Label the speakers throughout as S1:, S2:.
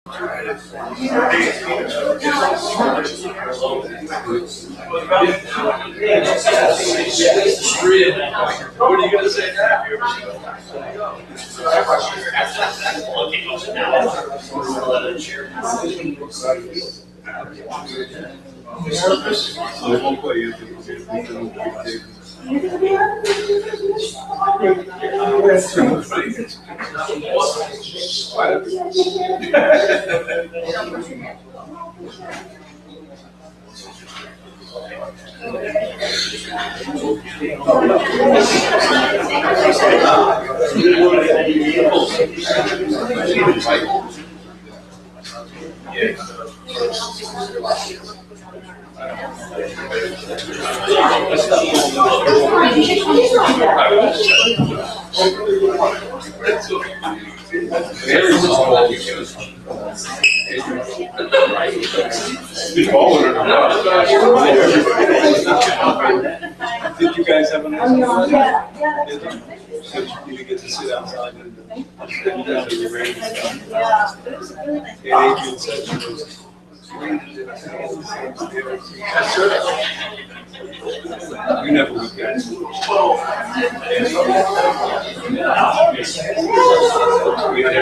S1: What are you going to say now? Did you guys have a nice one? So you get to sit outside and you're ready to start. And Adrian said she was you never would guys. We had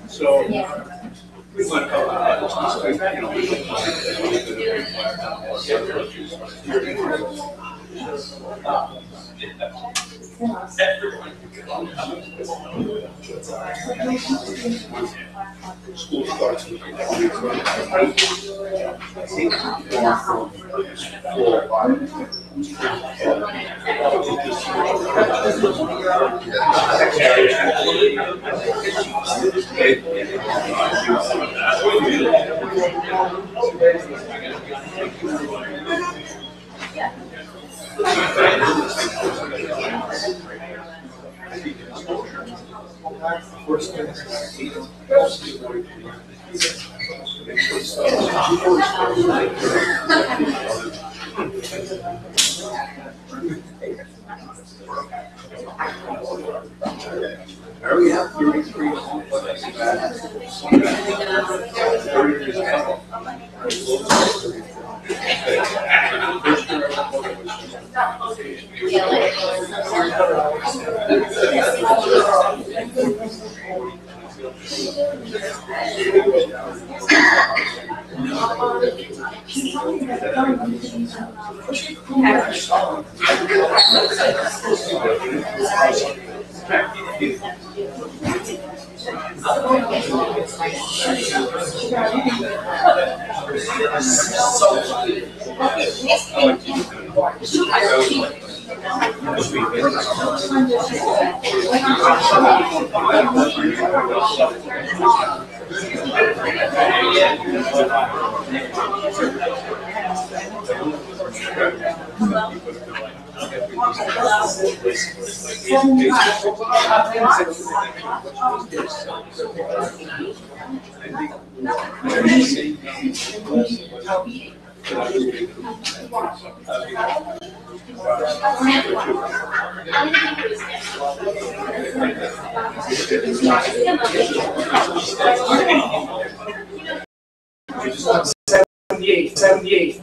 S1: so we went school starts with hurry up, you're Seventy-eight.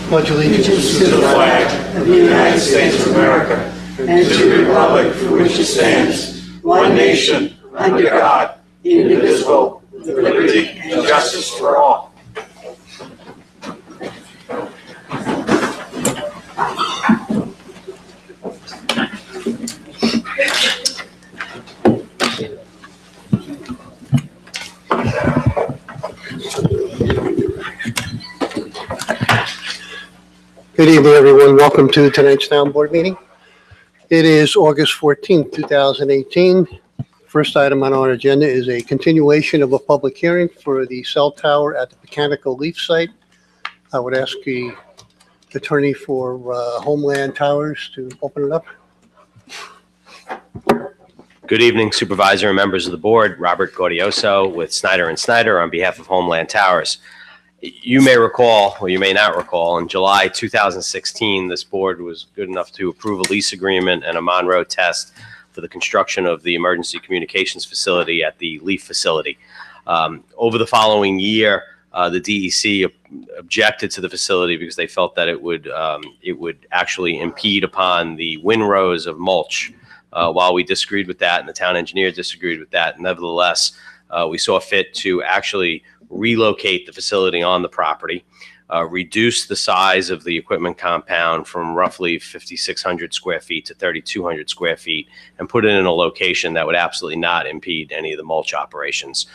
S2: Pledge allegiance
S3: to the flag of the United States of America and to the republic for which it stands, one nation, under God, indivisible, with liberty and justice for all.
S2: Good evening, everyone. Welcome to tonight's town board meeting. It is August 14th, 2018. First item on our agenda is a continuation of a public hearing for the cell tower at the Mechanical Leaf site. I would ask the attorney for Homeland Towers to open it up.
S4: Good evening, Supervisor and members of the board. Robert Gaudioso with Snyder & Snyder on behalf of Homeland Towers. You may recall, or you may not recall, in July 2016, this board was good enough to approve a lease agreement and a Monroe test for the construction of the emergency communications facility at the Leaf facility. Over the following year, the DEC objected to the facility because they felt that it would actually impede upon the windrows of mulch. While we disagreed with that and the town engineer disagreed with that, nevertheless, we saw fit to actually relocate the facility on the property, reduce the size of the equipment compound from roughly 5,600 square feet to 3,200 square feet, and put it in a location that would absolutely not impede any of the mulch operations.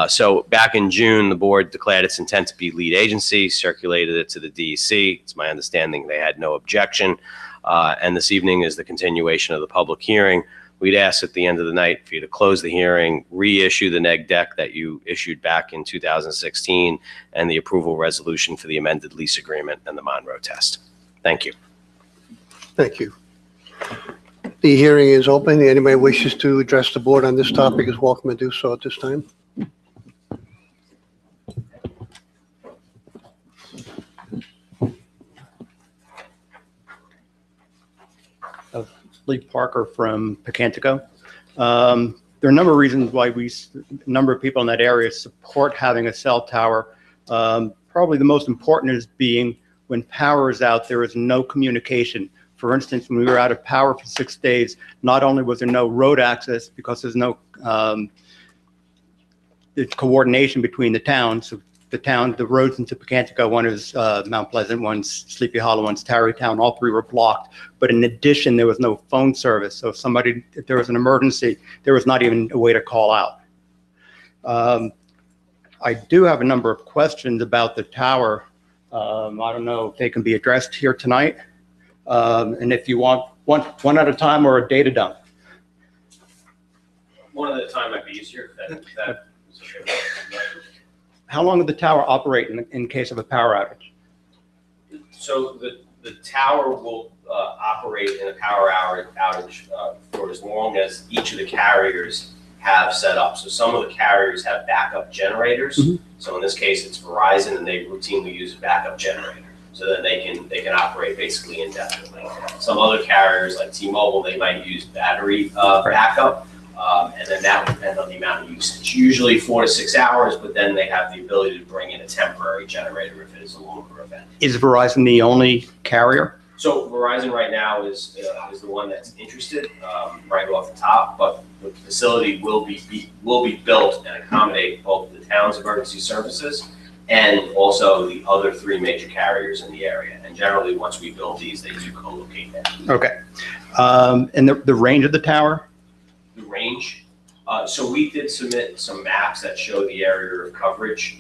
S4: So back in June, the board declared its intent to be lead agency, circulated it to the DEC. It's my understanding they had no objection. And this evening is the continuation of the public hearing. We'd ask at the end of the night for you to close the hearing, reissue the neg deck that you issued back in 2016, and the approval resolution for the amended lease agreement and the Monroe test. Thank you.
S2: Thank you. The hearing is open. Anybody wishes to address the board on this topic is welcome to do so at this time.
S5: Lee Parker from Picantico. There are a number of reasons why a number of people in that area support having a cell tower. Probably the most important is being when power is out, there is no communication. For instance, when we were out of power for 6 days, not only was there no road access because there's no coordination between the towns. So the roads into Picantico, one is Mount Pleasant, one's Sleepy Hollow, one's Tarrytown, all three were blocked. But in addition, there was no phone service. So if there was an emergency, there was not even a way to call out. I do have a number of questions about the tower. I don't know if they can be addressed here tonight. And if you want one at a time or a data dump.
S4: One at a time might be easier.
S5: How long will the tower operate in case of a power outage?
S4: So the tower will operate in a power outage for as long as each of the carriers have set up. So some of the carriers have backup generators. Mm-hmm. So in this case, it's Verizon, and they routinely use a backup generator. So then they can operate basically indefinitely. Some other carriers like T-Mobile, they might use battery backup. And then that would depend on the amount of usage. Usually 4 to 6 hours, but then they have the ability to bring in a temporary generator if it is a longer event.
S5: Is Verizon the only carrier?
S4: So Verizon right now is the one that's interested right off the top, but the facility will be built and accommodate both the town's emergency services and also the other 3 major carriers in the area. And generally, once we build these, they do co-locate them.
S5: Okay. And the range of the tower?
S4: The range. So we did submit some maps that show the area of coverage.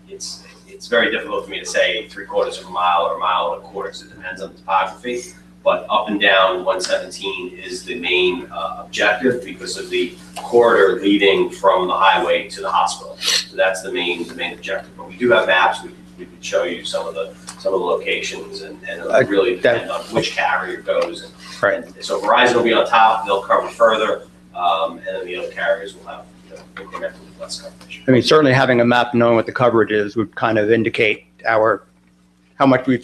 S4: It's very difficult for me to say 3/4 of a mile or a mile and a quarter, because it depends on the topography. But up and down 117 is the main objective because of the corridor leading from the highway to the hospital. So that's the main objective. But we do have maps. We could show you some of the locations, and it'll really depend on which carrier goes. And so Verizon will be on top. They'll cover further. And then the other carriers will have incrementally less coverage.
S5: I mean, certainly having a map knowing what the coverage is would kind of indicate how much we,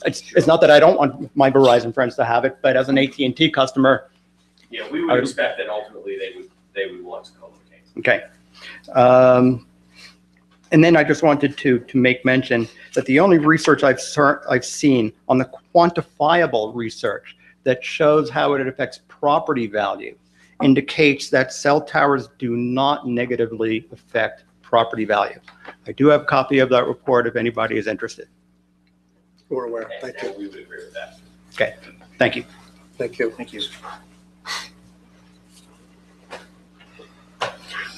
S5: it's not that I don't want my Verizon friends to have it, but as an AT&T customer.
S4: Yeah, we would expect that ultimately they would want to co-locate.
S5: Okay. And then I just wanted to make mention that the only research I've seen on the quantifiable research that shows how it affects property value indicates that cell towers do not negatively affect property value. I do have a copy of that report if anybody is interested.
S2: We're aware. Thank you.
S4: And we would agree with that.
S5: Okay, thank you.
S2: Thank you.
S5: Thank you.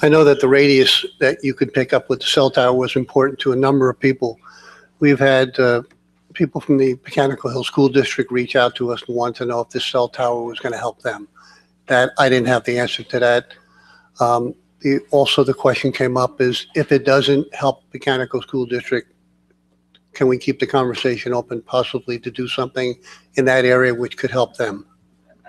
S2: I know that the radius that you could pick up with the cell tower was important to a number of people. We've had people from the Mechanical Hill School District reach out to us and want to know if this cell tower was going to help them. That, I didn't have the answer to that. Also, the question came up is, if it doesn't help Mechanical School District, can we keep the conversation open possibly to do something in that area which could help them?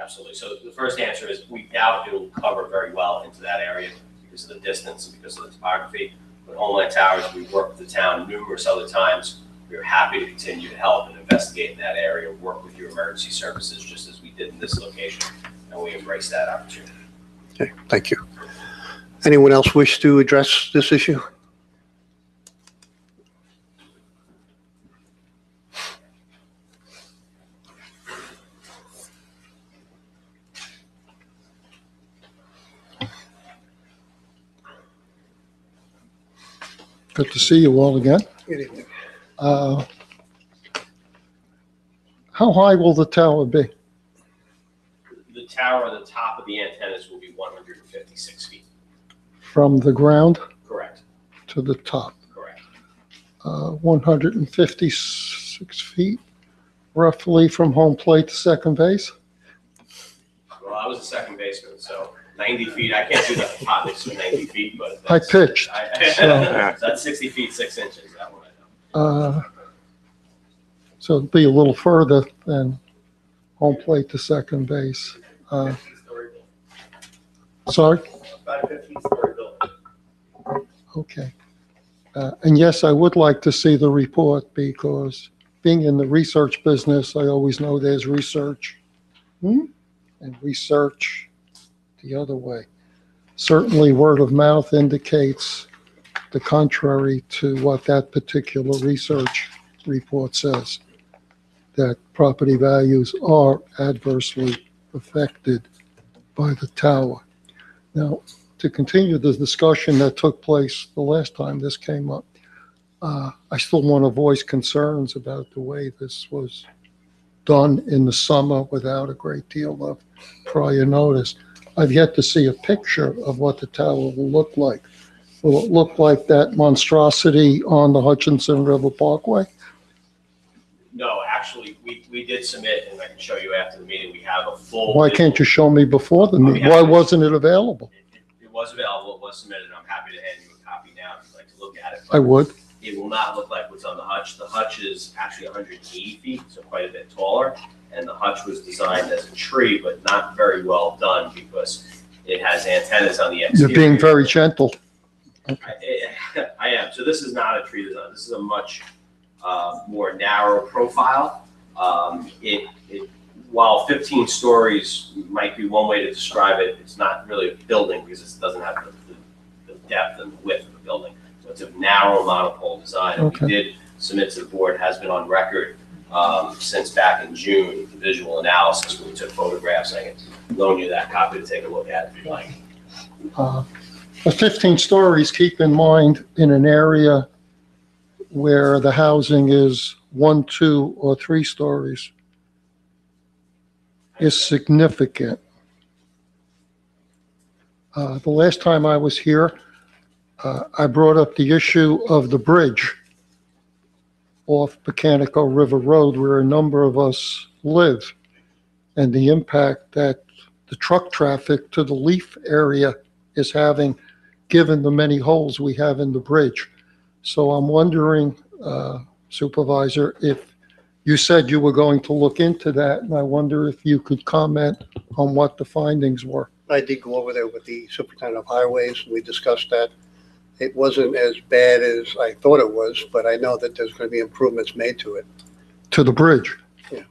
S4: Absolutely. So the first answer is we doubt it will cover very well into that area because of the distance and because of the topography. With Homeland Towers, we worked with the town numerous other times. We are happy to continue to help and investigate in that area, work with your emergency services just as we did in this location, and we embrace that opportunity.
S2: Okay, thank you. Anyone else wish to address this issue?
S6: Good to see you all again.
S2: Good evening.
S6: How high will the tower be?
S4: The tower on the top of the antennas will be 156 feet.
S6: From the ground
S4: Correct.
S6: to the top?
S4: Correct.
S6: 156 feet, roughly, from home plate to second base?
S4: Well, I was a second baseman, so 90 feet. I can't do the hypotenuse of 90 feet, but
S6: I pitched, so-
S4: that's 60 feet 6 inches. That one I know.
S6: So it'd be a little further than home plate to second base.
S4: 15-story building.
S6: Sorry?
S4: About a 15-story building.
S6: Okay. And yes, I would like to see the report because being in the research business, I always know there's research and research the other way. Certainly word of mouth indicates the contrary to what that particular research report says, that property values are adversely affected by the tower. Now, to continue the discussion that took place the last time this came up, I still want to voice concerns about the way this was done in the summer without a great deal of prior notice. I've yet to see a picture of what the tower will look like. Will it look like that monstrosity on the Hutchinson River Parkway?
S4: No, actually, we did submit, and I can show you after the meeting, we have a full.
S6: Why can't you show me before the meeting? Why wasn't it available?
S4: It was available, it was submitted. I'm happy to hand you a copy now if you'd like to look at it.
S6: I would.
S4: It will not look like what's on the hutch. The hutch is actually 180 feet, so quite a bit taller. And the hutch was designed as a tree, but not very well done because it has antennas on the
S6: You're
S4: exterior.
S6: being very gentle.
S4: I am. So this is not a tree design. This is a much more narrow profile. While 15 stories might be one way to describe it, it's not really a building because it doesn't have the depth and the width of the building. So it's a narrow monopole design. And
S6: Okay.
S4: we did submit to the board, has been on record since back in June, the visual analysis where we took photographs. I can loan you that copy to take a look at if you'd like.
S6: The 15 stories, keep in mind, in an area where the housing is 1, 2, or 3 stories is significant. The last time I was here, I brought up the issue of the bridge off Mechanical River Road where a number of us live and the impact that the truck traffic to the Leaf area is having given the many holes we have in the bridge. So I'm wondering, Supervisor, if you said you were going to look into that, and I wonder if you could comment on what the findings were.
S2: I did go over there with the superintendent of highways, and we discussed that. It wasn't as bad as I thought it was, but I know that there's going to be improvements made to it.
S6: To the bridge?
S2: Yeah.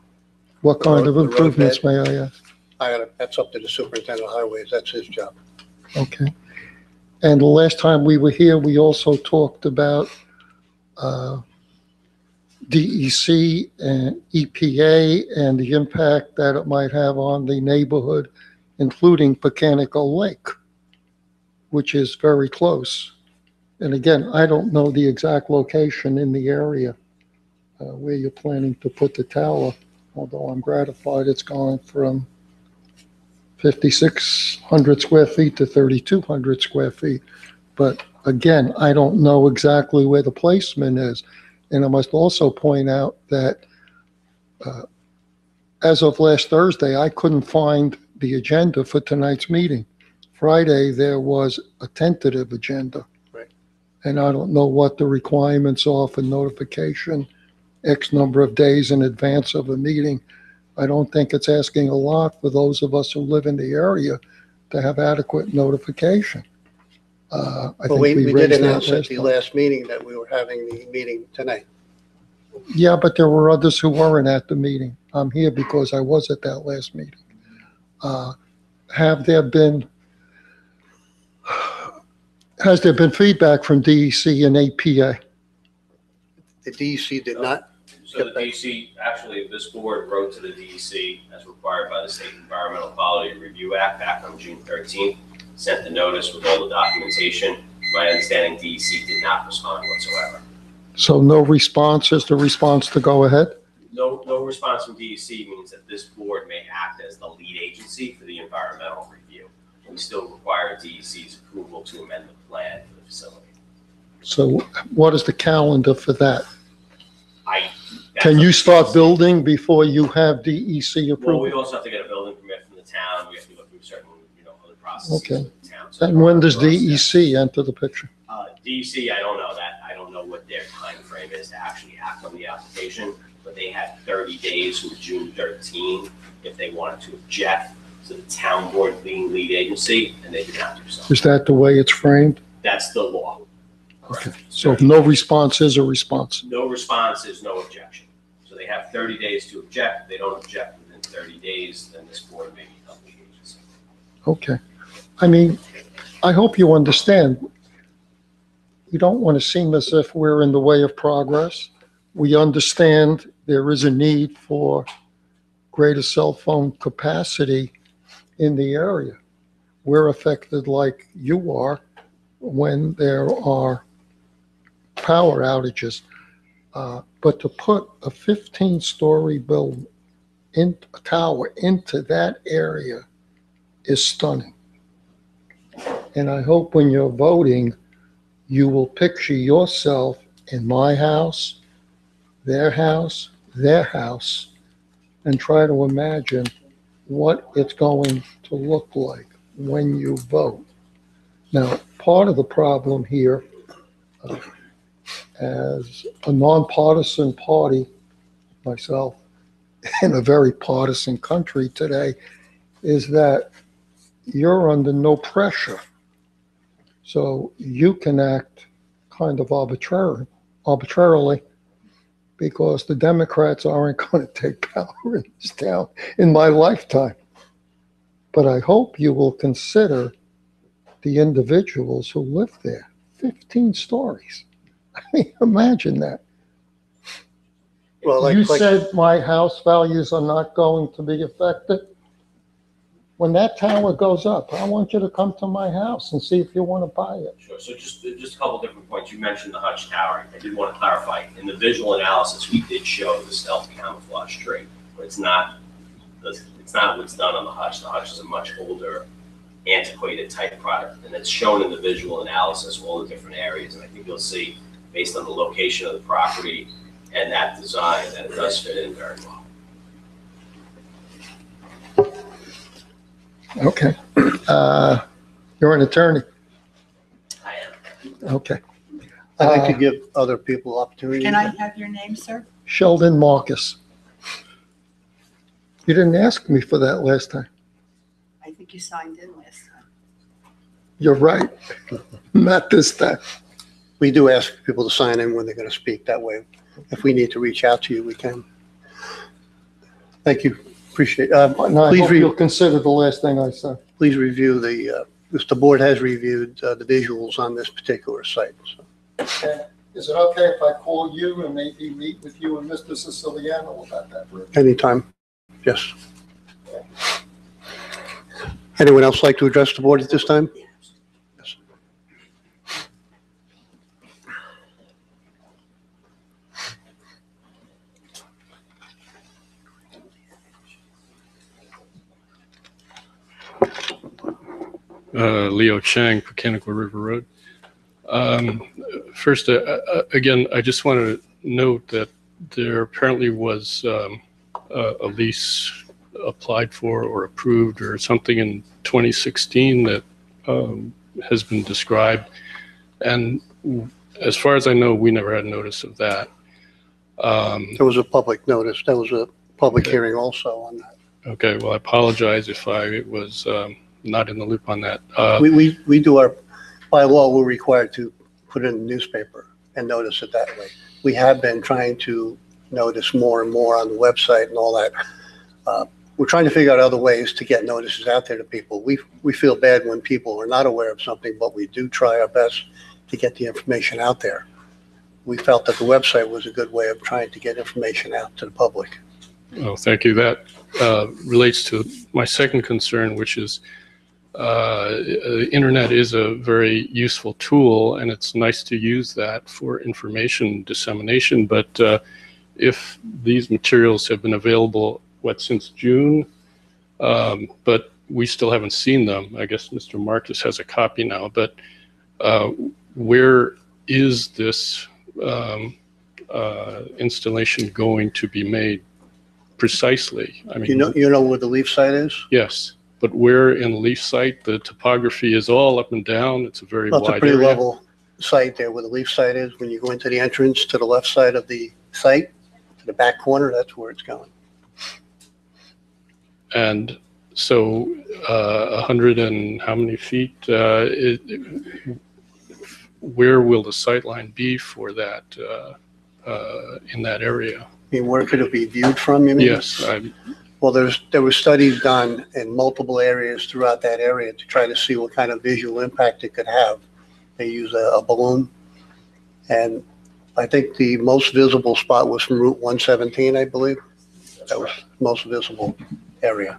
S6: What kind of
S2: The road
S6: improvements,
S2: bed.
S6: may I ask?
S2: That's up to the superintendent of highways. That's his job.
S6: Okay. And the last time we were here, we also talked about DEC and EPA and the impact that it might have on the neighborhood, including Pecanico Lake, which is very close. And again, I don't know the exact location in the area where you're planning to put the tower, although I'm gratified it's gone from 5,600 square feet to 3,200 square feet. But again, I don't know exactly where the placement is. And I must also point out that as of last Thursday, I couldn't find the agenda for tonight's meeting. Friday, there was a tentative agenda.
S2: Right.
S6: And I don't know what the requirements are for notification X number of days in advance of a meeting. I don't think it's asking a lot for those of us who live in the area to have adequate notification. I
S2: But
S6: think
S2: we did
S6: raised that
S2: announce at the
S6: time.
S2: last meeting that we were having the meeting tonight.
S6: Yeah, but there were others who weren't at the meeting. I'm here because I was at that last meeting. Has there been feedback from DEC and APA?
S2: The DEC did not.
S4: So the DEC, actually, this board wrote to the DEC as required by the State Environmental Quality Review Act back on June 13th, sent the notice with all the documentation. My understanding, DEC did not respond whatsoever.
S6: So no response is the response to go ahead?
S4: No response from DEC means that this board may act as the lead agency for the environmental review. We still require DEC's approval to amend the plan for the facility.
S6: So what is the calendar for that?
S4: That's
S6: Can
S4: up
S6: you
S4: to
S6: start
S4: DEC.
S6: building before you have DEC
S4: Well,
S6: approval?
S4: we also have to get a building permit from the town. We have to go through certain, other processes
S6: Okay.
S4: with the town. So
S6: And when does
S4: process.
S6: DEC enter the picture?
S4: DEC, I don't know that. I don't know what their time frame is to actually act on the application, but they had 30 days from June 13 if they wanted to object to the town board being lead agency, and they did not do so.
S6: Is that the way it's framed?
S4: That's the law.
S6: Okay. So if no response is a response.
S4: No response is no objection. So they have 30 days to object. If they don't object within 30 days, then this board may become lead agency.
S6: Okay. I mean, I hope you understand. We don't want to seem as if we're in the way of progress. We understand there is a need for greater cell phone capacity in the area. We're affected like you are when there are power outages. But to put a 15-story building in a tower into that area is stunning. And I hope when you're voting, you will picture yourself in my house, their house, and try to imagine what it's going to look like when you vote. Now, part of the problem here, as a nonpartisan party, myself, in a very partisan country today, is that you're under no pressure. So you can act kind of arbitrarily because the Democrats aren't going to take power in this town in my lifetime. But I hope you will consider the individuals who live there. 15 stories. I mean, imagine that.
S2: Well,
S6: You said my house values are not going to be affected. When that tower goes up, I want you to come to my house and see if you want to buy it.
S4: Sure. So just a couple different points. You mentioned the Hutch Tower. I did want to clarify. In the visual analysis, we did show the stealth camouflage tree, but it's not what's done on the Hutch. The Hutch is a much older, antiquated type product, and it's shown in the visual analysis all the different areas. And I think you'll see, based on the location of the property and that design, that it does fit in very well.
S6: Okay. You're an attorney.
S4: I am.
S6: Okay.
S2: I'd like to give other people opportunity.
S7: Can I have your name, sir?
S6: Sheldon Marcus. You didn't ask me for that last time.
S7: I think you signed in last time.
S6: You're right. Not this time.
S2: We do ask people to sign in when they're going to speak. That way, if we need to reach out to you, we can. Thank you. Appreciate it.
S6: No, I
S2: Please
S6: hope you'll consider the last thing I said.
S2: Please review the because the board has reviewed the visuals on this particular site. So.
S6: Okay. Is it okay if I call you and maybe meet with you and Mr. Siciliano about that bridge?
S2: Anytime, yes. Anyone else like to address the board at this time? Yes.
S8: Leo Chang, Mechanical River Road. First, again, I just want to note that there apparently was a lease applied for or approved or something in 2016 that has been described. And as far as I know, we never had notice of that.
S2: There was a public notice. There was a public hearing also on that.
S8: Okay, well, I apologize if I was not in the loop on that.
S2: We do our, by law, we're required to put it in the newspaper and notice it that way. We have been trying to notice more and more on the website and all that. We're trying to figure out other ways to get notices out there to people. We feel bad when people are not aware of something, but we do try our best to get the information out there. We felt that the website was a good way of trying to get information out to the public.
S8: Oh, thank you. That relates to my second concern, which is the internet is a very useful tool, and it's nice to use that for information dissemination. But if these materials have been available, since June, but we still haven't seen them. I guess Mr. Marcus has a copy now, but where is this installation going to be made precisely? I mean,
S2: You know where the Leaf site is?
S8: yes, but where in the Leaf site? The topography is all up and down. It's a very
S2: Well, it's a
S8: wide
S2: pretty
S8: area.
S2: level site there where the Leaf site is. When you go into the entrance to the left side of the site, to the back corner, that's where it's going.
S8: And so 100 and how many feet? Where will the sight line be for that in that area?
S2: I mean, where could it be viewed from, you mean?
S8: Yes,
S2: Well, there were studies done in multiple areas throughout that area to try to see what kind of visual impact it could have. They use a balloon. And I think the most visible spot was from Route 117, I believe. That was the most visible area.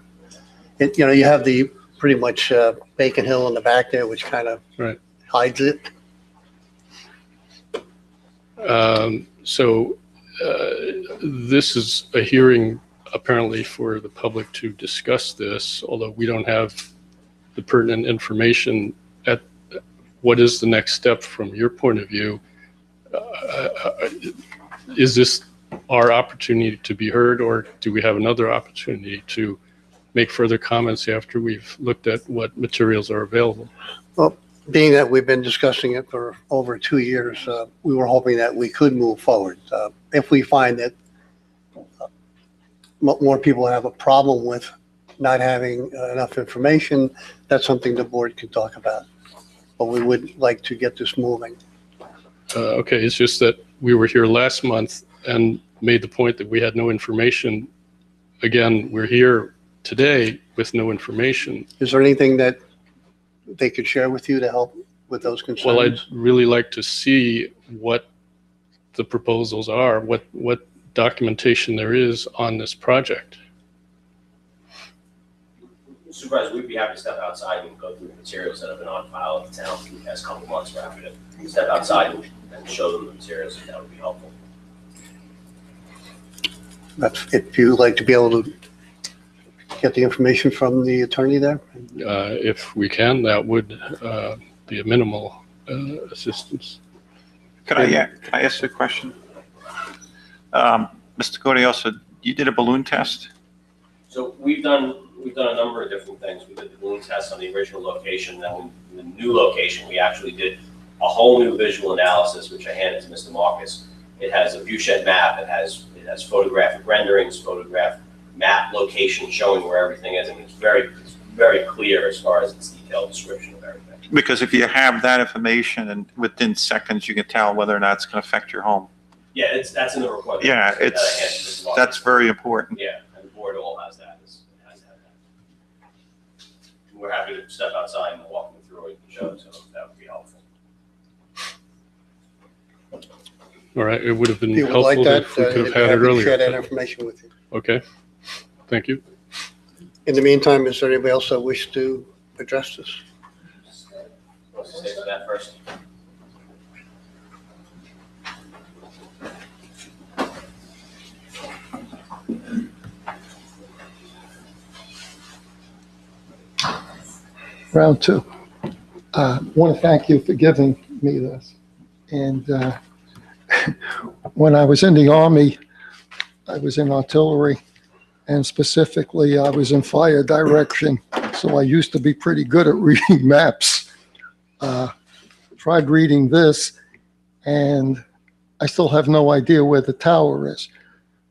S2: You have the pretty much Bacon Hill in the back there, which kind of
S8: Right.
S2: hides it.
S8: So this is a hearing apparently for the public to discuss this, although we don't have the pertinent information. At what is the next step from your point of view? Is this our opportunity to be heard, or do we have another opportunity to make further comments after we've looked at what materials are available?
S2: Well, being that we've been discussing it for over 2 years, we were hoping that we could move forward. If we find that more people have a problem with not having enough information, that's something the board can talk about. But we would like to get this moving.
S8: Okay, it's just that we were here last month and made the point that we had no information. Again, we're here today with no information.
S2: Is there anything that they could share with you to help with those concerns?
S8: Well, I'd really like to see what the proposals are, what documentation there is on this project.
S4: Supervisor, we'd be happy to step outside and go through the materials that have been on file at the town for the past couple of months. We're happy to step outside and show them the materials, if that would be helpful.
S2: If you'd like to be able to get the information from the attorney there?
S8: If we can, that would be a minimal assistance.
S3: Can I ask a question? Mr. Gaudioso, you did a balloon test?
S4: So we've done a number of different things. We did the balloon test on the original location. Then in the new location, we actually did a whole new visual analysis, which I handed to Mr. Marcus. It has a viewshed map. It has photographic renderings, photograph map location showing where everything is. I mean, it's very clear as far as its detailed description of everything.
S3: Because if you have that information and within seconds, you can tell whether or not it's going to affect your home.
S4: Yeah, that's in the report.
S3: Yeah,
S4: that I handed to Mr. Marcus.
S3: that's very important.
S4: Yeah, and the board all has that. It has to have that. We're happy to step outside and walk them through
S8: All right, it would have been
S2: If you would like
S8: helpful
S2: that,
S8: if we could have
S2: I'd be
S8: had it
S2: happy to share that
S8: earlier.
S2: information with you.
S8: Okay, thank you.
S2: In the meantime, is there anybody else that wish to address this?
S4: Let's stay for that first.
S6: Round two. Want to thank you for giving me this. And when I was in the Army, I was in artillery, and specifically, I was in fire direction. So I used to be pretty good at reading maps. Tried reading this, and I still have no idea where the tower is.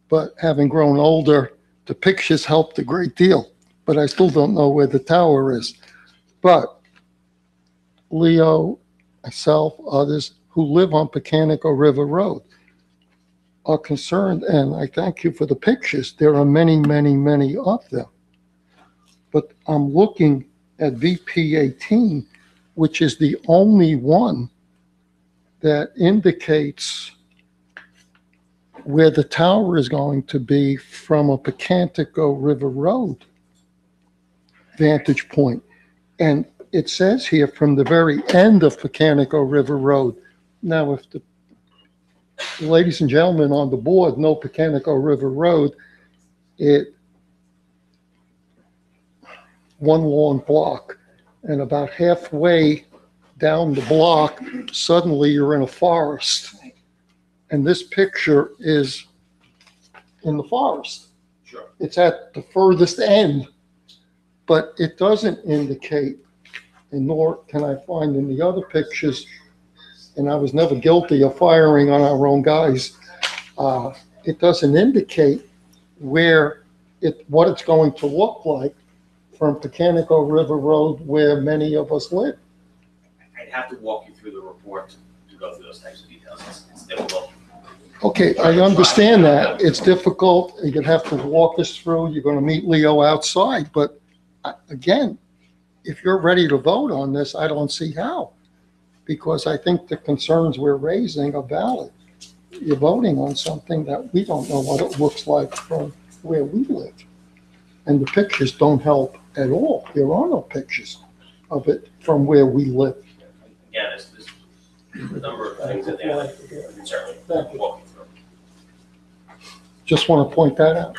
S6: But having grown older, the pictures helped a great deal, but I still don't know where the tower is. But Leo, myself, others who live on Pecanico River Road are concerned, and I thank you for the pictures. There are many, many, many of them. But I'm looking at VP 18, which is the only one that indicates where the tower is going to be from a Pecanico River Road vantage point. And it says here from the very end of Pecanico River Road. Now, if the ladies and gentlemen on the board know Pecanico River Road, one long block, and about halfway down the block, suddenly you're in a forest. And this picture is in the forest.
S4: Sure.
S6: It's at the furthest end, but it doesn't indicate, and nor can I find in the other pictures, and I was never guilty of firing on our own guys, it doesn't indicate what it's going to look like from Pecanico River Road where many of us live.
S4: I'd have to walk you through the report to go through those types of details. It's difficult.
S6: Okay, I understand that. It's difficult. You're gonna have to walk us through. You're gonna meet Leo outside, but again, if you're ready to vote on this, I don't see how. Because I think the concerns we're raising are valid. You're voting on something that we don't know what it looks like from where we live. And the pictures don't help at all. There are no pictures of it from where we live.
S4: Again, there's a number of things in there that we can certainly walk you through.
S6: Just want to point that out.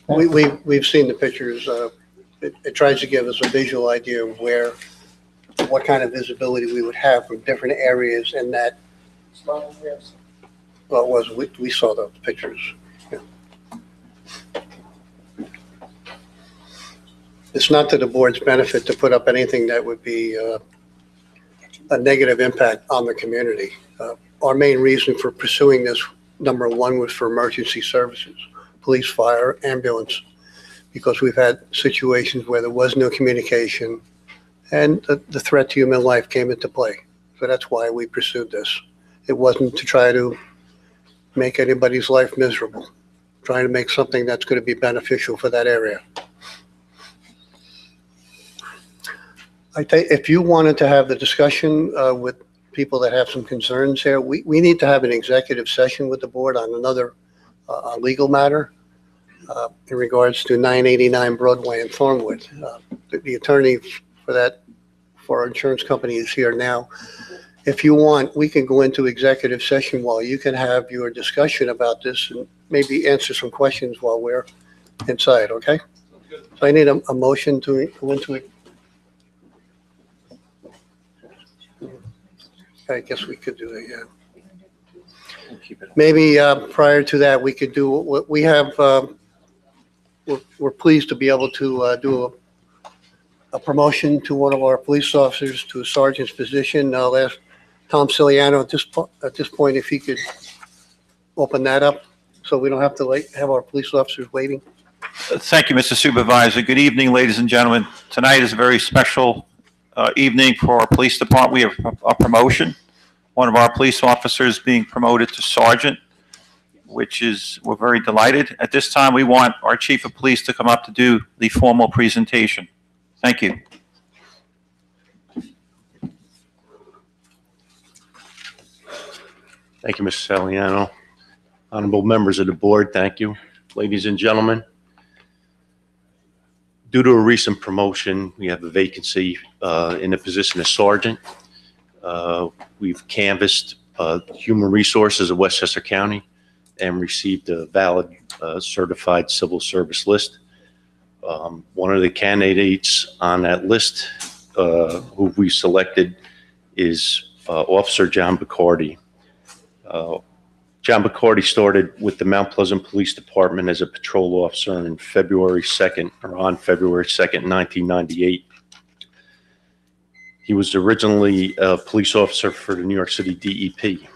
S2: We've seen the pictures. It tries to give us a visual idea of what kind of visibility we would have from different areas in that. Well, it was, we saw the pictures. Yeah. It's not to the board's benefit to put up anything that would be a negative impact on the community. Our main reason for pursuing this, number one, was for emergency services, police, fire, ambulance, because we've had situations where there was no communication and the threat to human life came into play. So that's why we pursued this. It wasn't to try to make anybody's life miserable, trying to make something that's going to be beneficial for that area. I think if you wanted to have the discussion with people that have some concerns here, we need to have an executive session with the board on another legal matter in regards to 989 Broadway in Thornwood. The attorney for our insurance company is here now. If you want, we can go into executive session while you can have your discussion about this and maybe answer some questions while we're inside, okay? So I need a motion to go into it. I guess we could do it, yeah. Maybe prior to that, we could do what we have. We're pleased to be able to do a promotion to one of our police officers to a sergeant's position. I'll ask Tom Ciliano at this point if he could open that up so we don't have to have our police officers waiting.
S3: Thank you, Mr. Supervisor. Good evening, ladies and gentlemen. Tonight is a very special evening for our police department. We have a promotion. One of our police officers being promoted to sergeant, we're very delighted. At this time, we want our chief of police to come up to do the formal presentation. Thank you. Thank you, Mr. Saliano. Honorable members of the board, thank you. Ladies and gentlemen, due to a recent promotion, we have a vacancy in the position of sergeant. We've canvassed Human Resources of Westchester County and received a valid certified civil service list. One of the candidates on that list who we selected is Officer John Bacardi. John Bacardi started with the Mount Pleasant Police Department as a patrol officer on February 2nd, 1998. He was originally a police officer for the New York City DEP.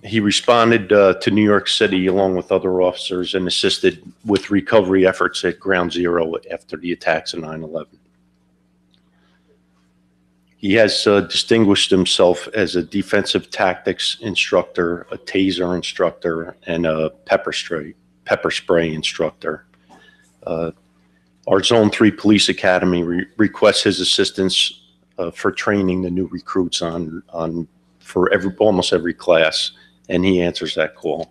S3: He responded to New York City along with other officers and assisted with recovery efforts at Ground Zero after the attacks of 9/11. He has distinguished himself as a defensive tactics instructor, a taser instructor, and a pepper spray instructor. Our Zone 3 Police Academy requests his assistance for training the new recruits for almost every class, and he answers that call.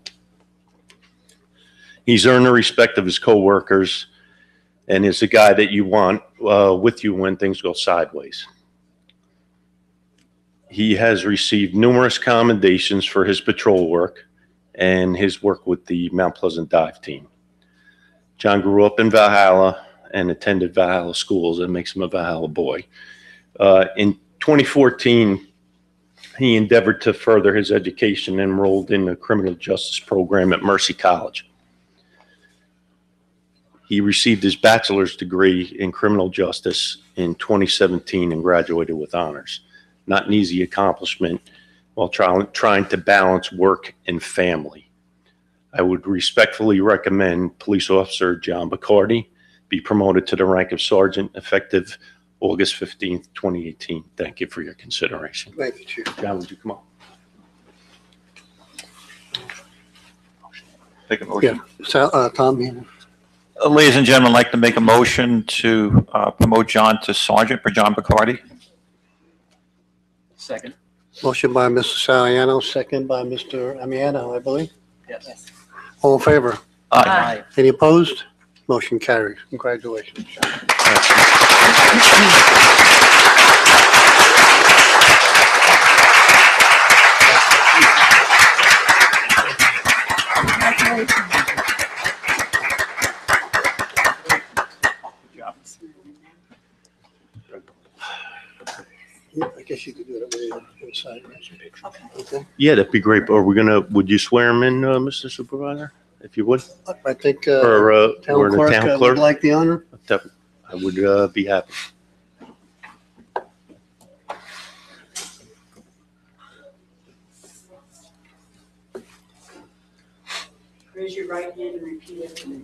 S3: He's earned the respect of his coworkers and is the guy that you want with you when things go sideways. He has received numerous commendations for his patrol work and his work with the Mount Pleasant Dive Team. John grew up in Valhalla and attended Valhalla schools. That makes him a Valhalla boy. In 2014, he endeavored to further his education and enrolled in the criminal justice program at Mercy College. He received his bachelor's degree in criminal justice in 2017 and graduated with honors. Not an easy accomplishment while trying to balance work and family. I would respectfully recommend Police Officer John Bacardi be promoted to the rank of sergeant effective August 15th, 2018. Thank you for your consideration.
S2: Thank you, Chief.
S3: John, would you come up?
S9: Take a motion.
S2: Tom, you-
S9: Ladies and gentlemen, I'd like to make a motion to promote John to sergeant for John Bacardi.
S4: Second.
S2: motion by Mr. Saliano, second by Mr. Amiano, I believe.
S4: Yes.
S2: All in favor?
S9: Aye.
S2: Any opposed? Motion carries. Congratulations, John. Yeah, I guess you could do it inside. Okay.
S3: Yeah, that'd be great. Would you swear him in, Mr. Supervisor, if you would?
S2: I think
S3: Or the
S2: town clerk would
S3: clerk?
S2: like the honor.
S3: I would be happy.
S7: Raise your right hand and repeat after me.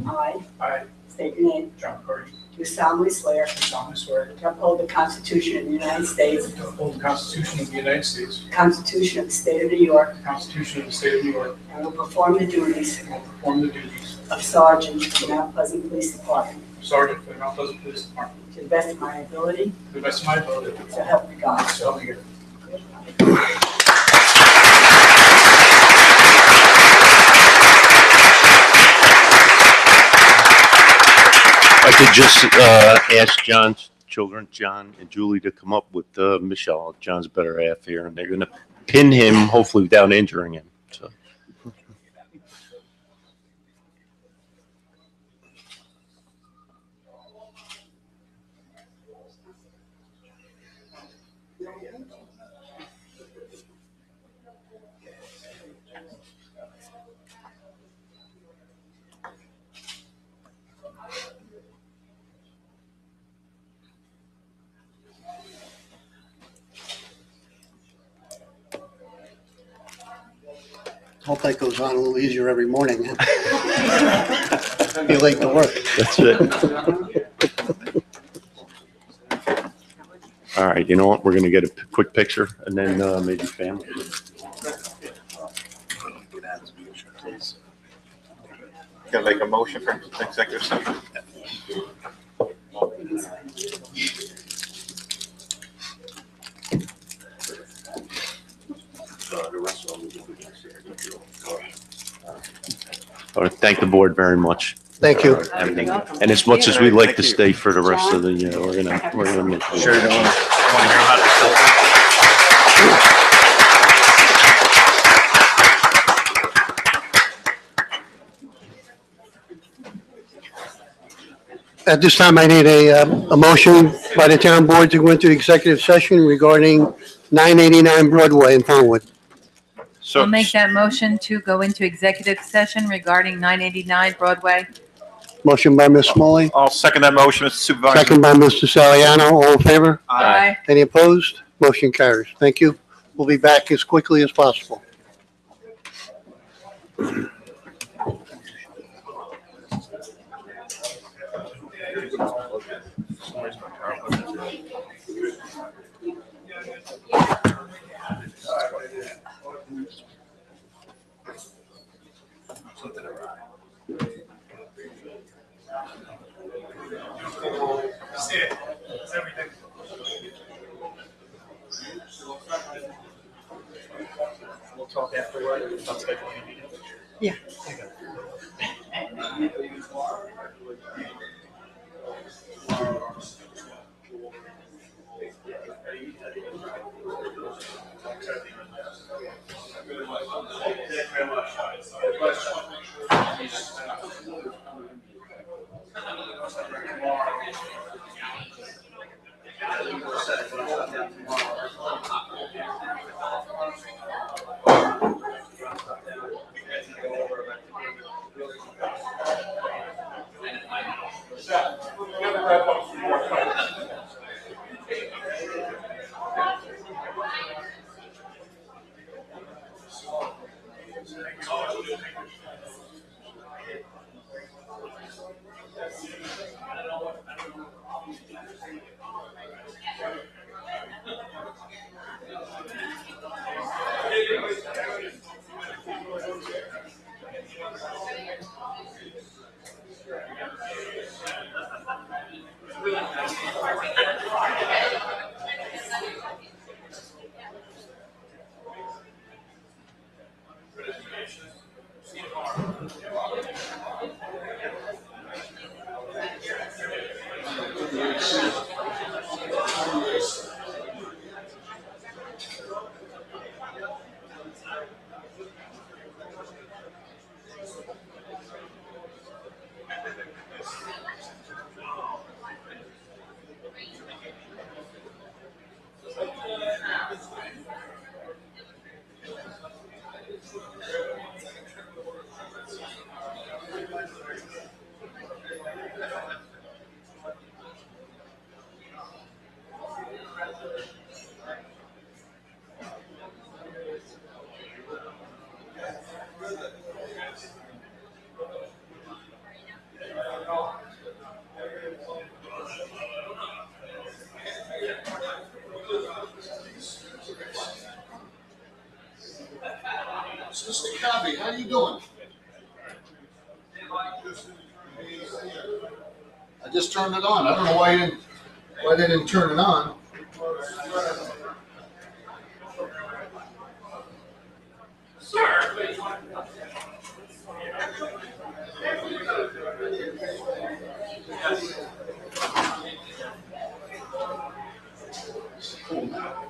S7: I
S10: I,
S7: state your name.
S10: John Carter,
S7: Do solemnly swear
S10: do solemnly swear
S7: to uphold the Constitution of the United States,
S10: to uphold the Constitution of the United States,
S7: the Constitution of the State of New York,
S10: the Constitution of the State of New York,
S7: and will perform the duties
S10: and will perform the duties
S7: of Sergeant for the Mount Pleasant Police Department
S10: of Sergeant for the Mount Pleasant Police Department
S7: to the best of my ability,
S10: to the best of my ability,
S7: so help me God.
S10: so help me God.
S3: I could just ask John's children, John and Julie, to come up with Michelle, John's better half here, and they're going to pin him, hopefully without injuring him. So.
S2: Hope that goes on a little easier every morning. Be late to work.
S3: That's it. All right, you know what? We're going to get a quick picture and then maybe family.
S9: Can I make a motion for executive session?
S11: thank the board very much.
S2: Thank you.
S11: for everything. And as much as we'd like to stay for the rest of the year, we're gonna make.
S4: Sure, you don't want to hear about the
S2: At this time, I need a motion by the town board to go into executive session regarding 989 Broadway in Pownwood.
S9: So,
S12: I'll make that motion to go into executive session regarding 989 Broadway.
S2: Motion by Ms. Smalley,
S9: I'll second that motion, Mr. Supervisor.
S2: second by Mr. Saliano. All in favor?
S12: Aye.
S2: Any opposed? Motion carries. Thank you. We'll be back as quickly as possible.
S10: That's it. That's everything. We'll talk afterward. I'll schedule a meeting.
S12: Yeah.
S13: Mr. Cobby, how you doing? I just turned it on. I don't know why they didn't turn it on. Cool now.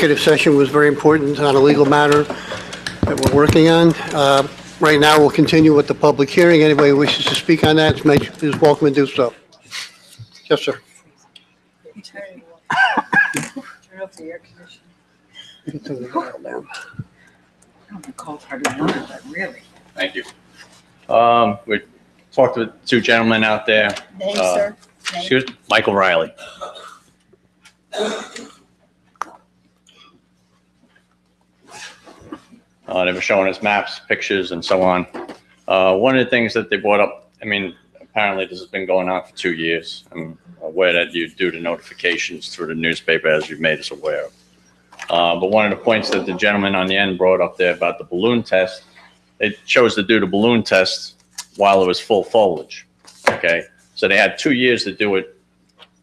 S2: Executive session was very important on a legal matter that we're working on. Right now, we'll continue with the public hearing. Anybody who wishes to speak on that is welcome to do so. Yes, sir.
S12: Turn off the air conditioning.
S2: You can turn the dial down.
S12: I don't know, cold hardly on it, but really.
S14: Thank you. We talked with two gentlemen out there.
S12: Name, sir? Name?
S14: Excuse me, Michael Riley. They were showing us maps, pictures, and so on. One of the things that they brought up, I mean, apparently this has been going on for 2 years. I'm aware that you do the notifications through the newspaper, as you've made us aware of. But one of the points that the gentleman on the end brought up there about the balloon test, they chose to do the balloon test while it was full foliage, okay? So they had 2 years to do it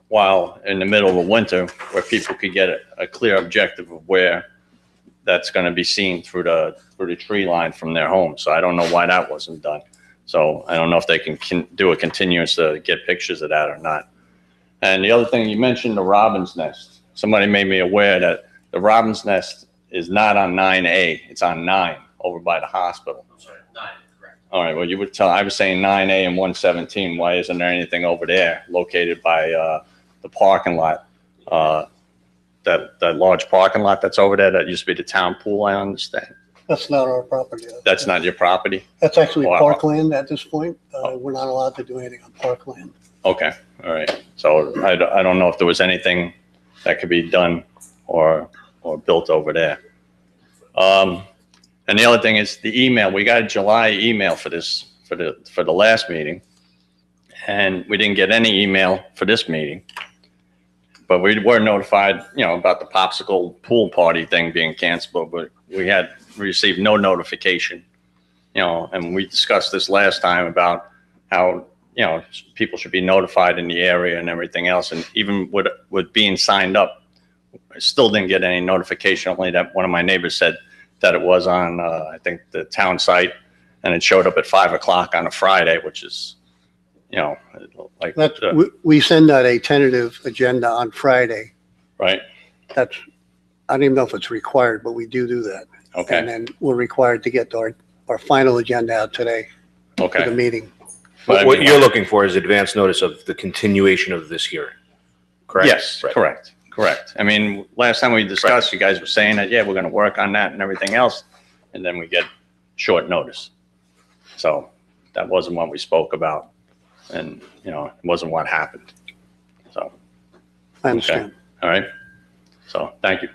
S14: while in the middle of the winter, where people could get a clear objective of where that's going to be seen through the tree line from their home. So I don't know why that wasn't done. So I don't know if they can do a continuance to get pictures of that or not. And the other thing, you mentioned the robin's nest. Somebody made me aware that the robin's nest is not on 9A, it's on 9 over by the hospital.
S10: I'm sorry, 9, correct.
S14: All right, well, you would tell, I was saying 9A and 117. Why isn't there anything over there located by the parking lot? That large parking lot that's over there that used to be the town pool, I understand.
S2: That's not our property.
S14: That's not your property?
S2: That's actually
S14: Wow.
S2: parkland at this point. We're not allowed to do anything on parkland.
S14: Okay, all right. So I don't know if there was anything that could be done or built over there. And the other thing is the email. We got a July email for this, for the last meeting. And we didn't get any email for this meeting. But we were notified, you know, about the popsicle pool party thing being canceled, but we had received no notification, you know, and we discussed this last time about how, you know, people should be notified in the area and everything else. And even with being signed up, I still didn't get any notification, only that one of my neighbors said that it was on, I think, the town site, and it showed up at 5 o'clock on a Friday, which is, you know, like.
S2: We send out a tentative agenda on Friday.
S14: Right.
S2: That's, I don't even know if it's required, but we do that.
S14: Okay.
S2: And then we're required to get our final agenda out today for the
S14: Okay.
S2: meeting.
S14: But I
S15: What
S14: mean,
S15: you're looking for is advance notice of the continuation of this hearing, correct?
S14: Yes,
S15: Right.
S14: correct. I mean, last time we discussed, you guys were saying that, yeah, we're gonna work on that and everything else, and then we get short notice. So that wasn't what we spoke about, and, you know, it wasn't what happened. So,
S2: I understand.
S14: all right. So, thank you.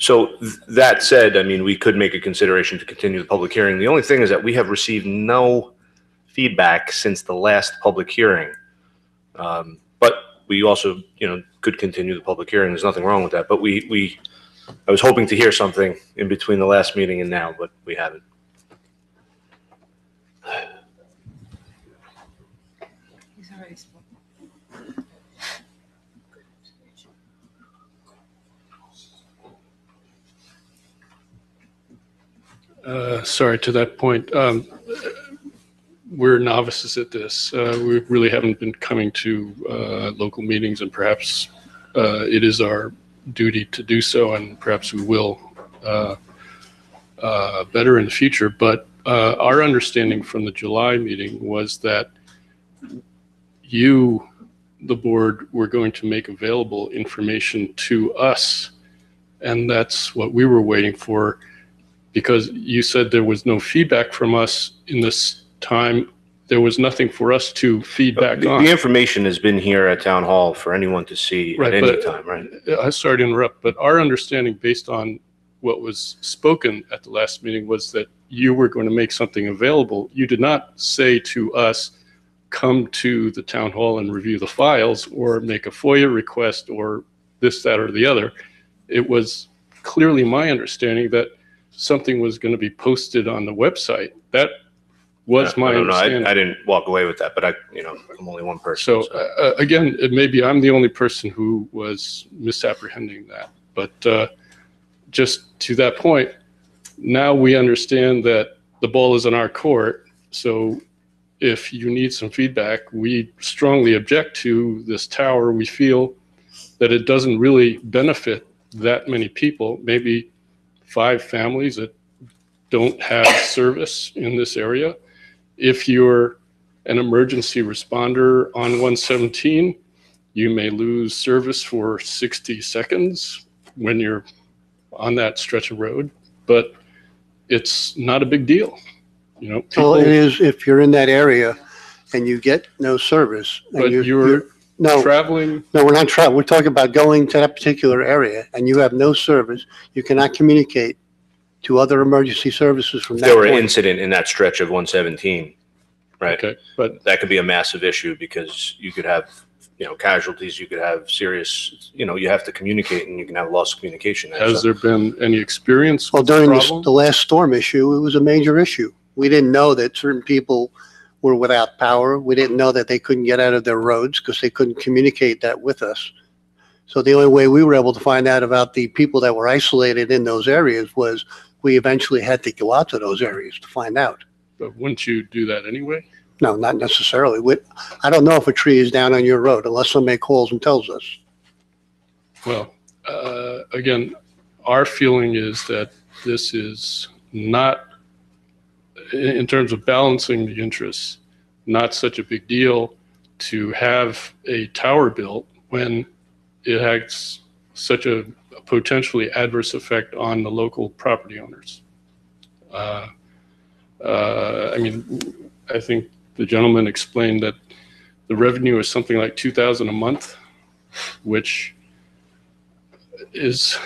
S15: So that said, I mean, we could make a consideration to continue the public hearing. The only thing is that we have received no feedback since the last public hearing. But we also, you know, could continue the public hearing. There's nothing wrong with that. But I was hoping to hear something in between the last meeting and now, but we haven't.
S12: He's already spoken.
S8: Sorry, to that point, we're novices at this. We really haven't been coming to local meetings, and perhaps it is our duty to do so, and perhaps we will better in the future. But our understanding from the July meeting was that you, the board, were going to make available information to us, and that's what we were waiting for. Because you said there was no feedback from us in this time, there was nothing for us to feedback on.
S15: The information has been here at Town Hall for anyone to see at any time, right?
S8: I'm sorry to interrupt, but our understanding based on what was spoken at the last meeting was that you were going to make something available. You did not say to us, come to the Town Hall and review the files or make a FOIA request or this, that, or the other. It was clearly my understanding that something was going to be posted on the website. That was my understanding.
S15: I didn't walk away with that, but I'm only one person.
S8: So again, maybe I'm the only person who was misapprehending that. But just to that point, now we understand that the ball is in our court. So if you need some feedback, we strongly object to this tower. We feel that it doesn't really benefit that many people, maybe 5 families that don't have service in this area. If you're an emergency responder on 117, you may lose service for 60 seconds when you're on that stretch of road, but it's not a big deal. You know,
S2: Well,
S8: people,
S2: it is if you're in that area and you get no service. And
S8: but you're
S2: no,
S8: traveling.
S2: no, we're not traveling. We're talking about going to that particular area and you have no service. You cannot communicate to other emergency services from
S15: If
S2: that
S15: there were an
S2: point.
S15: incident in that stretch of 117, right?
S8: Okay, but
S15: That could be a massive issue because you could have, casualties, you could have serious, you have to communicate and you can have loss of communication.
S8: has there been any experience
S2: Well,
S8: with the
S2: during
S8: problem?
S2: the last storm issue, it was a major issue. We didn't know that certain people were without power. We didn't know that they couldn't get out of their roads because they couldn't communicate that with us. So the only way we were able to find out about the people that were isolated in those areas was we eventually had to go out to those areas to find out.
S8: But wouldn't you do that anyway?
S2: No, not necessarily. I don't know if a tree is down on your road unless somebody calls and tells us.
S8: Well, again, our feeling is that this is not, in terms of balancing the interests, not such a big deal to have a tower built when it has such a potentially adverse effect on the local property owners. I mean, I think the gentleman explained that the revenue is something like $2,000 a month, which is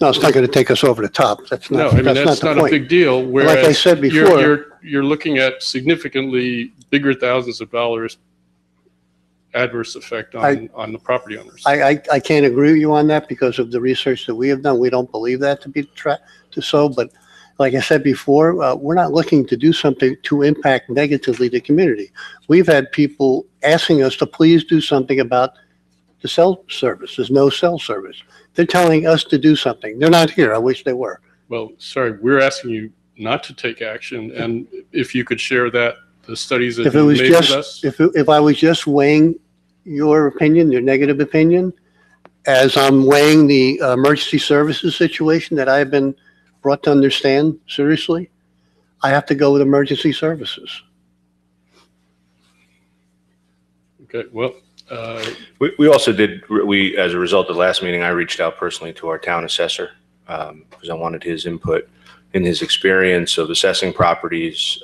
S2: No, it's not going to take us over the top. That's
S8: no.
S2: not,
S8: I mean, that's
S2: the
S8: not a
S2: point.
S8: big deal.
S2: Like I
S8: Whereas
S2: said before,
S8: you're looking at significantly bigger thousands of dollars adverse effect on the property owners.
S2: I can't agree with you on that because of the research that we have done. We don't believe that to be so. But like I said before, we're not looking to do something to impact negatively the community. We've had people asking us to please do something about the cell service. There's no cell service. They're telling us to do something. They're not here. I wish they were.
S8: Well, sorry, we're asking you not to take action, and if you could share that, the studies that
S2: If it
S8: you
S2: was
S8: made with
S2: just,
S8: us.
S2: if I was just weighing your opinion, your negative opinion, as I'm weighing the emergency services situation that I've been brought to understand seriously, I have to go with emergency services.
S8: Okay, well,
S15: We also did, as a result of the last meeting, I reached out personally to our town assessor because I wanted his input in his experience of assessing properties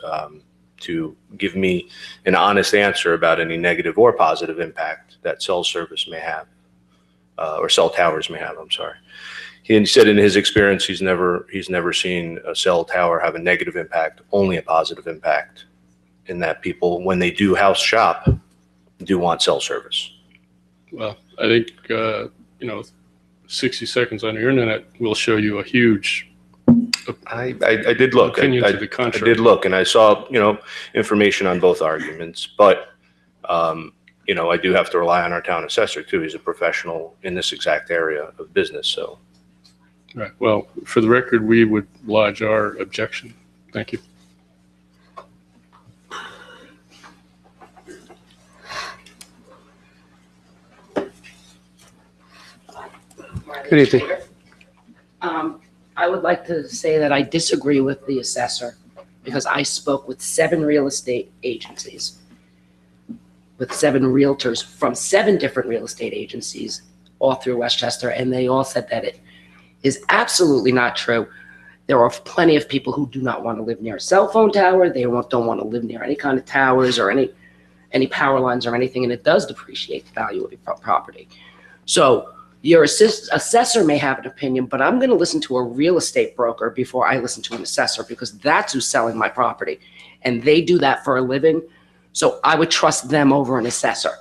S15: to give me an honest answer about any negative or positive impact that cell service may have, or cell towers may have, I'm sorry. He said in his experience, he's never seen a cell tower have a negative impact, only a positive impact, in that people, when they do house shop, do want cell service.
S8: well, I think 60 seconds on the internet will show you a huge
S15: I did look.
S8: opinion
S15: I
S8: to the contrary.
S15: did look, and I saw, information on both arguments. But, I do have to rely on our town assessor too. He's a professional in this exact area of business. So,
S8: Right. Well, for the record, we would lodge our objection. Thank you.
S2: Good evening.
S7: I would like to say that I disagree with the assessor because I spoke with 7 real estate agencies, with 7 realtors from 7 different real estate agencies all through Westchester, and they all said that it is absolutely not true. There are plenty of people who do not want to live near a cell phone tower. They don't want to live near any kind of towers or any power lines or anything, and it does depreciate the value of your property. So your assessor may have an opinion, but I'm going to listen to a real estate broker before I listen to an assessor because that's who's selling my property, and they do that for a living. So I would trust them over an assessor.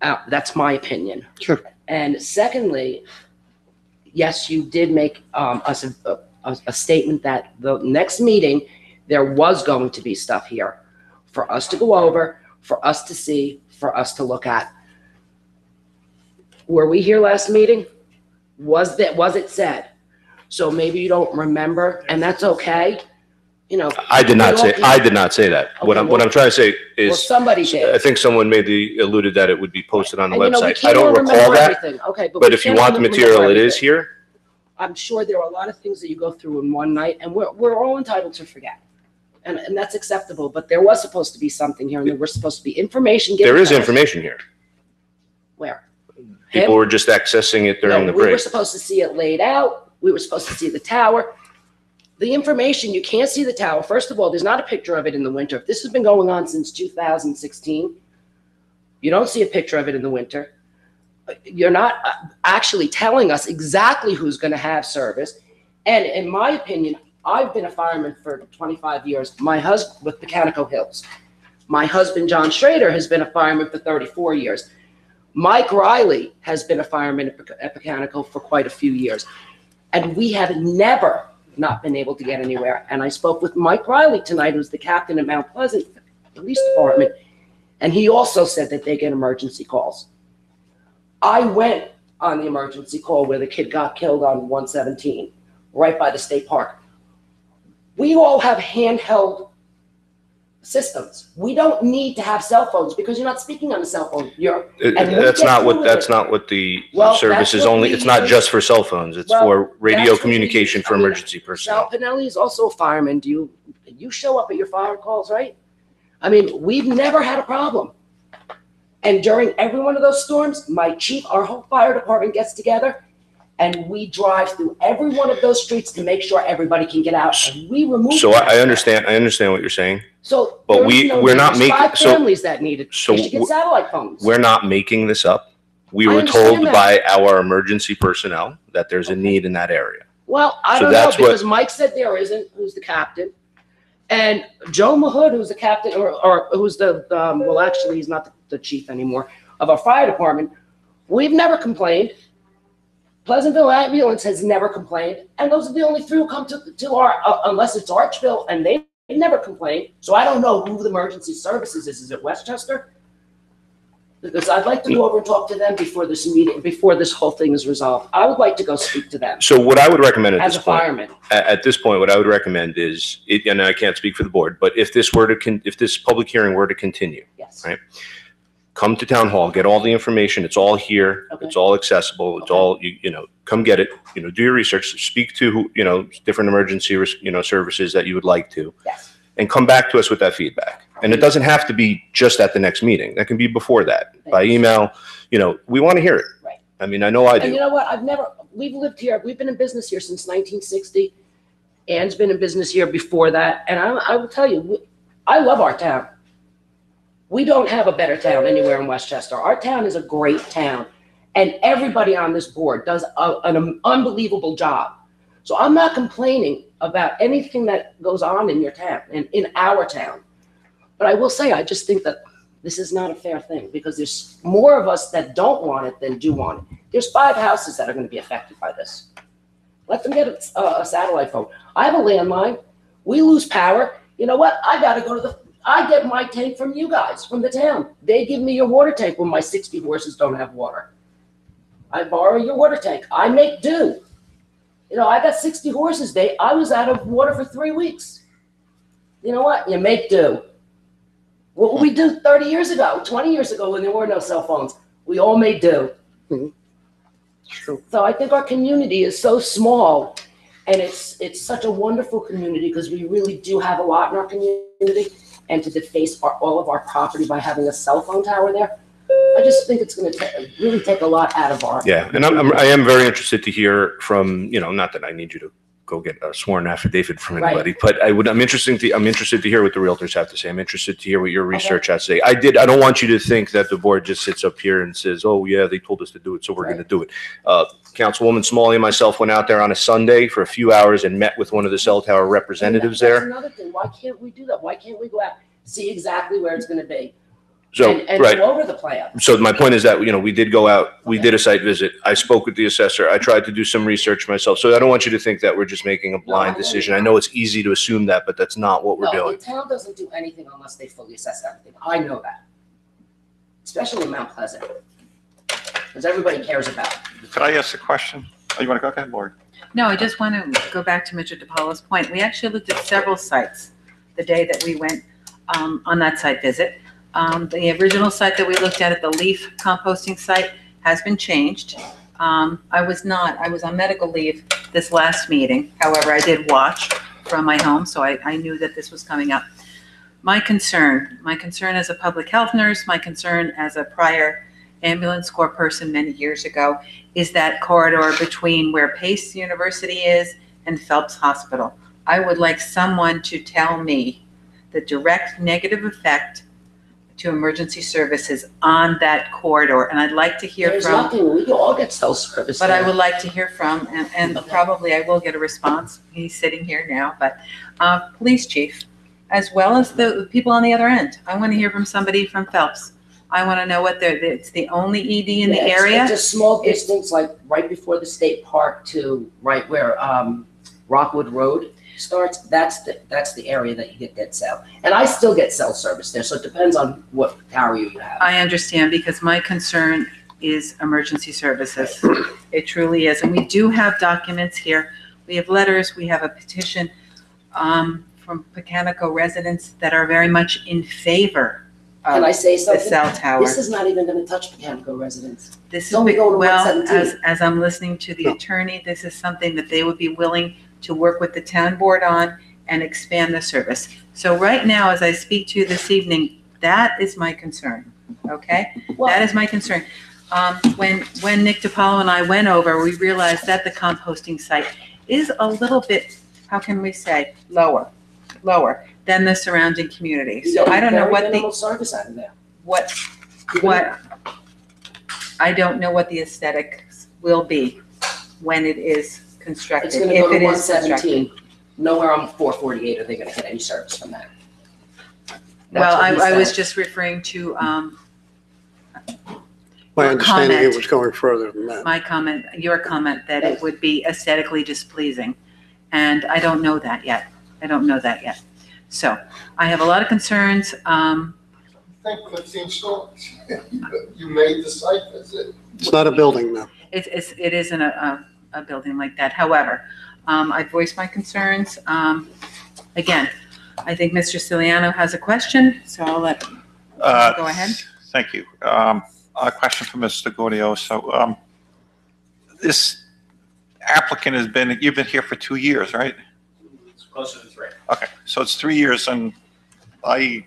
S7: That's my opinion.
S2: Sure.
S7: And secondly, yes, you did make us a statement that the next meeting, there was going to be stuff here for us to go over, for us to see, for us to look at. Were we here last meeting? Was it said? So maybe you don't remember, and that's okay. you know.
S15: I did not say that. What
S7: Okay,
S15: I'm
S7: well-
S15: trying to say
S7: Well,
S15: is,
S7: somebody did.
S15: I think someone alluded that it would be posted on the
S7: And, you know, we
S15: website. I
S7: can't
S15: don't
S7: all
S15: recall
S7: remember
S15: that,
S7: everything. Okay,
S15: but
S7: we
S15: if you
S7: can't
S15: want the
S7: remember
S15: material, it is
S7: everything.
S15: here.
S7: I'm sure there are a lot of things that you go through in one night, and we're all entitled to forget. And that's acceptable, but there was supposed to be something here, and there was supposed to be information given
S15: There is
S7: to us.
S15: information here.
S7: Where?
S15: People
S7: Him?
S15: were just accessing it during
S7: No,
S15: the
S7: we were
S15: break.
S7: supposed to see it laid out. We were supposed to see the tower. The information, you can't see the tower. First of all, there's not a picture of it in the winter. If this has been going on since 2016, you don't see a picture of it in the winter. You're not actually telling us exactly who's going to have service. And in my opinion, I've been a fireman for 25 years. My husband with Mechanical Hills. My husband, John Schrader, has been a fireman for 34 years. Mike Riley has been a fireman at Mechanical for quite a few years. And we have never not been able to get anywhere. And I spoke with Mike Riley tonight, who's the captain at Mount Pleasant Police Department. And he also said that they get emergency calls. I went on the emergency call where the kid got killed on 117, right by the state park. We all have handheld systems. We don't need to have cell phones because you're not speaking on a cell phone.
S15: That's not what the service is only, it's not just for cell phones. It's for radio communication for emergency personnel.
S7: Sal Pinelli is also a fireman. You show up at your fire calls, right? I mean, we've never had a problem. And during every one of those storms, my chief, our whole fire department gets together and we drive through every one of those streets to make sure everybody can get out. And we remove.
S15: So I understand what you're saying.
S7: So,
S15: but we're not
S7: there's
S15: making,
S7: 5 families that need it.
S15: so
S7: They should get satellite phones.
S15: we're not making this up. We
S7: I
S15: were
S7: understand
S15: told
S7: that.
S15: by our emergency personnel that there's a need in that area.
S7: Well, I
S15: So
S7: don't know,
S15: that's what-
S7: because Mike said there isn't, who's the captain. And Joe Mahood, who's the captain, or who's the, well, actually, he's not the chief anymore, of our fire department. We've never complained. Pleasantville Ambulance has never complained. And those are the only 3 who come to our, unless it's Archville, and they've never complained. So I don't know who the emergency services is. Is it Westchester? Because I'd like to go over and talk to them before this meeting, before this whole thing is resolved. I would like to go speak to them.
S15: So what I would recommend at
S7: As
S15: this
S7: a
S15: point,
S7: fireman.
S15: at this point, what I would recommend is, and I can't speak for the board, but if this public hearing were to continue,
S7: Yes.
S15: right? Come to town hall, get all the information. It's all here.
S7: Okay.
S15: It's all accessible. It's all, you know, come get it, you know, do your research, speak to who, you know, different emergency, services that you would like to.
S7: Yes.
S15: And come back to us with that feedback. And it doesn't have to be just at the next meeting. That can be before that, by email. You know, we want to hear it.
S7: Right.
S15: I mean, I know I
S7: And you
S15: do.
S7: know what? We've lived here, we've been in business here since 1960. Ann's been in business here before that. And I will tell you, I love our town. We don't have a better town anywhere in Westchester. Our town is a great town. And everybody on this board does an unbelievable job. So I'm not complaining about anything that goes on in your town and in our town. But I will say, I just think that this is not a fair thing because there's more of us that don't want it than do want it. There's 5 houses that are going to be affected by this. Let them get a satellite phone. I have a landline. We lose power. You know what? I got to go to I get my tank from you guys, from the town. They give me your water tank when my 60 horses don't have water. I borrow your water tank. I make do. You know, I got 60 horses. I was out of water for 3 weeks. You know what? You make do. What would we do 30 years ago, 20 years ago when there were no cell phones? We all made do.
S2: True.
S7: So I think our community is so small, and it's such a wonderful community because we really do have a lot in our community. And to deface all of our property by having a cell phone tower there, I just think it's going to really take a lot out of our.
S15: Yeah, and I am very interested to hear from, you know, not that I need you to go get a sworn affidavit from anybody,
S7: Right.
S15: but I'm interested to hear what the realtors have to say. I'm interested to hear what your research has to say. I don't want you to think that the board just sits up here and says, oh yeah, they told us to do it, so we're going to do it. Councilwoman Smalley and myself went out there on a Sunday for a few hours and met with one of the cell tower representatives
S7: That's
S15: there.
S7: another thing. Why can't we do that? Why can't we go out, see exactly where it's going to be?
S15: So,
S7: and
S15: right.
S7: go over the plan.
S15: So my point is that, you know, we did go out, we did a site visit. I spoke with the assessor. I tried to do some research myself. So I don't want you to think that we're just making a blind decision. I know it's easy to assume that, but that's not what we're
S7: No,
S15: doing.
S7: the town doesn't do anything unless they fully assess everything. I know that. Especially in Mount Pleasant. Because everybody cares about it.
S9: Could I ask a question? Oh, you want to go ahead, Lori?
S12: No, I just want to go back to Mr. DiPaolo's point. We actually looked at several sites the day that we went on that site visit. The original site that we looked at the leaf composting site has been changed. I was on medical leave this last meeting. However, I did watch from my home, so I knew that this was coming up. My concern as a public health nurse, my concern as a prior ambulance corps person many years ago is that corridor between where Pace University is and Phelps Hospital. I would like someone to tell me the direct negative effect to emergency services on that corridor, and I'd like to hear
S7: There's
S12: from.
S7: nothing, we all get cell service.
S12: But
S7: there.
S12: I would like to hear from, and probably I will get a response. He's sitting here now, but police chief, as well as the people on the other end. I want to hear from somebody from Phelps. I want to know what it's the only ED in the area.
S7: It's a small distance, like right before the state park to right where Rockwood Road starts. That's the area that you get that cell. And I still get cell service there, so it depends on what tower you have.
S12: I understand, because my concern is emergency services. It truly is. And we do have documents here. We have letters, we have a petition from Pecanico residents that are very much in favor of
S7: Can I say
S12: the
S7: something?
S12: cell tower.
S7: This is not even going to touch Pecanico residents.
S12: This is,
S7: Don't we go to
S12: well,
S7: 117?
S12: as I'm listening to the attorney, this is something that they would be willing to work with the town board on and expand the service. So right now, as I speak to you this evening, that is my concern, okay? That is my concern. When Nick DiPaolo and I went over, we realized that the composting site is a little bit, how can we say, lower than the surrounding community.
S7: You
S12: So
S7: get
S12: I don't know
S7: very
S12: what
S7: minimal service out of there.
S12: I don't know what the aesthetics will be when it is constructed.
S7: It's going to go
S12: if
S7: to
S12: it is constructed.
S7: 117. Nowhere on 448 are they going to get any service from that.
S12: Well,
S7: That's what he
S12: I was
S7: said.
S12: just referring to
S2: My
S12: your
S2: understanding, it
S12: comment.
S2: was going further than that.
S12: your comment that it would be aesthetically displeasing. And I don't know that yet. So I have a lot of concerns.
S13: Think 15 stories. You made the site visit.
S2: It's not a building, though.
S12: It isn't a building like that. However, I voiced my concerns. Again, I think Mr. Ciliano has a question, so I'll let him go ahead.
S9: Thank you. A question for Mr. Gaudioso. This applicant you've been here for 2 years, right?
S4: It's closer to 3.
S9: Okay, so it's 3 years, and I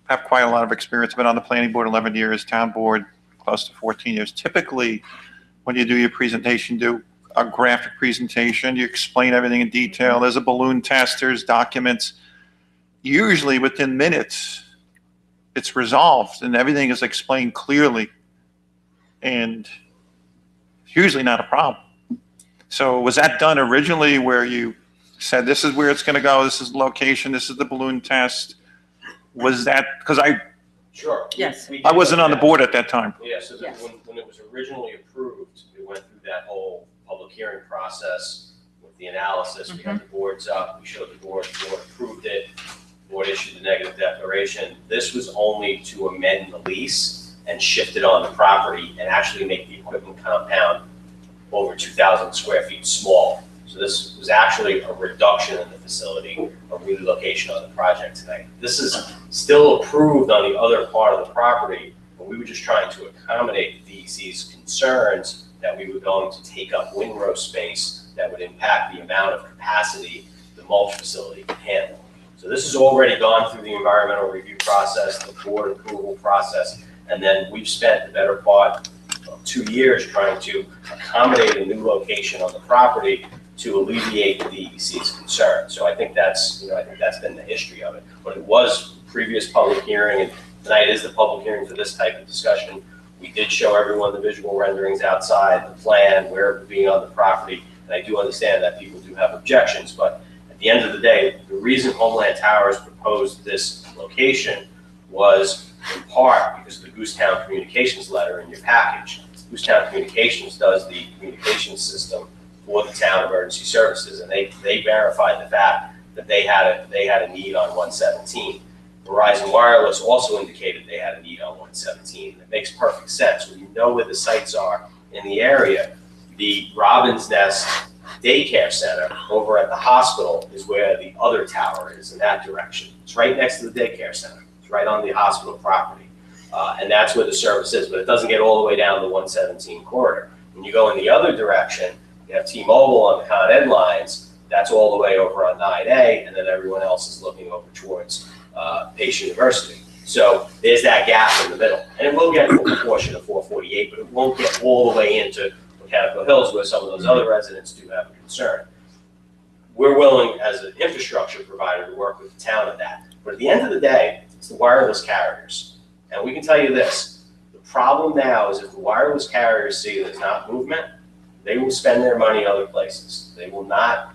S9: have quite a lot of experience. I've been on the planning board 11 years, town board close to 14 years. Typically, when you do your presentation, do a graphic presentation, you explain everything in detail. There's a balloon test, there's documents. Usually within minutes, it's resolved and everything is explained clearly. And it's usually not a problem. So was that done originally where you said, this is where it's going to go, this is the location, this is the balloon test? Was that, because
S4: Sure.
S12: Yes.
S9: I wasn't on the board at that time.
S4: Yeah, so
S12: Yes.
S4: when it was originally approved, we went through that whole public hearing process with the analysis. We had the boards up, we showed the board approved it, the board issued the negative declaration. This was only to amend the lease and shift it on the property and actually make the equipment compound over 2,000 square feet small. So this was actually a reduction in the facility, a relocation on the project tonight. This is still approved on the other part of the property, but we were just trying to accommodate these concerns that we were going to take up windrow space that would impact the amount of capacity the mulch facility can handle. So this has already gone through the environmental review process, the board approval process, and then we've spent the better part of 2 years trying to accommodate a new location on the property to alleviate the DEC's concern. So I think that's been the history of it. But it was previous public hearing, and tonight is the public hearing for this type of discussion. We did show everyone the visual renderings outside, the plan, where it would be on the property, and I do understand that people do have objections, but at the end of the day, the reason Homeland Towers proposed this location was in part because of the Goosetown Communications letter in your package. Goosetown Communications does the communications system for the town emergency services, and they verified the fact that they had a need on 117. Verizon Wireless also indicated they had a need on 117. It makes perfect sense. When you know where the sites are in the area, you The Robin's Nest Daycare Center over at the hospital is where the other tower is in that direction. It's right next to the daycare center. It's right on the hospital property. And that's where the service is, but it doesn't get all the way down the 117 corridor. When you go in the other direction, you have T-Mobile on the Con Ed lines. That's all the way over on 9A, and then everyone else is looking over towards Pace University. So there's that gap in the middle. And it will get a portion of 448, but it won't get all the way into Mechanical Hills where some of those other residents do have a concern. We're willing, as an infrastructure provider, to work with the town on that. But at the end of the day, it's the wireless carriers. And we can tell you this, the problem now is if the wireless carriers see there's not movement, they will spend their money other places. They will not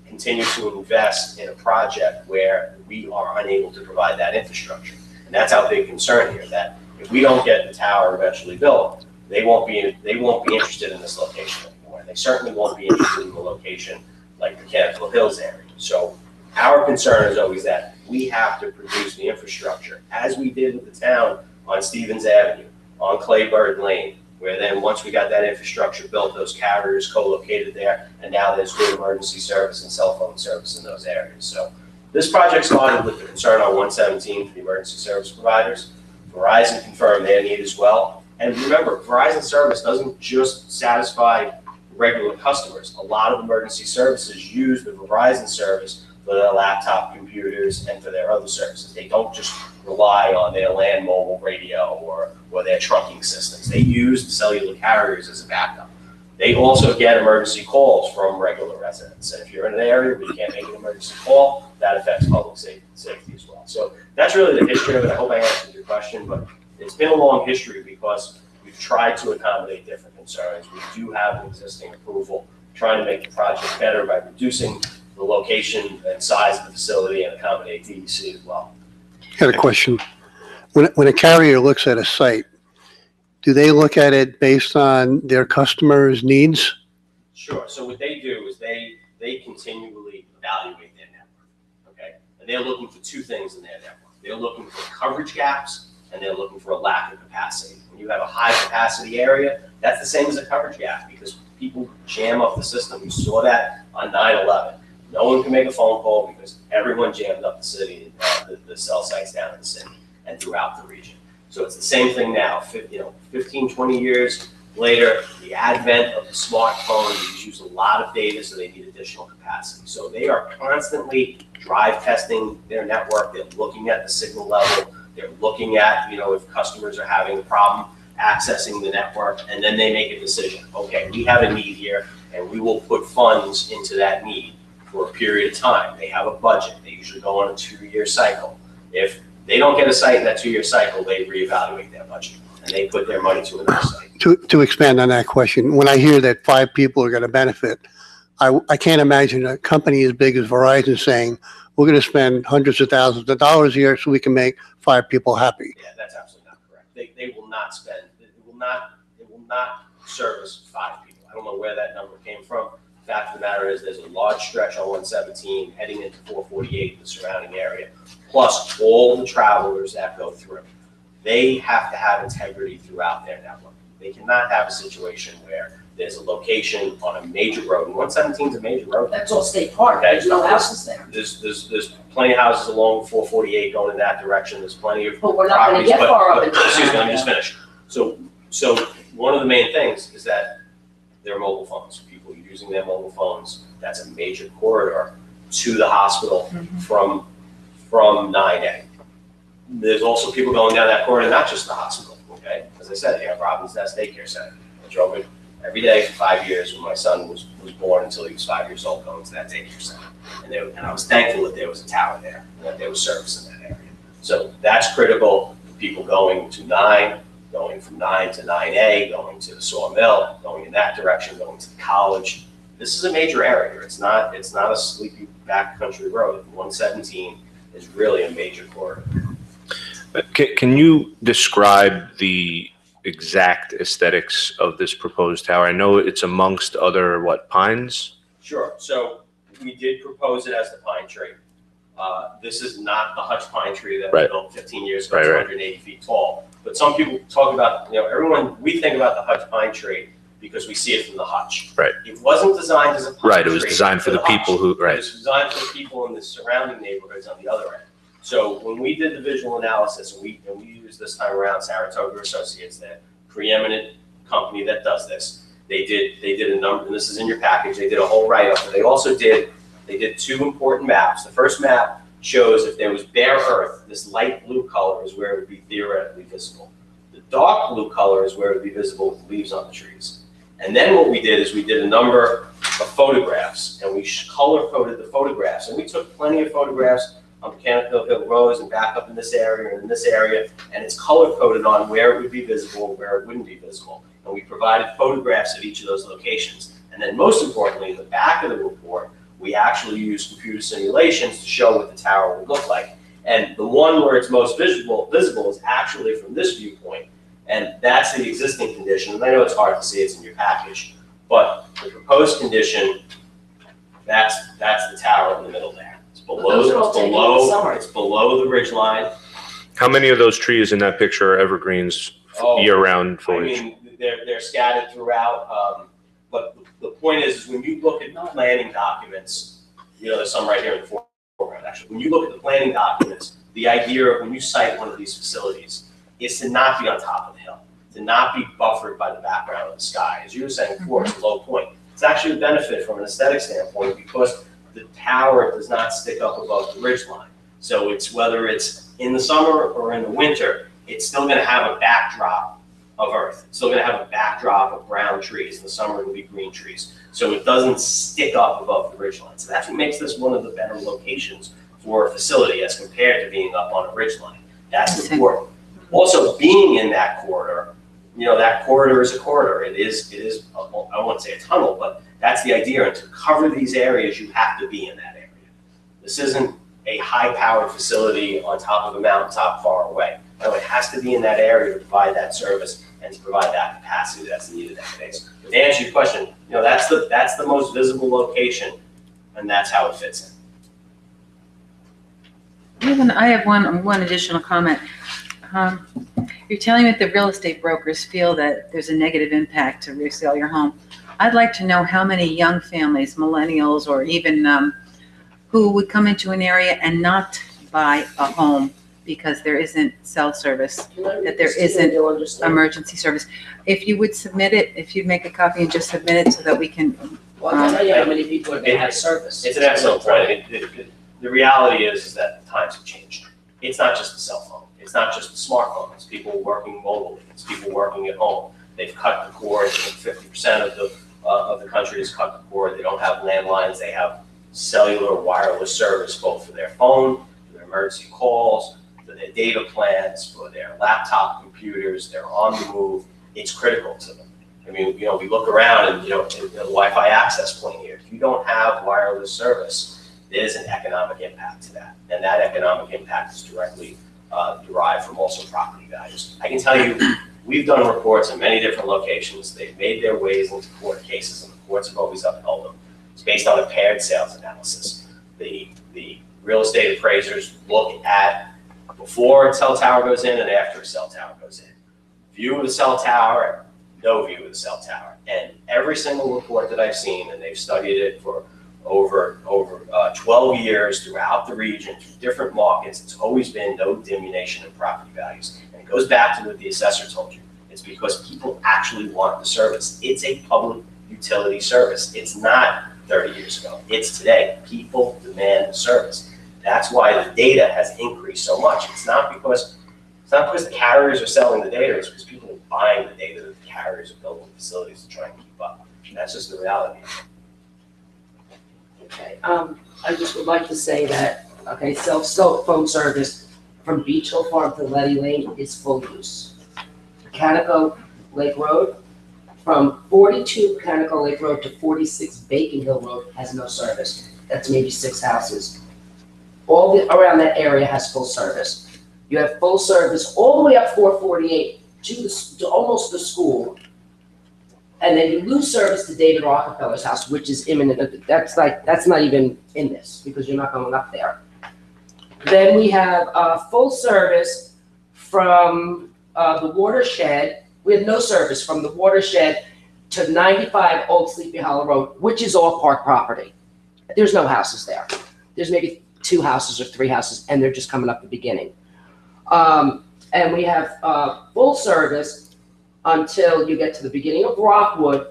S4: continue to invest in a project where we are unable to provide that infrastructure. And that's our big concern here, that if we don't get the tower eventually built, they won't be interested in this location anymore. And they certainly won't be interested in the location like Mechanical Hills area. So our concern is always that we have to produce the infrastructure, as we did with the town on Stevens Avenue, on Claybird Lane, where then once we got that infrastructure built, those carriers co-located there, and now there's good emergency service and cell phone service in those areas. So this project started with the concern on 117 for the emergency service providers. Verizon confirmed their need as well. And remember, Verizon service doesn't just satisfy regular customers. A lot of emergency services use the Verizon service for their laptop computers and for their other services. They don't just rely on their land mobile radio or their trucking systems. They use the cellular carriers as a backup. They also get emergency calls from regular residents. And if you're in an area where you can't make an emergency call, that affects public safety as well. So that's really the history of it. I hope I answered your question, but it's been a long history because we've tried to accommodate different concerns. We do have an existing approval, trying to make the project better by reducing the location and size of the facility and accommodate DEC as well.
S2: I got a question. When a carrier looks at a site, do they look at it based on their customers' needs?
S4: Sure. So what they do is they continually evaluate their network, okay? And they're looking for two things in their network. They're looking for coverage gaps, and they're looking for a lack of capacity. When you have a high capacity area, that's the same as a coverage gap because people jam up the system. You saw that on 9/11. No one can make a phone call because everyone jammed up the city, the cell sites down in the city and throughout the region. So it's the same thing now. 15, 20 years later, the advent of the smartphone, you use a lot of data, so they need additional capacity. So they are constantly drive testing their network. They're looking at the signal level. They're looking at, if customers are having a problem accessing the network, and then they make a decision. Okay, we have a need here, and we will put funds into that need for a period of time. They have a budget. They usually go on a 2-year cycle. If they don't get a site in that 2-year cycle, they reevaluate their budget, and they put their money to another site.
S2: To expand on that question, when I hear that 5 people are going to benefit, I can't imagine a company as big as Verizon saying, we're going to spend hundreds of thousands of dollars a year so we can make 5 people happy.
S4: Yeah, that's absolutely not correct. They will not spend, it will not service 5 people. I don't know where that number came from. The fact of the matter is there's a large stretch on 117 heading into 448, the surrounding area, plus all the travelers that go through. They have to have integrity throughout their network. They cannot have a situation where there's a location on a major road, and 117 is a major road.
S7: That's all state park.
S4: Okay.
S7: There's no houses there.
S4: There's plenty of houses along 448 going in that direction. There's plenty of
S7: But we're not going to
S4: properties,
S7: get far up into
S4: excuse me, let me
S7: that.
S4: just finish. So one of the main things is that their mobile phones, people using their mobile phones, that's a major corridor to the hospital from 9A. There's also people going down that corridor, not just the hospital, okay? As I said, you have Robin's Nest Daycare Center. I drove it every day for 5 years when my son was born until he was 5 years old going to that daycare center. And I was thankful that there was a tower there and that there was service in that area. So that's critical for people going to 9, going from 9 to 9A, going to the Sawmill, going in that direction, going to the college. This is a major area. It's not a sleepy backcountry road. 117 is really a major corridor.
S15: Can you describe the exact aesthetics of this proposed tower? I know it's amongst other, pines?
S4: Sure. So we did propose it as the pine tree. This is not the Hutch pine tree that we built 15 years ago, 280 feet tall. But some people talk about, we think about the Hutch pine tree because we see it from the hutch.
S15: Right.
S4: It wasn't designed as a public
S15: Right, it was
S4: street
S15: designed for the
S4: hutch.
S15: people who,
S4: It
S15: right.
S4: was designed for the people in the surrounding neighborhoods on the other end. So when we did the visual analysis, and we used this time around Saratoga Associates, the preeminent company that does this, they did a number, and this is in your package, they did a whole write-up, but they did two important maps. The first map shows if there was bare earth, this light blue color is where it would be theoretically visible. The dark blue color is where it would be visible with leaves on the trees. And then what we did is we did a number of photographs, and we color-coded the photographs, and we took plenty of photographs on Mechanical Hill Road and back up in this area and in this area, and it's color-coded on where it would be visible, where it wouldn't be visible. And we provided photographs of each of those locations. And then most importantly, in the back of the report, we actually used computer simulations to show what the tower would look like. And the one where it's most visible is actually from this viewpoint. And that's the existing condition. And I know it's hard to see, it's in your package, but the proposed condition, that's the tower in the middle there. It's below the ridge line.
S15: How many of those trees in that picture are evergreens, year-round foliage?
S4: I mean, they're scattered throughout, but the point is when you look at planning documents, you know, there's some right here in the foreground, actually. When you look at the planning documents, the idea of when you site one of these facilities is to not be on top of the hill, to not be buffered by the background of the sky. As you were saying before, it's a low point. It's actually a benefit from an aesthetic standpoint because the tower does not stick up above the ridge line. So it's whether it's in the summer or in the winter, it's still going to have a backdrop of earth. It's still going to have a backdrop of brown trees. In the summer, it will be green trees. So it doesn't stick up above the ridge line. So that's what makes this one of the better locations for a facility as compared to being up on a ridge line. That's important. Also, being in that corridor, you know, that corridor is a corridor. It is, I won't say a tunnel, but that's the idea. And to cover these areas, you have to be in that area. This isn't a high-powered facility on top of a mountaintop far away. No, it has to be in that area to provide that service and to provide that capacity that's needed nowadays. But to answer your question, you know, that's the most visible location, and that's how it fits in.
S12: I have one additional comment. You're telling me that the real estate brokers feel that there's a negative impact to resale your home. I'd like to know how many young families, millennials, or even who would come into an area and not buy a home because there isn't cell service, that there isn't emergency service. If you would submit it, if you'd make a copy and just submit it so that we can.
S7: Well, I'll tell you how many people are going to have service.
S4: It's an excellent point. The reality is that the times have changed. It's not just the cell phone. It's not just the smartphone. It's people working mobilely. It's people working at home. They've cut the cord. 50% of the country has cut the cord. They don't have landlines. They have cellular wireless service, both for their phone, for their emergency calls, for their data plans, for their laptop computers. They're on the move. It's critical to them. I mean, you know, we look around and, you know, the Wi-Fi access point here. If you don't have wireless service, there's an economic impact to that. And that economic impact is directly derived from also property values. I can tell you, we've done reports in many different locations. They've made their ways into court cases, and the courts have always upheld them. It's based on a paired sales analysis. The real estate appraisers look at before a cell tower goes in and after a cell tower goes in. View of the cell tower, no view of the cell tower. And every single report that I've seen, and they've studied it for over 12 years throughout the region, through different markets, it's always been no diminution in property values. And it goes back to what the assessor told you. It's because people actually want the service. It's a public utility service. It's not 30 years ago. It's today. People demand the service. That's why the data has increased so much. It's not because the carriers are selling the data. It's because people are buying the data that the carriers are building facilities to try and keep up. And that's just the reality.
S7: Okay, I just would like to say that, okay, cell phone service from Beach Hill Farm to Letty Lane is full use. Mechanical Lake Road, from 42 Mechanical Lake Road to 46 Bacon Hill Road has no service. That's maybe 6 houses. All around that area has full service. You have full service all the way up 448 to almost the school. And then you lose service to David Rockefeller's house, which is imminent. That's not even in this because you're not going up there. Then we have full service from the watershed. We have no service from the watershed to 95 Old Sleepy Hollow Road, which is all park property. There's no houses there. There's maybe 2 houses or 3 houses, and they're just coming up the beginning. And we have full service until you get to the beginning of Rockwood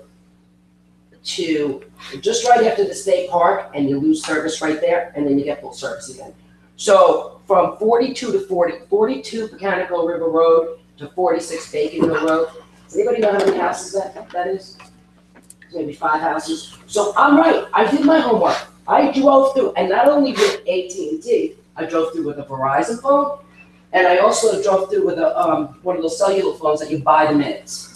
S7: to just right after the state park, and you lose service right there, and then you get full service again. So from 42 to 42 Mechanical River Road to 46 Bacon Hill Road. Does anybody know how many houses that is? Maybe 5 houses. So I'm right. I did my homework. I drove through, and not only with AT&T, I drove through with a Verizon phone, and I also drove through with a one of those cellular phones that you buy the minutes.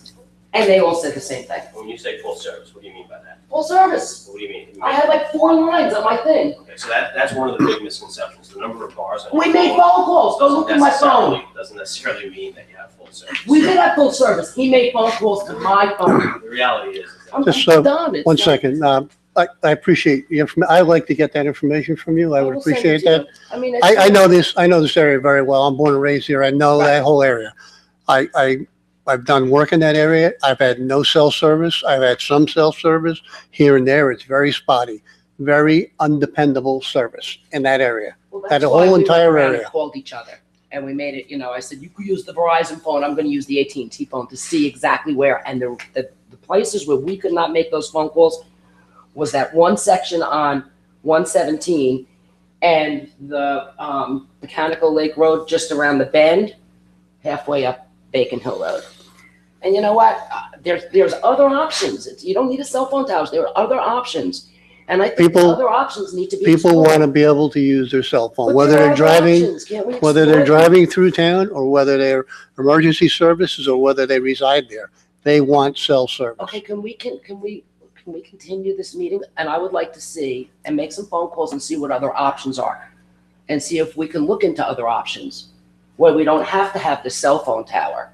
S7: And they all said the same thing.
S4: When you say full service, what do you mean by that?
S7: Full service.
S4: What do you mean?
S7: I had like 4 lines on my thing.
S4: Okay, so that's one of the big misconceptions, the number of bars. on
S7: We
S4: your
S7: made
S4: phone
S7: phone calls. Go look at my phone.
S4: Doesn't necessarily mean that you have full service.
S7: We did have full service. He made phone calls to my phone.
S4: The reality is that
S7: I'm
S2: Just
S7: done. It's
S2: one
S7: not-
S2: second. I appreciate the information. I'd like to get that information from you. I would
S7: will send it
S2: appreciate
S7: to you.
S2: that.
S7: I mean,
S2: I know this area very well. I'm born and raised here. I know that whole area. I've done work in that area. I've had no cell service. I've had some cell service here and there. It's very spotty, very undependable service in that area.
S7: Well,
S2: That
S7: that's
S2: whole
S7: why we went
S2: entire
S7: around and
S2: area.
S7: Called each other, and we made it. I said you could use the Verizon phone. I'm going to use the AT&T phone to see exactly where. And the places where we could not make those phone calls was that one section on 117 and the Mechanical Lake Road just around the bend, halfway up Bacon Hill Road. And you know what? There's other options. You don't need a cell phone tower. There are other options. And I think the other options need to be
S2: People
S7: explored.
S2: want to be able to use their cell phone,
S7: But
S2: whether
S7: there are
S2: they're
S7: other
S2: driving,
S7: options. Can't we
S2: whether they're
S7: explore them?
S2: driving through town or whether they're emergency services or whether they reside there. They want cell service.
S7: Okay, can we continue this meeting? And I would like to see and make some phone calls and see what other options are. And see if we can look into other options where we don't have to have the cell phone tower.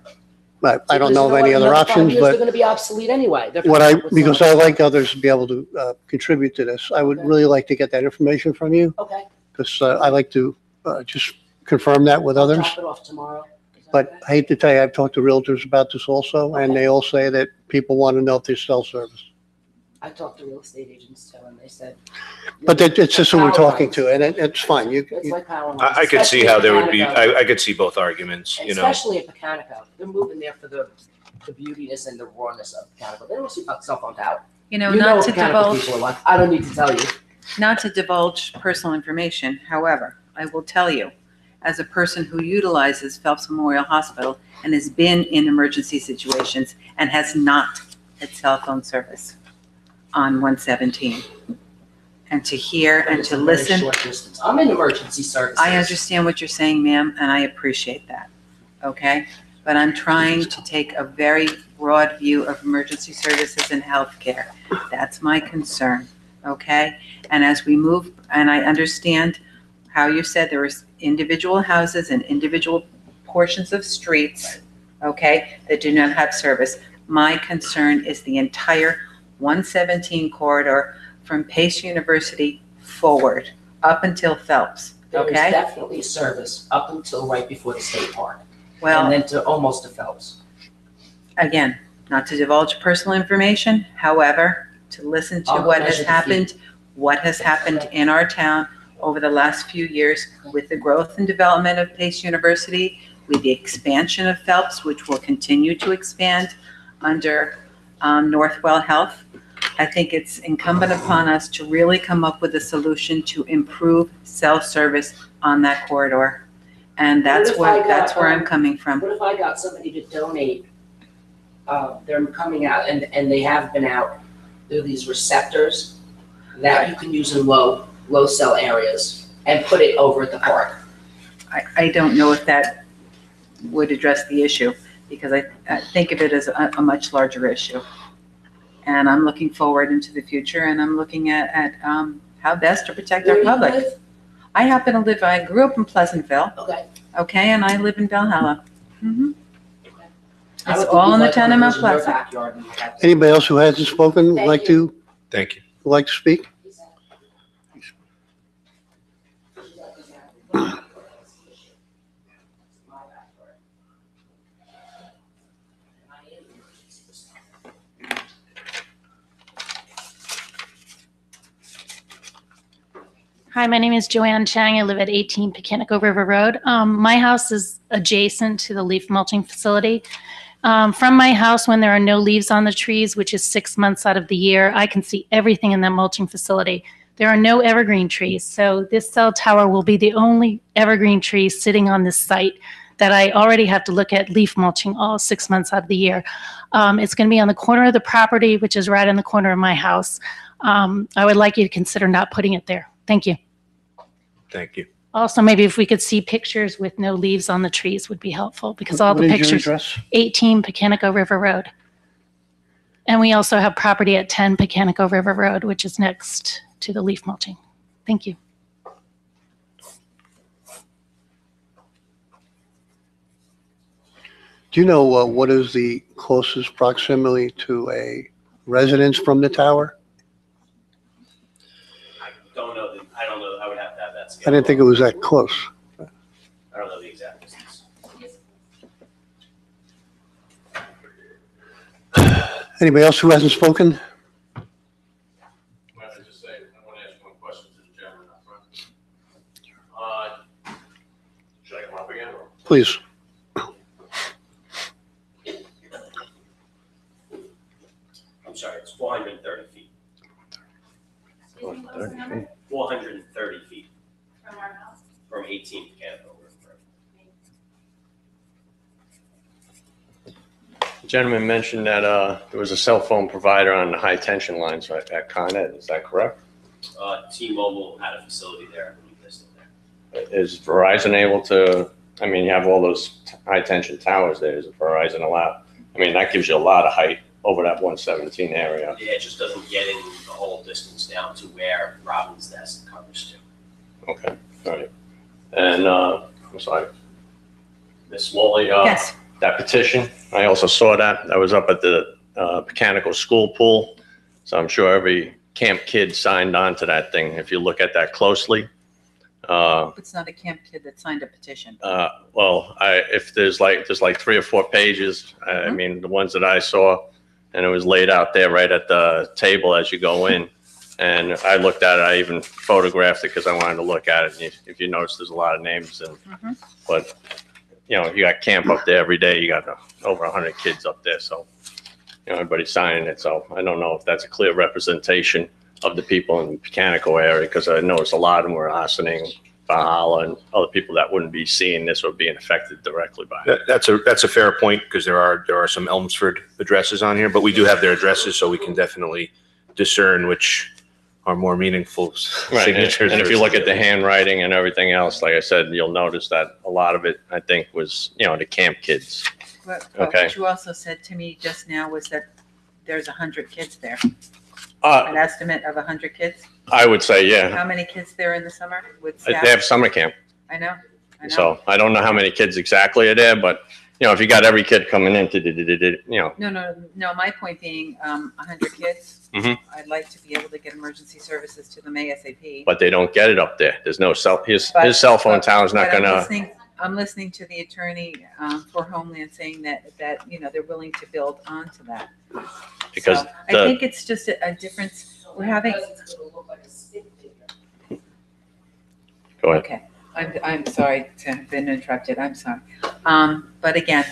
S2: But I don't
S7: Because
S2: know
S7: you
S2: of any
S7: what?
S2: other
S7: Another 5
S2: options,
S7: years, They're
S2: but
S7: gonna be obsolete anyway. They're
S2: what
S7: coming up with
S2: because
S7: some-
S2: I like others to be able to contribute to this, I would really like to get that information from you.
S7: Okay.
S2: Because I like to just confirm that with
S7: I'll
S2: others.
S7: drop it off tomorrow.
S2: But I hate to tell you, I've talked to realtors about this also, and they all say that people want to know if there's cell service.
S7: I talked to real estate agents too, and they said.
S2: But it's just who we're
S7: Power
S2: talking
S7: lines.
S2: to, and it's fine.
S7: It's like power lines.
S15: I could see
S7: especially
S15: how
S7: in
S15: there would be,
S7: Pecanico.
S15: I could see both arguments, you know.
S7: Especially in Pecanico. They're moving there for the beautiness and the rawness of Pecanico. They don't see about cell phone tower.
S12: Not
S7: what
S12: to
S7: Pecanico
S12: divulge,
S7: people are like. I don't need to tell you.
S12: not to divulge personal information. However, I will tell you, as a person who utilizes Phelps Memorial Hospital and has been in emergency situations and has not had cell phone service on 117. And to hear and
S7: It's
S12: to
S7: a very
S12: listen,
S7: short distance. I'm in emergency services.
S12: I understand what you're saying, ma'am, and I appreciate that, okay? But I'm trying to take a very broad view of emergency services and healthcare. That's my concern, okay? And as we move, and I understand how you said there was individual houses and individual portions of streets, okay, that do not have service. My concern is the entire 117 corridor from Pace University forward, up until Phelps,
S7: There is
S12: okay?
S7: definitely service up until right before the state park.
S12: Well,
S7: And then to almost to Phelps.
S12: again, not to divulge personal information, however, to listen to
S7: I'll
S12: what has
S7: measure the
S12: happened in our town over the last few years with the growth and development of Pace University, with the expansion of Phelps, which will continue to expand under Northwell Health. I think it's incumbent upon us to really come up with a solution to improve cell service on that corridor. And that's
S7: What if I
S12: that's
S7: got,
S12: where I'm coming from.
S7: What if I got somebody to donate, they're coming out and they have been out, there are these receptors that you can use in low cell areas and put it over at the park.
S12: I don't know if that would address the issue, because I think of it as a much larger issue. And I'm looking forward into the future, and I'm looking at how best to protect our
S7: Where do you
S12: public.
S7: live?
S12: I grew up in Pleasantville,
S7: Okay.
S12: okay, and I live in Valhalla. Mhm.
S7: I
S12: It's
S7: would think
S12: all
S7: you'd
S12: in the
S7: like
S12: town
S7: to
S12: of Mount
S7: use in your
S12: Pleasant.
S7: backyard and have-
S2: Anybody else who hasn't spoken would
S7: Thank
S2: like to,
S15: Thank you.
S2: would like to speak?
S16: Hi, my name is Joanne Chang. I live at 18 Pecanico River Road. My house is adjacent to the leaf mulching facility. From my house, when there are no leaves on the trees, which is 6 months out of the year, I can see everything in that mulching facility. There are no evergreen trees, so this cell tower will be the only evergreen tree sitting on this site that I already have to look at leaf mulching all 6 months out of the year. It's going to be on the corner of the property, which is right in the corner of my house. I would like you to consider not putting it there. Thank you.
S15: Thank you.
S16: Also, maybe if we could see pictures with no leaves on the trees would be helpful, because all the
S2: What is your
S16: pictures,
S2: address?
S16: 18 Pecanico River Road. And we also have property at 10 Pecanico River Road, which is next to the leaf mulching. Thank you.
S2: Do you know what is the closest proximity to a residence from the tower?
S4: I don't know. I don't know. I would have to have that
S2: I
S4: scale.
S2: didn't think it was that close.
S4: I don't know the exact distance.
S2: Anybody else who hasn't spoken?
S8: I have to just say, I want to ask one question to the gentleman up front. Should I come up again?
S2: Please.
S4: I'm sorry, it's 430 feet.
S11: 430 feet.
S4: 430 feet. From our house? From 18 Pecanico River.
S14: The gentleman mentioned that there was a cell phone provider on the high tension lines at Con Ed. Is that correct?
S4: T-Mobile had a facility there. We listed there.
S14: Is Verizon able to, I mean, you have all those high tension towers there. Is Verizon allowed? I mean, that gives you a lot of height over that 117 area.
S4: Yeah, it just doesn't get in the whole distance down to where Robin's Nest covers to.
S14: Okay, all right. And I'm sorry, Ms. Smalley,
S12: Yes.
S14: that petition, I also saw that. That was up at the Pecanico School Pool. So I'm sure every camp kid signed on to that thing. If you look at that closely.
S12: It's not a camp kid that signed a petition.
S14: Well, if there's like 3 or 4 pages, I mean, the ones that I saw, and it was laid out there right at the table as you go in. And I looked at it, I even photographed it because I wanted to look at it. And if you notice, there's a lot of names. And but, you know, you got camp up there every day. You got over 100 kids up there. So, you know, everybody's signing it. So I don't know if that's a clear representation of the people in the Pecanico area, because I noticed a lot of them were Ossining, Valhalla, and other people that wouldn't be seeing this or being affected directly by it.
S15: That's a fair point, because there are some Elmsford addresses on here, but we do have their addresses, so we can definitely discern which are more meaningful
S14: Right,
S15: signatures.
S14: and if you look at the handwriting and everything else, like I said, you'll notice that a lot of it, I think, was, you know, the camp kids.
S12: But
S14: Okay.
S12: what you also said to me just now was that there's 100 kids there.
S14: Uh,
S12: An estimate of 100 kids?
S14: I would say, yeah.
S12: How many kids there in the summer with
S14: They
S12: staff?
S14: have summer camp,
S12: I know.
S14: so I don't know how many kids exactly are there, but, you know, if you got every kid coming in to, you know,
S12: No, my point being, 100 kids.
S14: Mhm.
S12: I'd like to be able to get emergency services to them ASAP.
S14: but they don't get it up there. There's no his
S12: But-
S14: cell phone tower's not
S12: but
S14: gonna,
S12: I'm listening to the attorney for Homeland saying that, you know, they're willing to build onto that.
S14: because
S12: So I
S14: the,
S12: think it's just a difference. We're having,
S14: go ahead.
S12: okay, I'm sorry to have been interrupted, I'm sorry. But again,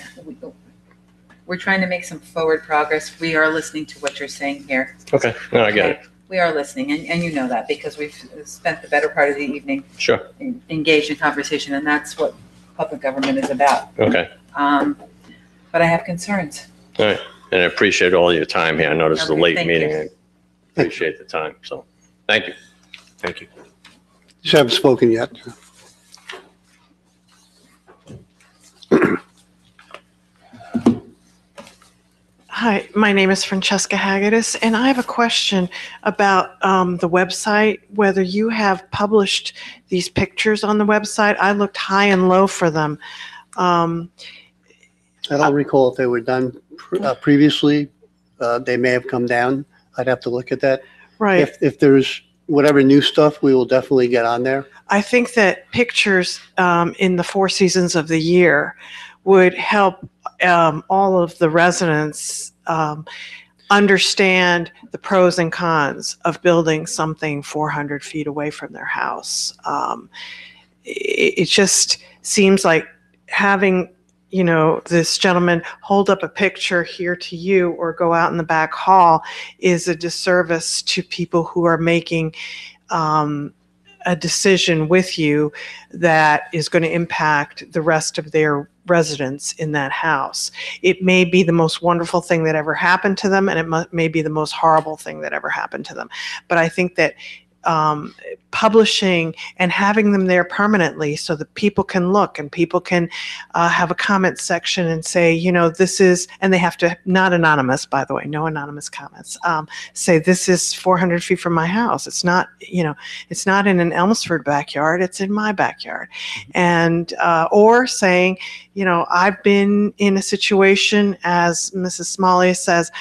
S12: we're trying to make some forward progress. We are listening to what you're saying here.
S14: Okay, no, I get it.
S12: We are listening, and you know that, because we've spent the better part of the evening
S14: Sure,
S12: engaged in conversation, and that's what public government is about.
S14: okay,
S12: But I have concerns.
S14: all right. And I appreciate all your time here. I know this is a
S12: Okay,
S14: late
S12: thank
S14: meeting.
S12: you.
S14: I appreciate the time, so, thank you.
S15: Thank you.
S2: You haven't spoken yet.
S17: Hi, my name is Francesca Hagedis, and I have a question about the website, whether you have published these pictures on the website. I looked high and low for them.
S2: I don't recall if they were done previously. They may have come down. I'd have to look at that.
S17: Right.
S2: If there's whatever new stuff, we will definitely get on there.
S17: I think that pictures in the 4 seasons of the year would help all of the residents understand the pros and cons of building something 400 feet away from their house. It just seems like having, this gentleman hold up a picture here to you or go out in the back hall is a disservice to people who are making a decision with you that is going to impact the rest of their residents in that house. It may be the most wonderful thing that ever happened to them, and it may be the most horrible thing that ever happened to them. But I think that publishing and having them there permanently so that people can look and people can have a comment section and say, this is, and they have to, not anonymous, by the way, no anonymous comments, say this is 400 feet from my house. It's not, it's not in an Elmsford backyard, it's in my backyard. And, or saying, I've been in a situation, as Mrs. Smalley says,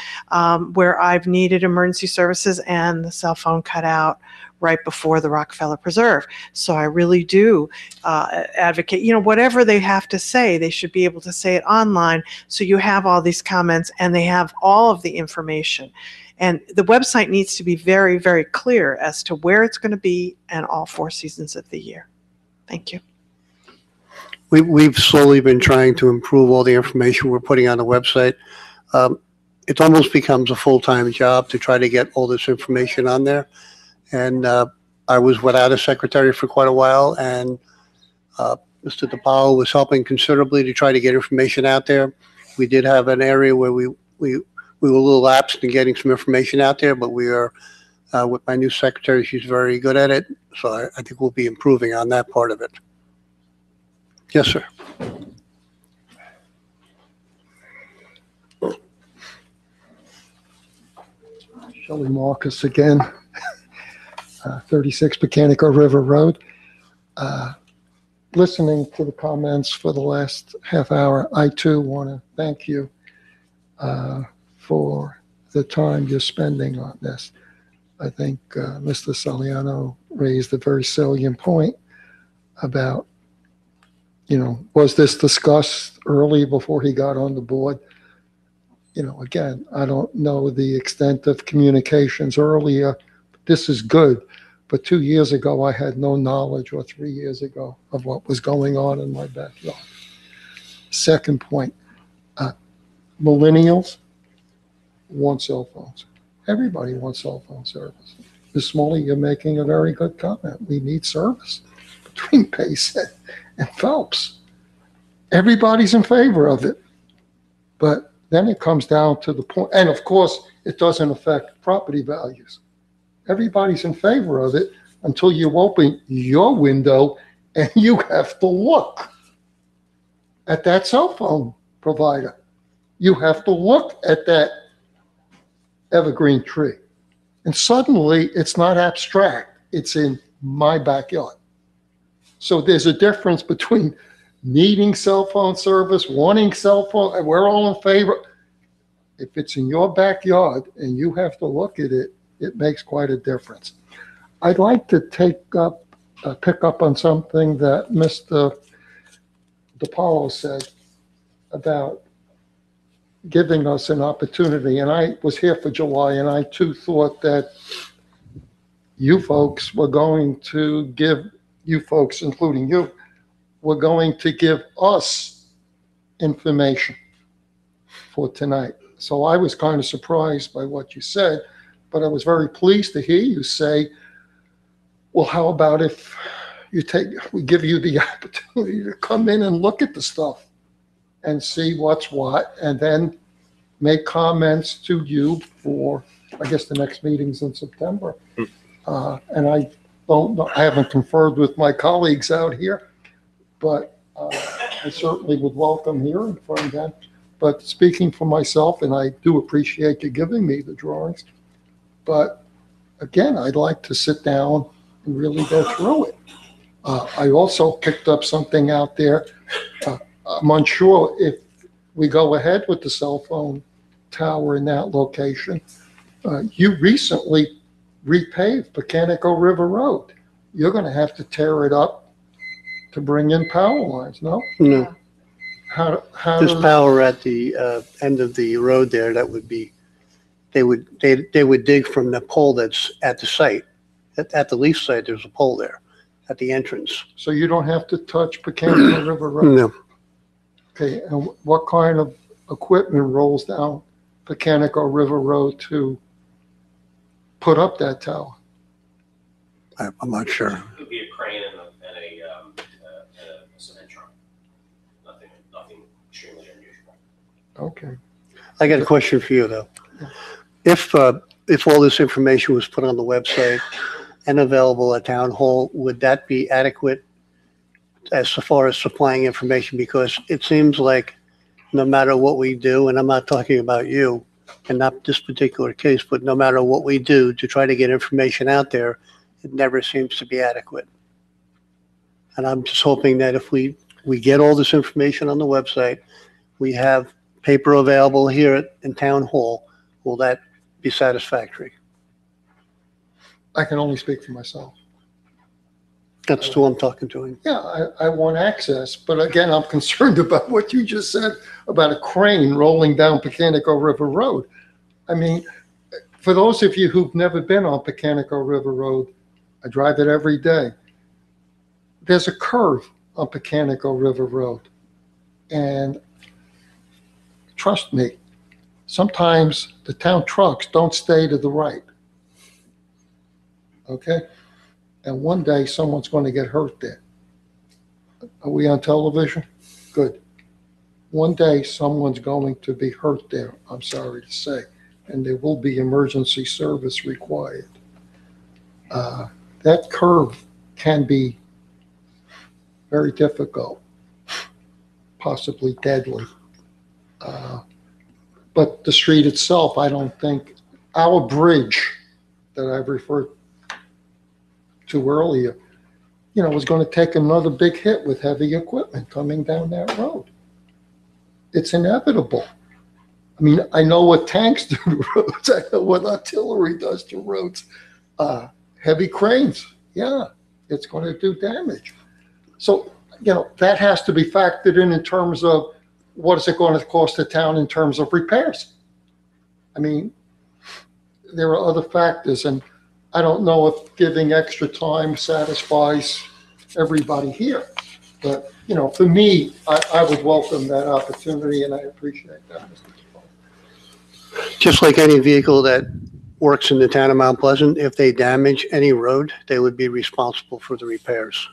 S17: where I've needed emergency services and the cell phone cut out right before the Rockefeller Preserve. So I really do advocate, whatever they have to say, they should be able to say it online. So you have all these comments and they have all of the information. And the website needs to be very, very clear as to where it's going to be and all 4 seasons of the year. Thank you.
S2: We've slowly been trying to improve all the information we're putting on the website. It almost becomes a full-time job to try to get all this information on there. And I was without a secretary for quite a while, and Mr. DiPaolo was helping considerably to try to get information out there. We did have an area where we were a little lapsed in getting some information out there, but we are, with my new secretary, she's very good at it. So I think we'll be improving on that part of it. Yes, sir.
S6: Shelley Marcus again. 36 Pecanico River Road. Listening to the comments for the last half hour, I too want to thank you for the time you're spending on this. I think Mr. Saliano raised a very salient point about, was this discussed early before he got on the board? Again, I don't know the extent of communications earlier. This is good. But 2 years ago, I had no knowledge, or 3 years ago, of what was going on in my backyard. Second point, millennials want cell phones. Everybody wants cell phone service. Ms. Smalley, you're making a very good comment. We need service between Pace and Phelps. Everybody's in favor of it. But then it comes down to the point, and of course, it doesn't affect property values. Everybody's in favor of it until you open your window and you have to look at that cell phone provider. You have to look at that evergreen tree. And suddenly it's not abstract. It's in my backyard. So there's a difference between needing cell phone service, wanting cell phone, and we're all in favor. If it's in your backyard and you have to look at it, it makes quite a difference. I'd like to pick up on something that Mr. DiPaolo said about giving us an opportunity. And I was here for July, and I too thought that you folks were going to give, you folks, including you, were going to give us information for tonight. So I was kind of surprised by what you said. But I was very pleased to hear you say, well, how about if we give you the opportunity to come in and look at the stuff and see what's what, and then make comments to you for, I guess, the next meeting's in September. And I don't know, I haven't conferred with my colleagues out here, but I certainly would welcome hearing from them. But speaking for myself, and I do appreciate you giving me the drawings, but again, I'd like to sit down and really go through it. I also picked up something out there. I'm unsure if we go ahead with the cell phone tower in that location. You recently repaved Pecanico River Road. You're going to have to tear it up to bring in power lines, no?
S2: No.
S6: How
S2: There's
S6: does,
S2: power at the end of the road there that would be they would dig from the pole that's at the site. At the leaf site, there's a pole there at the entrance.
S6: So you don't have to touch Pecanico River Road?
S2: No.
S6: Okay, and what kind of equipment rolls down Pecanico River Road to put up that tower?
S2: I'm not sure.
S4: It could be a crane and a cement truck. Nothing extremely unusual.
S6: Okay.
S2: I got a question for you, though. If all this information was put on the website and available at Town Hall, would that be adequate as far as supplying information? Because it seems like no matter what we do, and I'm not talking about you and not this particular case, but no matter what we do to try to get information out there, it never seems to be adequate. And I'm just hoping that if we get all this information on the website, we have paper available here in Town Hall, will that be satisfactory?
S6: I can only speak for myself.
S2: That's who I'm talking to.
S6: Yeah, I want access, but again, I'm concerned about what you just said about a crane rolling down Pecanico River Road. I mean, for those of you who've never been on Pecanico River Road, I drive it every day. There's a curve on Pecanico River Road. And trust me, sometimes the town trucks don't stay to the right. Okay? And one day someone's going to get hurt there. Are we on television? Good. One day someone's going to be hurt there, I'm sorry to say, and there will be emergency service required. That curve can be very difficult, possibly deadly. But the street itself, I don't think, our bridge that I've referred to earlier, was going to take another big hit with heavy equipment coming down that road. It's inevitable. I mean, I know what tanks do to roads. I know what artillery does to roads. Heavy cranes, yeah, it's going to do damage. So, that has to be factored in terms of what is it going to cost the town in terms of repairs. I mean, there are other factors, and I don't know if giving extra time satisfies everybody here. But, for me, I would welcome that opportunity, and I appreciate that, Mr. DePaul.
S2: Just like any vehicle that works in the town of Mount Pleasant, if they damage any road, they would be responsible for the repairs.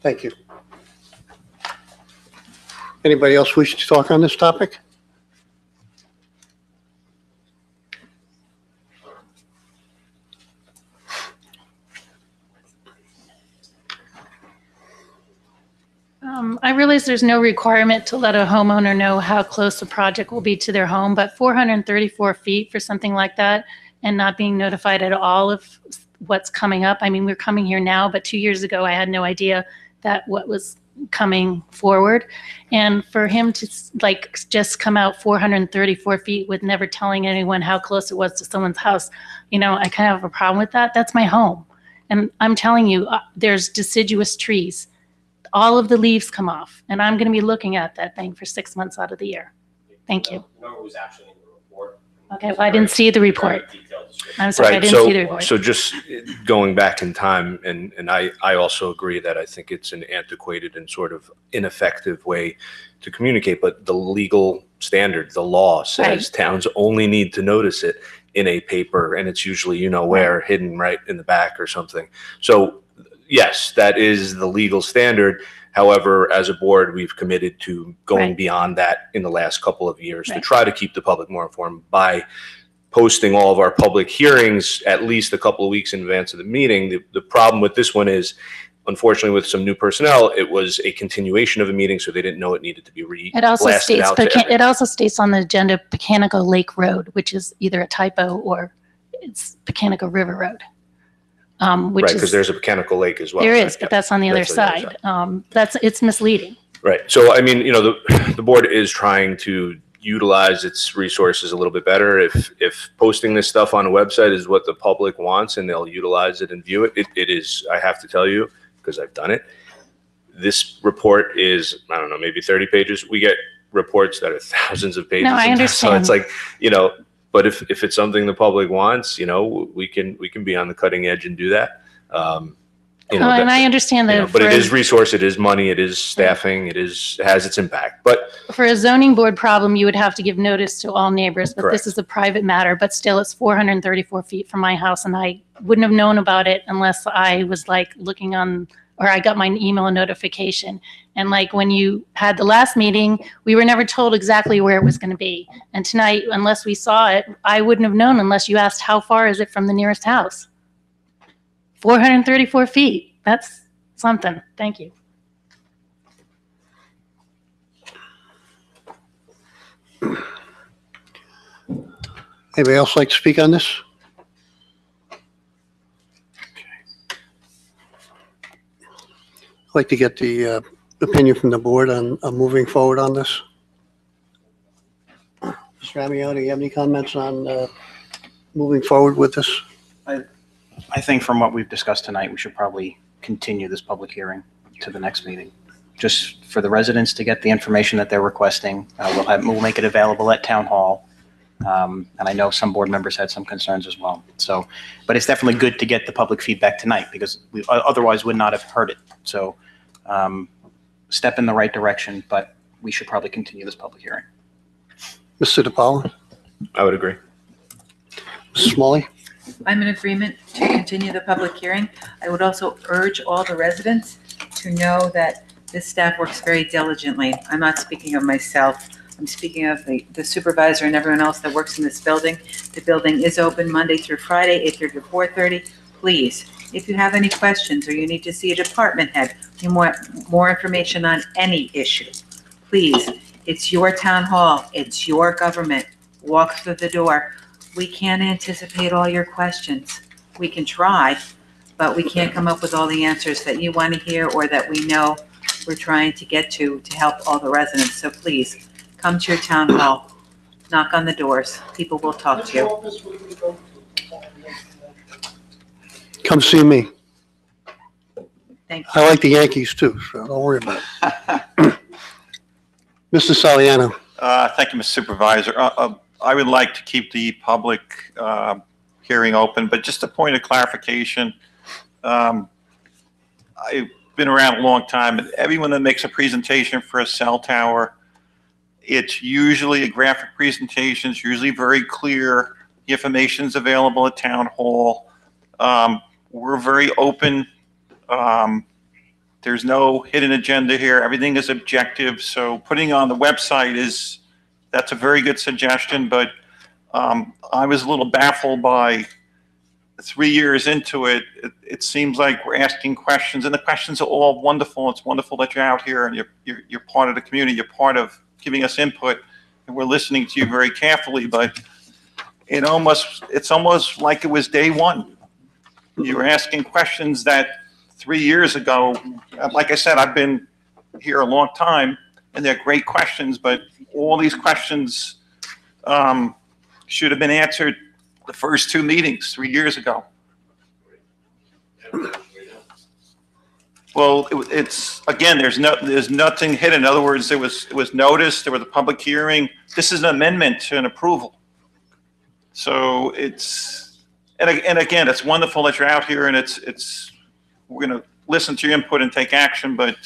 S2: Thank you. Anybody else wish to talk on this topic?
S16: I realize there's no requirement to let a homeowner know how close the project will be to their home, but 434 feet for something like that and not being notified at all of what's coming up. I mean, we're coming here now, but 2 years ago, I had no idea that what was coming forward. And for him to just come out 434 feet with never telling anyone how close it was to someone's house, I kind of have a problem with that. That's my home. And I'm telling you, there's deciduous trees. All of the leaves come off, and I'm going to be looking at that thing for 6 months out of the year. Thank you.
S4: Remember, it was actually in the report.
S16: Okay, well, I didn't see the report. I'm sorry, I didn't see the report.
S15: So just going back in time, and I also agree that I think it's an antiquated and sort of ineffective way to communicate, but the legal standard, the law says towns only need to notice it in a paper, and it's usually, where, hidden right in the back or something. So yes, that is the legal standard. However, as a board, we've committed to going beyond that in the last couple of years to try to keep the public more informed by posting all of our public hearings at least a couple of weeks in advance of the meeting. The problem with this one is, unfortunately, with some new personnel, it was a continuation of a meeting, so they didn't know it needed to be
S16: It also
S15: blasted
S16: states
S15: out to everyone.
S16: it also states on the agenda Pecanico Lake Road, which is either a typo or it's Pecanico River Road. Which
S15: Right,
S16: is,
S15: because there's a Mechanical Lake as well.
S16: there
S15: right?
S16: is, but that's on the other
S15: That's on the other
S16: side. It's misleading.
S15: Right. So, I mean, the board is trying to utilize its resources a little bit better. If posting this stuff on a website is what the public wants and they'll utilize it and view it, it is, I have to tell you, because I've done it, This report is, I don't know, maybe 30 pages. We get reports that are thousands of pages.
S16: No, I
S15: sometimes. So
S16: understand.
S15: it's like, you know, but if it's something the public wants, you know, we can be on the cutting edge and do that. You know,
S16: and I understand
S15: you
S16: that.
S15: know, but it
S16: for-
S15: is resource, it is money, it is staffing, it has its impact. But
S16: For a zoning board problem, you would have to give notice to all neighbors, but
S15: Correct.
S16: this is a private matter, but still it's 434 feet from my house, and I wouldn't have known about it unless I was like looking on, or I got my email notification. And like when you had the last meeting, we were never told exactly where it was going to be. And tonight, unless we saw it, I wouldn't have known unless you asked how far is it from the nearest house. 434 feet. That's something. Thank you.
S2: Anybody else like to speak on this? I'd like to get the opinion from the board on moving forward on this. Mr. Amiot, do you have any comments on moving forward with this?
S10: I think from what we've discussed tonight, we should probably continue this public hearing to the next meeting. Just for the residents to get the information that they're requesting. We'll make it available at town hall. And I know some board members had some concerns as well. So, but it's definitely good to get the public feedback tonight because we otherwise would not have heard it. So, step in the right direction, but we should probably continue this public hearing.
S2: Mr. DiPaolo?
S15: I would agree.
S2: Mrs. Smalley?
S12: I'm in agreement to continue the public hearing. I would also urge all the residents to know that this staff works very diligently. I'm not speaking of myself. I'm speaking of the supervisor and everyone else that works in this building. The building is open Monday through Friday, 8:30 to 4:30. Please, if you have any questions or you need to see a department head, you want more information on any issue, please, it's your town hall, it's your government. Walk through the door. We can't anticipate all your questions. We can try, but we can't come up with all the answers that you want to hear or that we know we're trying to get to help all the residents. So please, come to your town hall, knock on the doors. People will talk to you.
S2: Come see me.
S12: Thank you.
S2: I like the Yankees too, so don't worry about it. Mr. Saliano?
S9: Thank you, Mr. Supervisor. I would like to keep the public hearing open, but just a point of clarification. I've been around a long time, and everyone that makes a presentation for a cell tower, it's usually a graphic presentation. It's usually very clear. The information's available at town hall. We're very open. There's no hidden agenda here. Everything is objective. So putting on the website that's a very good suggestion, but I was a little baffled by 3 years into it. It seems like we're asking questions, and the questions are all wonderful. It's wonderful that you're out here and you're part of the community. You're part of giving us input, and we're listening to you very carefully. But it's almost like it was day one. You were asking questions that 3 years ago, like I said, I've been here a long time, and they're great questions, but all these questions should have been answered the first two meetings 3 years ago. Well, it's again, there's nothing hidden. In other words, it was noticed. There was a public hearing. This is an amendment to an approval. So and again, it's wonderful that you're out here, and we're going to listen to your input and take action. But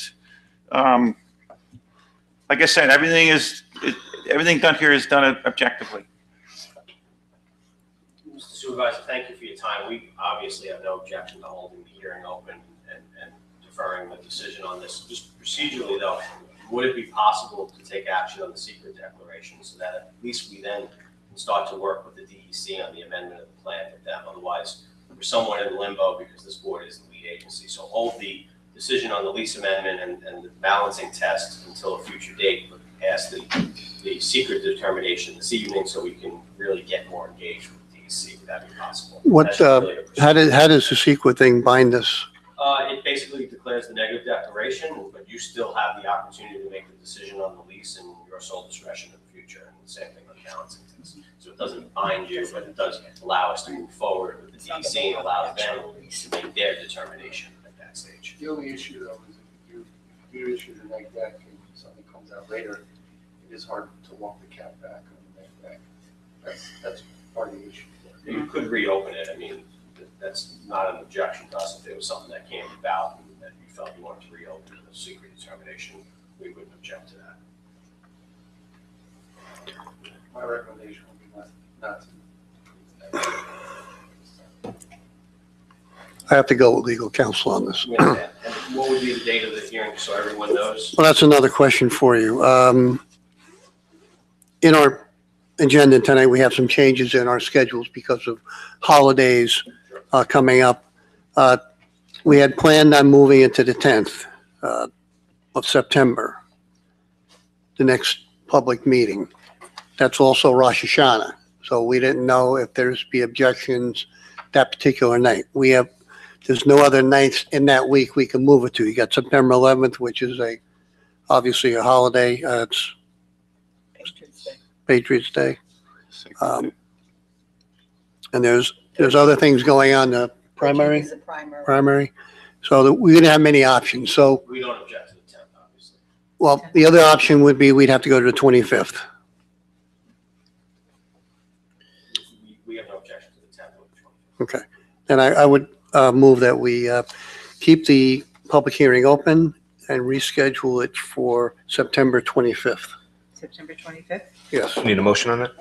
S9: like I said, everything done here is done objectively.
S4: Mr. Supervisor, thank you for your time. We obviously have no objection to holding the hearing open and deferring the decision on this. Just procedurally, though, would it be possible to take action on the secret declaration so that at least we then can start to work with the DEC on the amendment of the plan with them? Otherwise, we're somewhat in limbo because this board is the lead agency. So hold the decision on the lease amendment and the balancing test until a future date, but pass the secret determination this evening so we can really get more engaged with the DEC. Would that be possible?
S2: How does the secret thing bind us?
S4: It basically declares the negative declaration, but you still have the opportunity to make the decision on the lease in your sole discretion in the future. And the same thing on balancing test. So it doesn't bind you, but it does allow us to move forward with the DEC and allows them to make their determination at that stage.
S13: The only issue though is if you issue the neg deck and something comes out later, it is hard to walk the cat back on the neg deck. That's part of the issue.
S4: You could reopen it. I mean, that's not an objection to us. If there was something that came about and that you felt you wanted to reopen the secret determination, we wouldn't object to that.
S13: My recommendation would be not to.
S2: I have to go with legal counsel on this.
S4: And what would be the date of the hearing, so everyone knows?
S2: Well, that's another question for you. In our agenda tonight, we have some changes in our schedules because of holidays coming up. We had planned on moving it to the 10th of September, the next public meeting. That's also Rosh Hashanah, so we didn't know if there's be objections that particular night. There's no other nights in that week we can move it to. You got September 11th, which is obviously a holiday. It's Patriots Day. And there's other things going on, the primary. So we didn't have many options. So,
S4: We don't object to the 10th, obviously.
S2: well, the other option would be we'd have to go to the 25th.
S4: We have no objection to the 10th or the 20th.
S2: Okay. And I would move that we keep the public hearing open and reschedule it for September 25th.
S12: September 25th?
S2: Yes.
S15: Need a motion on that?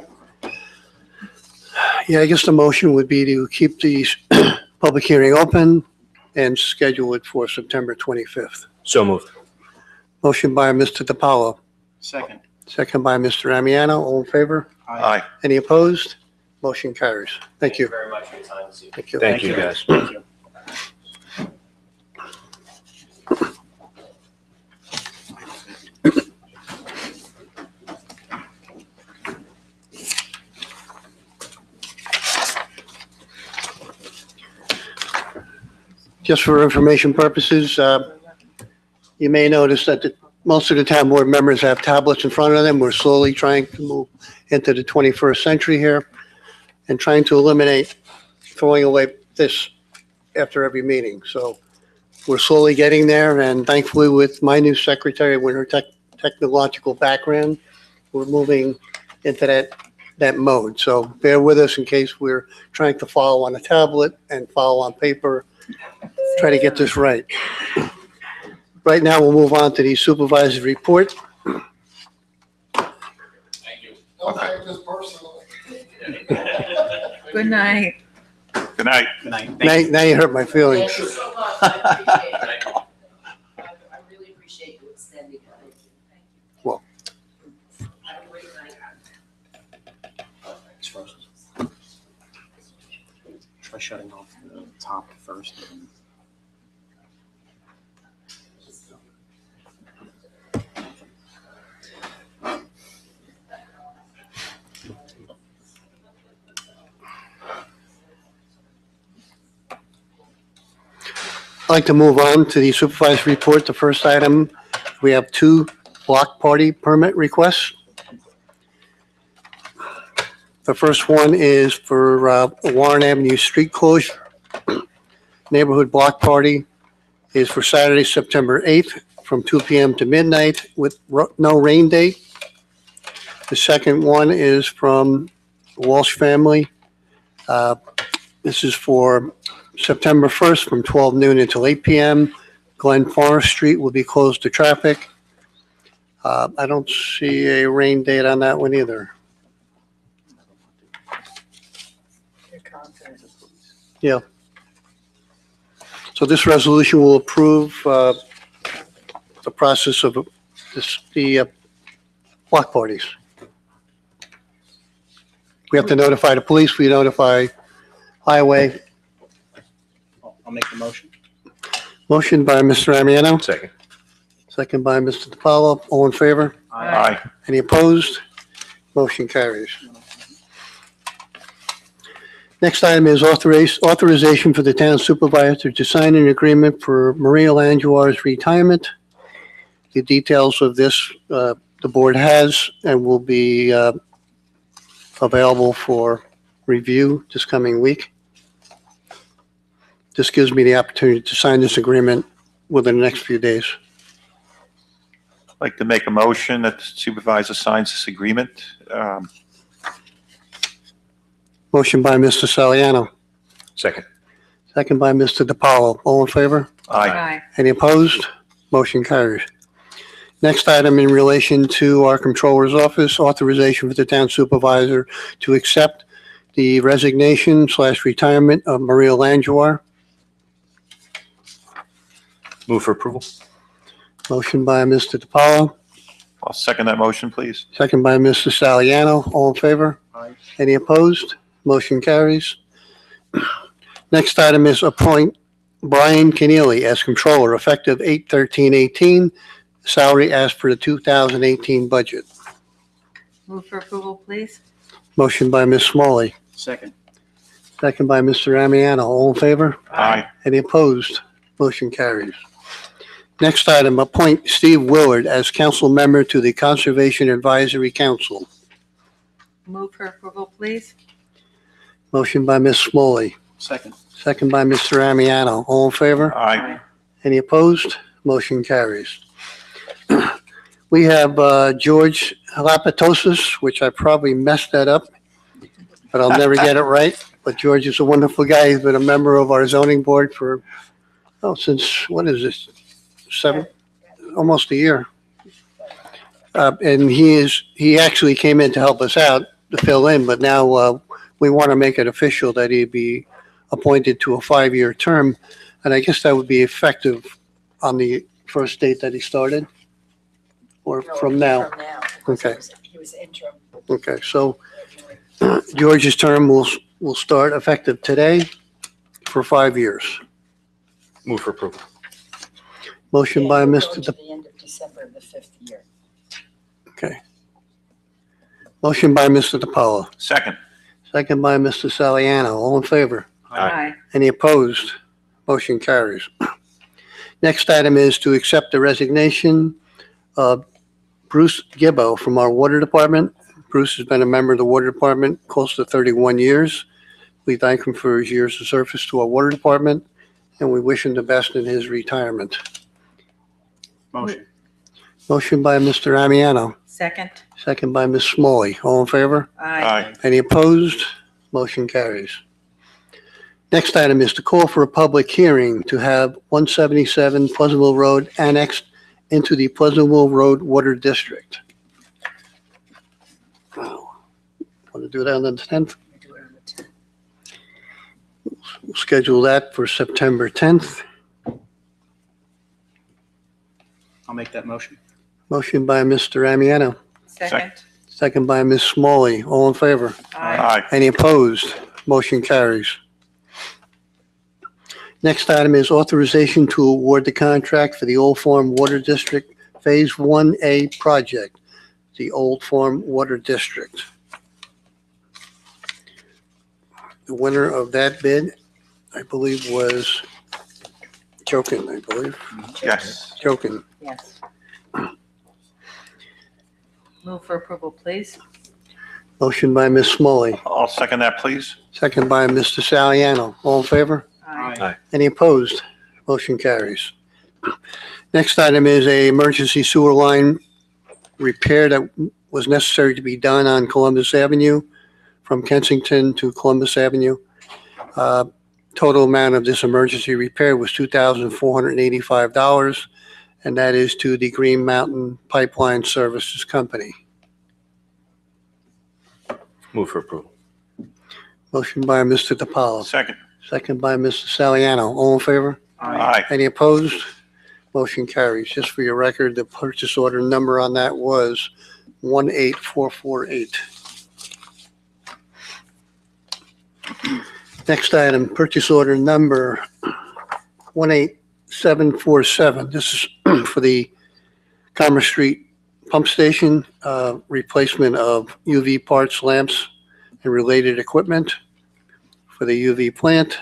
S2: Yeah, I guess the motion would be to keep the public hearing open and schedule it for September 25th.
S15: So moved.
S2: Motion by Mr. DiPaolo,
S10: Second.
S2: second by Mr. Amiano. All in favor?
S9: Aye.
S2: Any opposed? Motion carries. Thank you.
S4: very much for your time this evening.
S2: Thank you.
S15: Thank you, guys.
S10: Thank you.
S2: Just for information purposes, you may notice that most of the town board members have tablets in front of them. We're slowly trying to move into the 21st century here and trying to eliminate throwing away this after every meeting. So we're slowly getting there, and thankfully with my new secretary, with her technological background, we're moving into that mode. So bear with us in case we're trying to follow on a tablet and follow on paper. Try to get this right. Right now, we'll move on to the supervisor's report.
S13: Don't take this personally.
S12: Good night.
S9: Good night.
S10: Good night.
S2: Now you hurt my feelings.
S7: Thank you so much. I appreciate it. I really appreciate you extending that.
S2: Well.
S7: Have a great night.
S10: It's frozen. Try shutting off the top first.
S2: I'd like to move on to the supervisor's report. The first item, we have 2 block party permit requests. The first one is for Warren Avenue street closure. Neighborhood block party is for Saturday, September 8th from 2 p.m. to midnight with no rain date. The second one is from the Walsh family. This is for September 1st from 12 noon until 8 p.m. Glen Forest Street will be closed to traffic. I don't see a rain date on that one either. Yeah. So this resolution will approve the process of the block parties. We have to notify the police, we notify highway.
S10: I'll make the motion.
S2: Motion by Mr. Amiano,
S15: Second.
S2: second by Mr. DiPaolo. All in favor?
S9: Aye.
S2: Any opposed? Motion carries. Next item is authorization for the town supervisor to sign an agreement for Maria Langewar's retirement. The details of this, the board has and will be available for review this coming week. This gives me the opportunity to sign this agreement within the next few days.
S9: like to make a motion that the supervisor signs this agreement.
S2: Motion by Mr. Saliano,
S15: Second.
S2: second by Mr. DiPaolo. All in favor?
S9: Aye.
S2: Any opposed? Motion carries. Next item in relation to our Controller's Office, authorization for the town supervisor to accept the resignation/retirement of Maria Langewar.
S15: Move for approval.
S2: Motion by Mr. DiPaolo,
S9: I'll second that motion, please.
S2: second by Mr. Saliano. All in favor?
S13: Aye.
S2: Any opposed? Motion carries. Next item is appoint Brian Keneally as Controller effective 8/13/18, salary as per the 2018 budget.
S12: Move for approval, please.
S2: Motion by Ms. Smalley,
S13: Second.
S2: second by Mr. Amiano. All in favor?
S9: Aye.
S2: Any opposed? Motion carries. Next item, appoint Steve Willard as council member to the Conservation Advisory Council.
S12: Move for approval, please.
S2: Motion by Ms. Smalley,
S13: Second.
S2: second by Mr. Amiano. All in favor?
S9: Aye.
S2: Any opposed? Motion carries. We have George Halapatosis, which I probably messed that up, but I'll never get it right. But George is a wonderful guy. He's been a member of our zoning board for, since, what is this, almost a year. And he actually came in to help us out, to fill in, but now we want to make it official that he be appointed to a 5-year term. And I guess that would be effective on the first date that he started? Or from now?
S18: From now.
S2: Okay.
S18: He was interim.
S2: Okay, so George's term will start effective today for 5 years.
S15: Move for approval.
S2: Motion by
S18: He'll go
S2: Mr.
S18: to the end of December of the 5th year.
S2: Okay. Motion by Mr. DiPaolo,
S9: Second.
S2: second by Mr. Saliano. All in favor?
S12: Aye.
S2: Any opposed? Motion carries. Next item is to accept the resignation of Bruce Gibbo from our water department. Bruce has been a member of the water department close to 31 years. We thank him for his years of service to our water department, and we wish him the best in his retirement.
S13: Motion.
S2: Motion by Mr. Amiano,
S12: Second.
S2: second by Ms. Smalley. All in favor?
S12: Aye.
S2: Any opposed? Motion carries. Next item is to call for a public hearing to have 177 Pleasantville Road annexed into the Pleasantville Road Water District. Want to do that on the 10th?
S18: We do it on the 10th.
S2: We'll schedule that for September 10th.
S13: I'll make that motion.
S2: Motion by Mr. Amiano,
S12: Second.
S2: second by Ms. Smalley. All in favor?
S9: Aye.
S2: Any opposed? Motion carries. Next item is authorization to award the contract for the Old Farm Water District Phase 1A project, the Old Farm Water District. The winner of that bid, I believe, was Jokin, I believe.
S9: Yes.
S2: Jokin.
S12: Yes. Move for approval, please.
S2: Motion by Ms. Smalley,
S9: I'll second that, please.
S2: second by Mr. Saliano. All in favor?
S12: Aye.
S2: Any opposed? Motion carries. Next item is a emergency sewer line repair that was necessary to be done on Columbus Avenue from Kensington to Columbus Avenue. Total amount of this emergency repair was $2,485, and that is to the Green Mountain Pipeline Services Company.
S15: Move for approval.
S2: Motion by Mr. DiPaolo,
S9: Second.
S2: second by Mr. Saliano. All in favor?
S9: Aye.
S2: Any opposed? Motion carries. Just for your record, the purchase order number on that was 18448. Next item, purchase order number 18747. This is for the Commerce Street Pump Station, replacement of UV parts, lamps, and related equipment for the UV plant.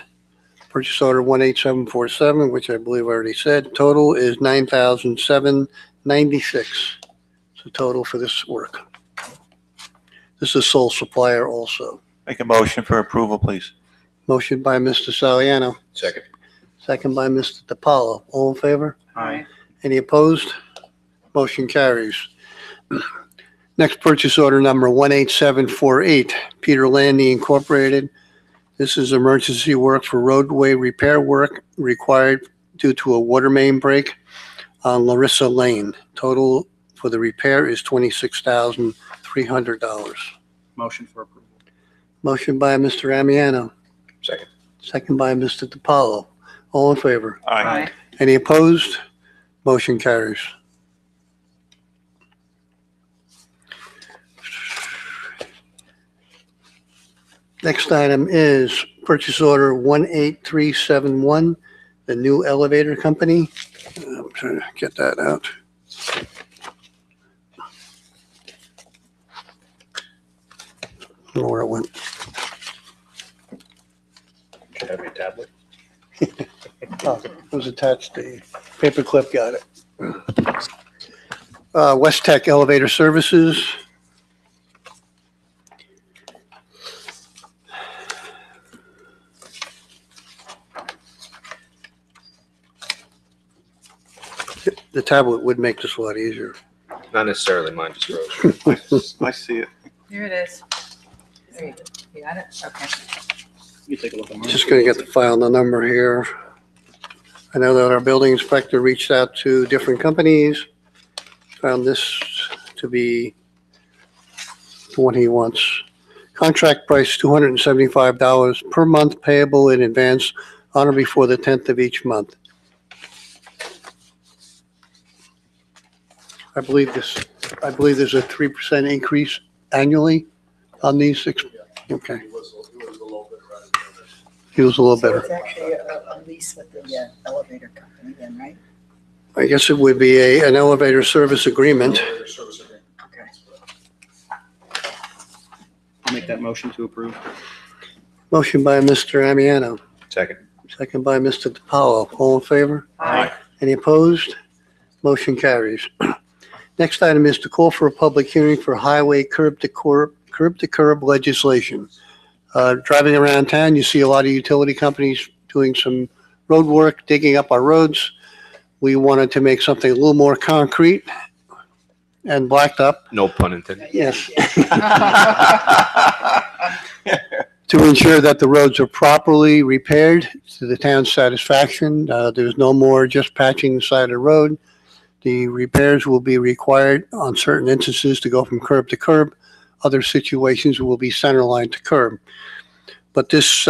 S2: Purchase order 18747, which I believe I already said. Total is $9,796. So total for this work. This is sole supplier also.
S9: Make a motion for approval, please.
S2: Motion by Mr. Saliano,
S15: Second.
S2: second by Mr. DiPaolo. All in favor?
S12: Aye.
S2: Any opposed? Motion carries. Next purchase order number 18748, Peter Landy Incorporated. This is emergency work for roadway repair work required due to a water main break on Larissa Lane. Total for the repair is $26,300.
S10: Motion for approval.
S2: Motion by Mr. Amiano.
S15: Second.
S2: Second by Mr. DiPaolo. All in favor?
S9: Aye.
S2: Any opposed? Motion carries. Next item is purchase order 18371, the new elevator company. I'm trying to get that out. I don't know where it went.
S15: Should have your tablet.
S2: Oh, it was attached to paperclip, got it. West Tech Elevator Services. The tablet would make this a lot easier.
S15: Not necessarily, mine just froze.
S9: I see it.
S12: Here it is. There you go. You got it? Okay.
S10: You take a look at mine.
S2: Just gonna get the file number here. I know that our building inspector reached out to different companies, found this to be the one he wants. Contract price $275 per month, payable in advance on or before the 10th of each month. I believe there's a 3% increase annually on these six. Okay. He was a little better.
S18: It's actually a lease with the elevator company then, right?
S2: I guess it would be an elevator service agreement.
S18: Okay.
S10: I'll make that motion to approve.
S2: Motion by Mr. Amiano,
S15: Second.
S2: second by Mr. DiPaolo. All in favor?
S9: Aye.
S2: Any opposed? Motion carries. Next item is to call for a public hearing for highway curb to curb legislation. Driving around town, you see a lot of utility companies doing some road work, digging up our roads. We wanted to make something a little more concrete and blacked up.
S15: No pun intended.
S2: Yes. To ensure that the roads are properly repaired to the town's satisfaction. There's no more just patching the side of the road. The repairs will be required on certain instances to go from curb to curb. Other situations will be center line to curb. But this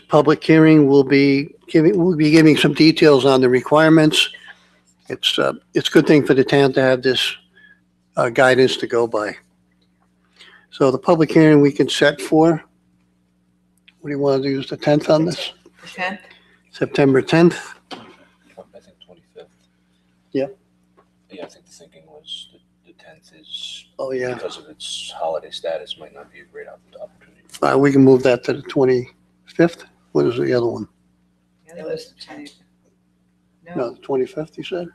S2: public hearing will be giving some details on the requirements. It's a good thing for the town to have this guidance to go by. So the public hearing we can set for, what do you want to use, the 10th on this?
S12: 10th?
S2: September 10th?
S11: I think 25th.
S2: Yeah.
S11: Yeah, I think the thinking was the 10th is,
S2: Oh, yeah.
S11: because of its holiday status, might not be a great opportunity.
S2: We can move that to the 25th. What is the other one?
S12: It was 10th.
S2: No, the 25th, you said?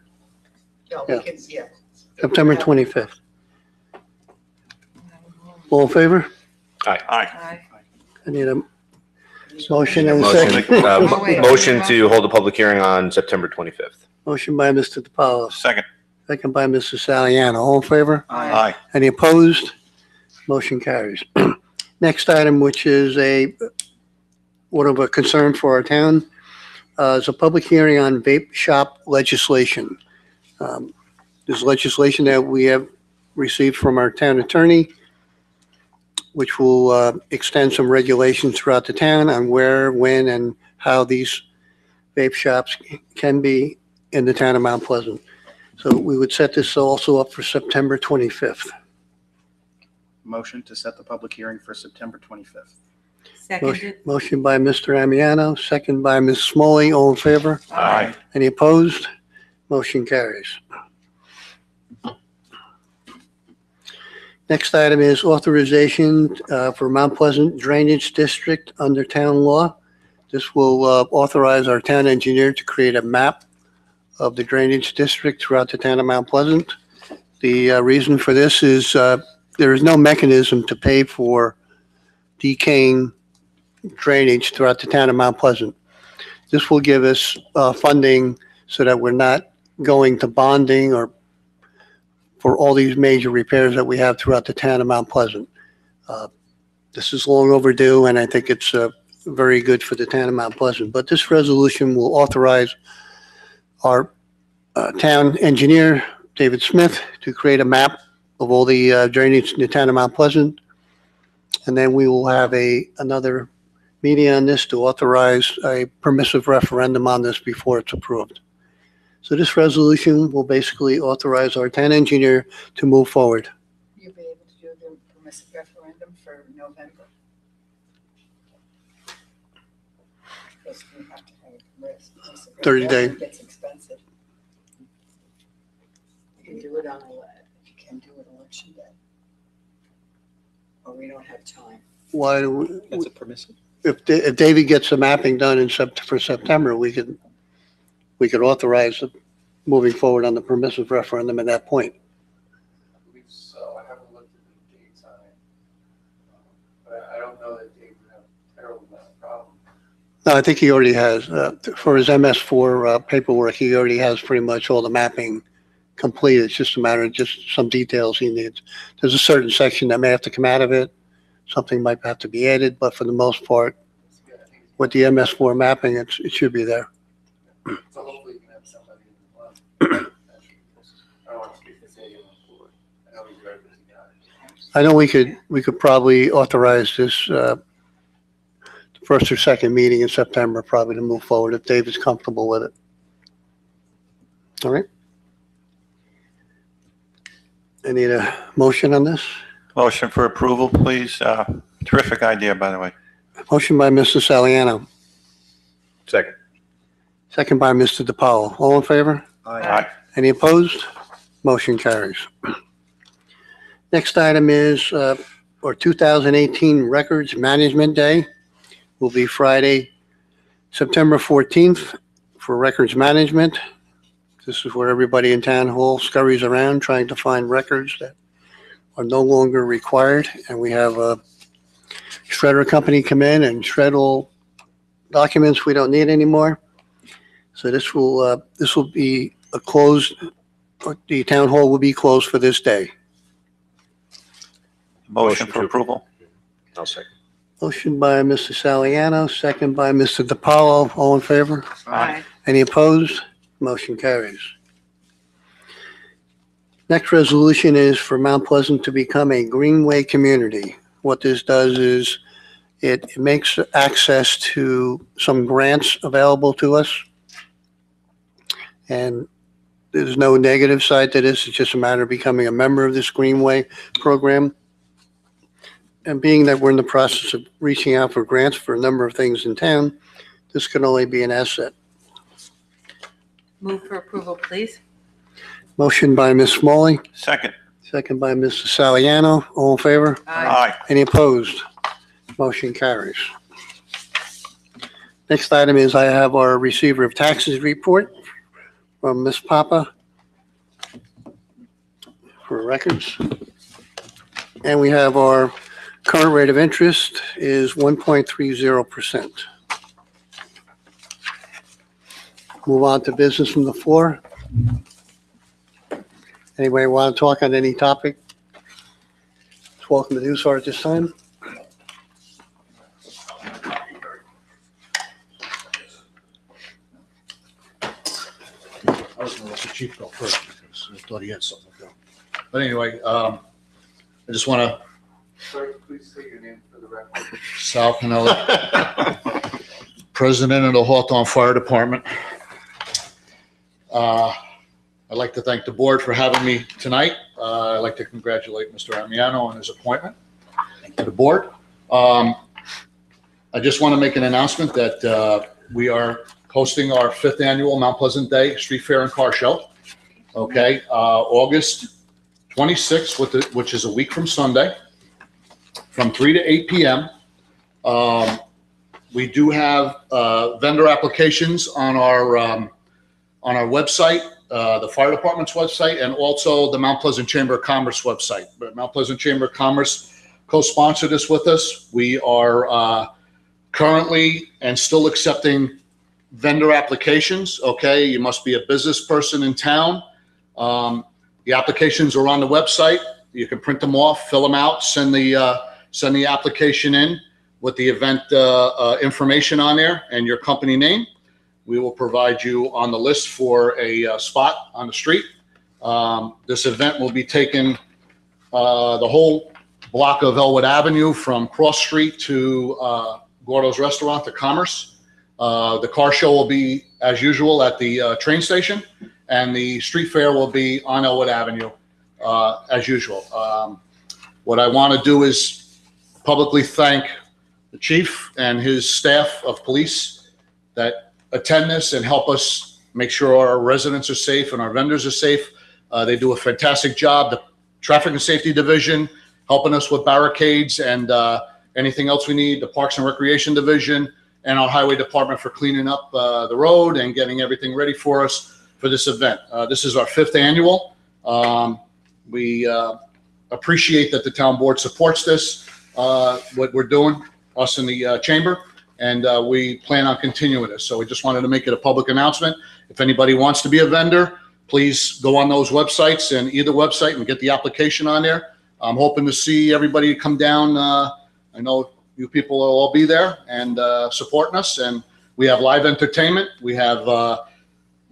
S18: No,
S2: Yeah.
S18: we can, yeah.
S2: September 25th. All in favor?
S9: Aye.
S12: Aye.
S2: I need a motion and a
S15: Motion,
S2: second.
S12: Oh, wait.
S15: motion to hold a public hearing on September 25th.
S2: Motion by Mr. DiPaolo,
S9: Second.
S2: second by Mr. Saliano. All in favor?
S9: Aye.
S2: Any opposed? Motion carries. Next item, which is one of a concern for our town, is a public hearing on vape shop legislation. There's legislation that we have received from our town attorney, which will extend some regulations throughout the town on where, when, and how these vape shops can be in the town of Mount Pleasant. So we would set this also up for September 25th.
S10: Motion to set the public hearing for September 25th.
S12: Seconded.
S2: Motion by Mr. Amiano, second by Ms. Smalley. All in favor?
S9: Aye.
S2: Any opposed? Motion carries. Next item is authorization for Mount Pleasant Drainage District under town law. This will authorize our town engineer to create a map of the drainage district throughout the town of Mount Pleasant. The reason for this is there is no mechanism to pay for decaying drainage throughout the town of Mount Pleasant. This will give us funding so that we're not going to bonding or for all these major repairs that we have throughout the town of Mount Pleasant. This is long overdue, and I think it's very good for the town of Mount Pleasant. But this resolution will authorize our town engineer, David Smith, to create a map of all the drainage in the town of Mount Pleasant. And then we will have another meeting on this to authorize a permissive referendum on this before it's approved. So this resolution will basically authorize our town engineer to move forward.
S18: You'll be able to do the permissive referendum for November. Because we have to have a permissive
S2: 30 day.
S18: referendum. It gets expensive. You can do it on, you can do it election day. Or we don't have time.
S2: Why do we?
S10: That's a permissive.
S2: If David gets the mapping done for September, we could authorize moving forward on the permissive referendum at that point.
S13: I believe so. I haven't looked at the dates on it. But I don't know that Dave would have a terrible amount of problem.
S2: No, I think he already has, for his MS4 paperwork, he already has pretty much all the mapping complete. It's just a matter of just some details he needs. There's a certain section that may have to come out of it. Something might have to be added, but for the most part, with the MS4 mapping, it should be there.
S13: So hopefully you can have somebody in the month. I don't want to speak for Dave on the board. I know he's very busy guy.
S2: I know we could probably authorize this first or second meeting in September, probably to move forward if Dave is comfortable with it. All right. I need a motion on this.
S9: Motion for approval, please. Terrific idea, by the way.
S2: Motion by Mr. Saliano,
S15: Second.
S2: second by Mr. DiPaolo. All in favor?
S9: Aye.
S2: Any opposed? Motion carries. Next item is our 2018 Records Management Day. Will be Friday, September 14th for records management. This is where everybody in town hall scurries around trying to find records that are no longer required. And we have a shredder company come in and shred all documents we don't need anymore. So this will be a closed, the town hall will be closed for this day.
S9: Motion for approval.
S15: I'll second.
S2: Motion by Mr. Saliano, second by Mr. DiPaolo. All in favor?
S12: Aye.
S2: Any opposed? Motion carries. Next resolution is for Mount Pleasant to become a Greenway community. What this does is it makes access to some grants available to us. And there's no negative side to this. It's just a matter of becoming a member of this Greenway program. And being that we're in the process of reaching out for grants for a number of things in town, this can only be an asset.
S12: Move for approval, please.
S2: Motion by Ms. Smalley,
S9: Second.
S2: second by Mr. Saliano. All in favor?
S9: Aye.
S2: Any opposed? Motion carries. Next item is I have our receiver of taxes report from Ms. Papa for records. And we have our current rate of interest is 1.30%. Move on to business from the floor. Anybody want to talk on any topic? It's welcome to do so at this time.
S19: I was going to let the chief go first because I thought he had something to go. But anyway, I just want to.
S13: Sir, please say your name for the record.
S19: Sal Canella, President of the Hawthorne Fire Department. I'd like to thank the board for having me tonight. I'd like to congratulate Mr. Amiano on his appointment to the board. I just want to make an announcement that we are hosting our 5th annual Mount Pleasant Day Street Fair and Car Show. Okay, August 26th, which is a week from Sunday, from 3 to 8 p.m. We do have vendor applications on our website, the fire department's website, and also the Mount Pleasant Chamber of Commerce website. But Mount Pleasant Chamber of Commerce co-sponsored this with us. We are currently and still accepting vendor applications, okay? You must be a business person in town. The applications are on the website. You can print them off, fill them out, send the application in with the event information on there and your company name. We will provide you on the list for a spot on the street. This event will be taking the whole block of Elwood Avenue from Cross Street to Gordo's Restaurant to Commerce. The car show will be, as usual, at the train station, and the street fair will be on Elwood Avenue, as usual. What I want to do is publicly thank the chief and his staff of police that attend this and help us make sure our residents are safe and our vendors are safe. They do a fantastic job. The Traffic and Safety Division helping us with barricades and anything else we need. The Parks and Recreation Division and our Highway Department for cleaning up the road and getting everything ready for us for this event. This is our 5th annual. We appreciate that the town board supports this, what we're doing, us in the chamber, and we plan on continuing this. So we just wanted to make it a public announcement. If anybody wants to be a vendor, please go on those websites and either website and get the application on there. I'm hoping to see everybody come down. I know you people will all be there and supporting us. And we have live entertainment. We have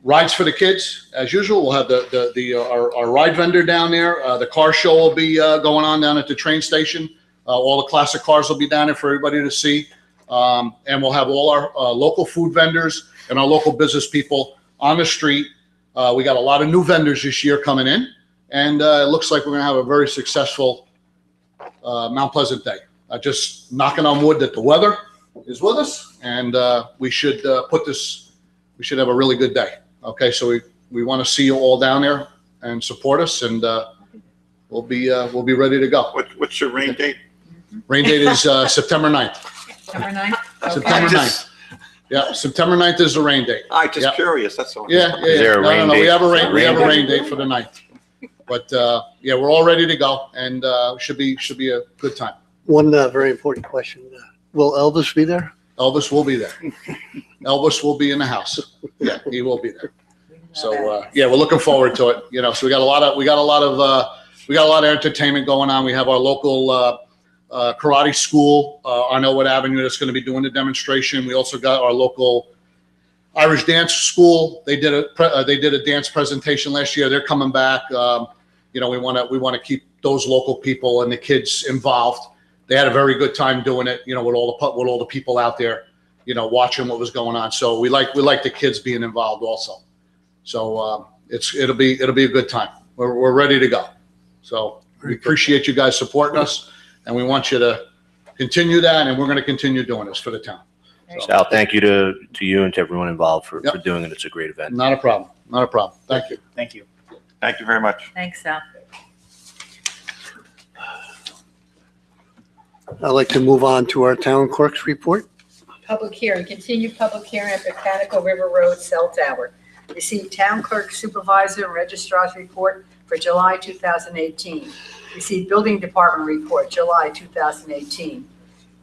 S19: rides for the kids, as usual. We'll have our ride vendor down there. The car show will be going on down at the train station. All the classic cars will be down there for everybody to see. And we'll have all our local food vendors and our local business people on the street. We got a lot of new vendors this year coming in, and it looks like we're going to have a very successful Mount Pleasant Day. Just knocking on wood that the weather is with us, and we should we should have a really good day. Okay, so we want to see you all down there and support us, and we'll be ready to go.
S9: What's your rain date?
S19: Rain date is September 9th.
S12: September 9th? Okay.
S19: September 9th. Yeah, September 9th is the rain date.
S9: I'm just curious, that's all.
S19: Yeah.
S14: Is there a rain
S19: No,
S14: date?
S19: we have a rain
S14: date?
S19: date for the 9th. But, yeah, we're all ready to go, and should be a good time.
S2: One very important question. Will Elvis be there?
S19: Elvis will be there. Elvis will be in the house. Yeah, he will be there. So, yeah, we're looking forward to it. You know, so we got a lot of entertainment going on. We have our local karate school on Elwood Avenue that's going to be doing the demonstration. We also got our local Irish dance school. They did a dance presentation last year. They're coming back. You know, we want to keep those local people and the kids involved. They had a very good time doing it. You know, with all the people out there, you know, watching what was going on. So we like the kids being involved also. So it'll be a good time. We're ready to go. So we appreciate you guys supporting us. And we want you to continue that, and we're going to continue doing this for the town.
S15: Sal, thank you to you and to everyone involved for doing it. It's a great event.
S19: Not a problem. Not a problem. Thank you.
S10: Thank you.
S9: Thank you very much.
S12: Thanks, Sal.
S2: I'd like to move on to our town clerk's report.
S18: Public hearing, continued public hearing at Mechanical River Road Cell Tower. Received town clerk supervisor and registrar's report for July 2018. Received building department report, July 2018.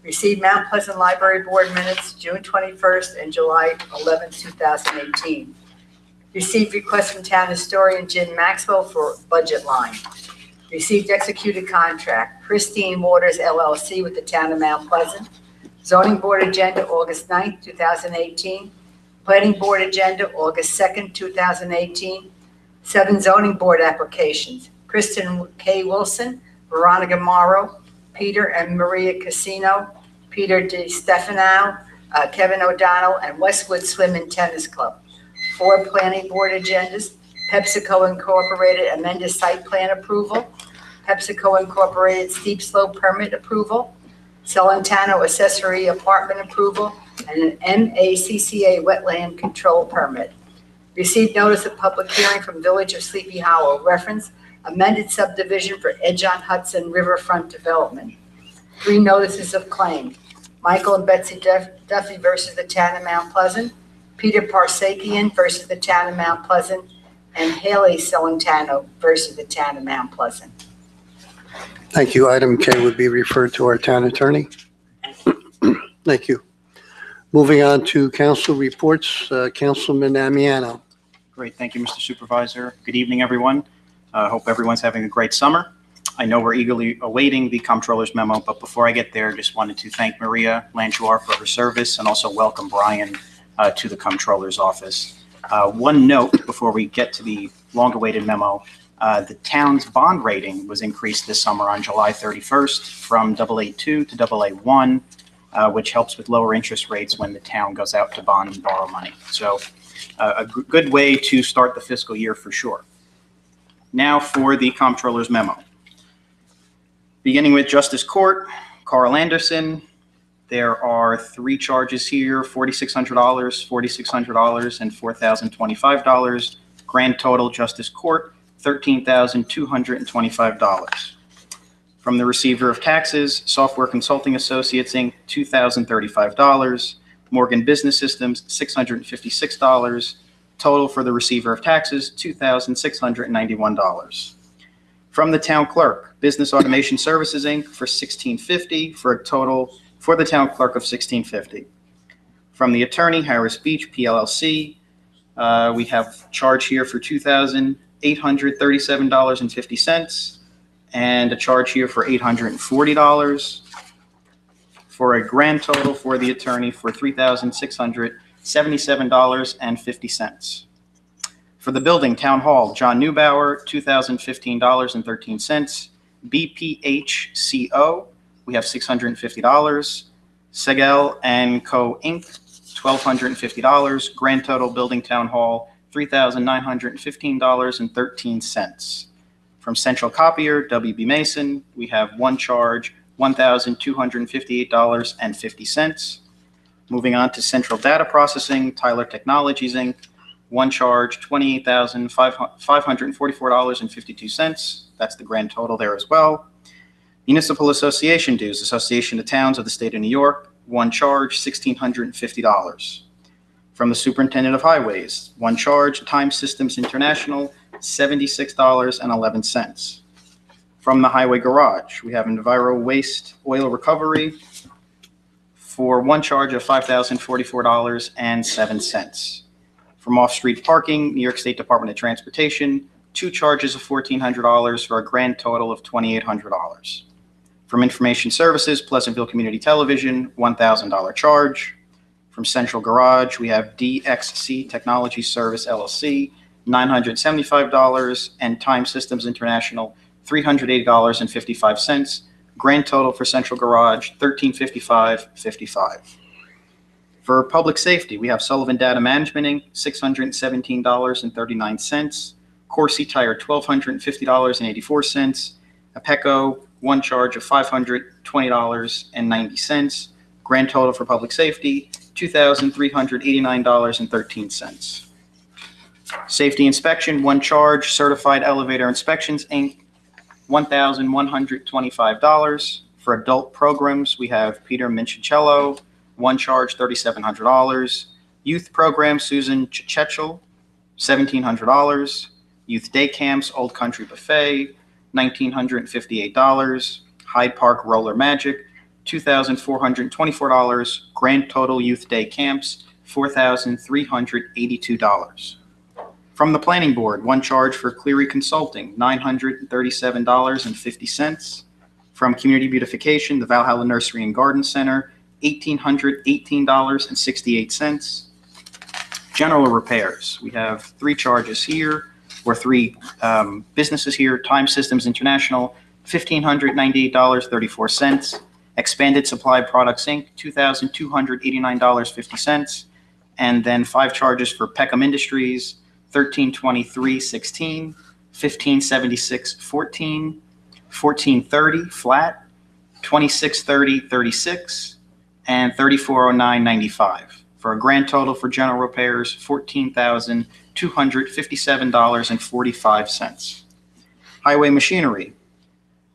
S18: Received Mount Pleasant Library Board minutes, June 21st and July 11th, 2018. Received request from town historian Jim Maxwell for budget line. Received executed contract, Pristine Waters LLC with the town of Mount Pleasant. Zoning board agenda, August 9th, 2018. Planning board agenda, August 2nd, 2018. 7 zoning board applications. Kristen K. Wilson, Veronica Morrow, Peter and Maria Casino, Peter DeStefano, Kevin O'Donnell, and Westwood Swim and Tennis Club. 4 planning board agendas, PepsiCo Incorporated amended site plan approval, PepsiCo Incorporated steep slope permit approval, Celentano accessory apartment approval, and an MACCA wetland control permit. Received notice of public hearing from Village of Sleepy Hollow, reference amended subdivision for Edge on Hudson Riverfront Development. 3 notices of claim. Michael and Betsy Duffy versus the town of Mount Pleasant, Peter Parsakian versus the town of Mount Pleasant, and Haley Celentano versus the town of Mount Pleasant.
S2: Thank you. Item K would be referred to our town attorney. Thank you. Moving on to council reports, Councilman Amiano.
S10: Great, thank you, Mr. Supervisor. Good evening, everyone. Hope everyone's having a great summer. I know we're eagerly awaiting the comptroller's memo, but before I get there, just wanted to thank Maria Lanchuar for her service and also welcome Brian to the comptroller's office. One note before we get to the long-awaited memo, the town's bond rating was increased this summer on July 31st from AA2 to AA1, which helps with lower interest rates when the town goes out to bond and borrow money. So a good way to start the fiscal year for sure. Now for the comptroller's memo. Beginning with Justice Court, Carl Anderson. There are 3 charges here, $4,600, $4,600, and $4,025. Grand total, Justice Court, $13,225. From the receiver of taxes, Software Consulting Associates, Inc., $2,035. Morgan Business Systems, $656. Total for the receiver of taxes, $2,691. From the town clerk, Business Automation Services, Inc., for $1,650, for a total for the town clerk of $1,650. From the attorney, Harris Beach, PLLC, we have charge here for $2,837.50, and a charge here for $840, for a grand total for the attorney for $3,677.50. For the building, Town Hall, John Neubauer, $2,015.13. BPHCO, we have $650. Segel and Co. Inc., $1,250. Grand total building Town Hall, $3,915.13. From Central Copier, WB Mason, we have one charge, $1,258.50. Moving on to Central Data Processing, Tyler Technologies, Inc., one charge, $28,544.52. That's the grand total there as well. Municipal Association dues, Association of Towns of the State of New York, one charge, $1,650. From the Superintendent of Highways, one charge, Time Systems International, $76.11. From the Highway Garage, we have Enviro Waste Oil Recovery for one charge of $5,044.07. From Off-Street Parking, New York State Department of Transportation, two charges of $1,400 for a grand total of $2,800. From Information Services, Pleasantville Community Television, $1,000 charge. From Central Garage, we have DXC Technology Service LLC, $975, and Time Systems International, $380.55. Grand total for Central Garage, $1,355.55. For Public Safety, we have Sullivan Data Management, Inc., $617.39. Corsi Tire, $1,250.84. Apeco, one charge of $520.90. Grand total for Public Safety, $2,389.13. Safety Inspection, one charge, Certified Elevator Inspections, Inc., $1,125. For Adult Programs, we have Peter Minchicello, one charge, $3,700. Youth Program, Susan Chechel, $1,700. Youth Day Camps, Old Country Buffet, $1,958. Hyde Park Roller Magic, $2,424. Grand total Youth Day Camps, $4,382. From the Planning Board, one charge for Cleary Consulting, $937.50. From Community Beautification, the Valhalla Nursery and Garden Center, $1,818.68. General repairs, we have three charges here, or three businesses here. Time Systems International, $1,598.34. Expanded Supply Products, Inc., $2,289.50. And then five charges for Peckham Industries, $1,323.16, $1,576.14, $1,430 flat, $2,630.36, and $3,409.95, for a grand total for general repairs, $14,257.45. Highway Machinery,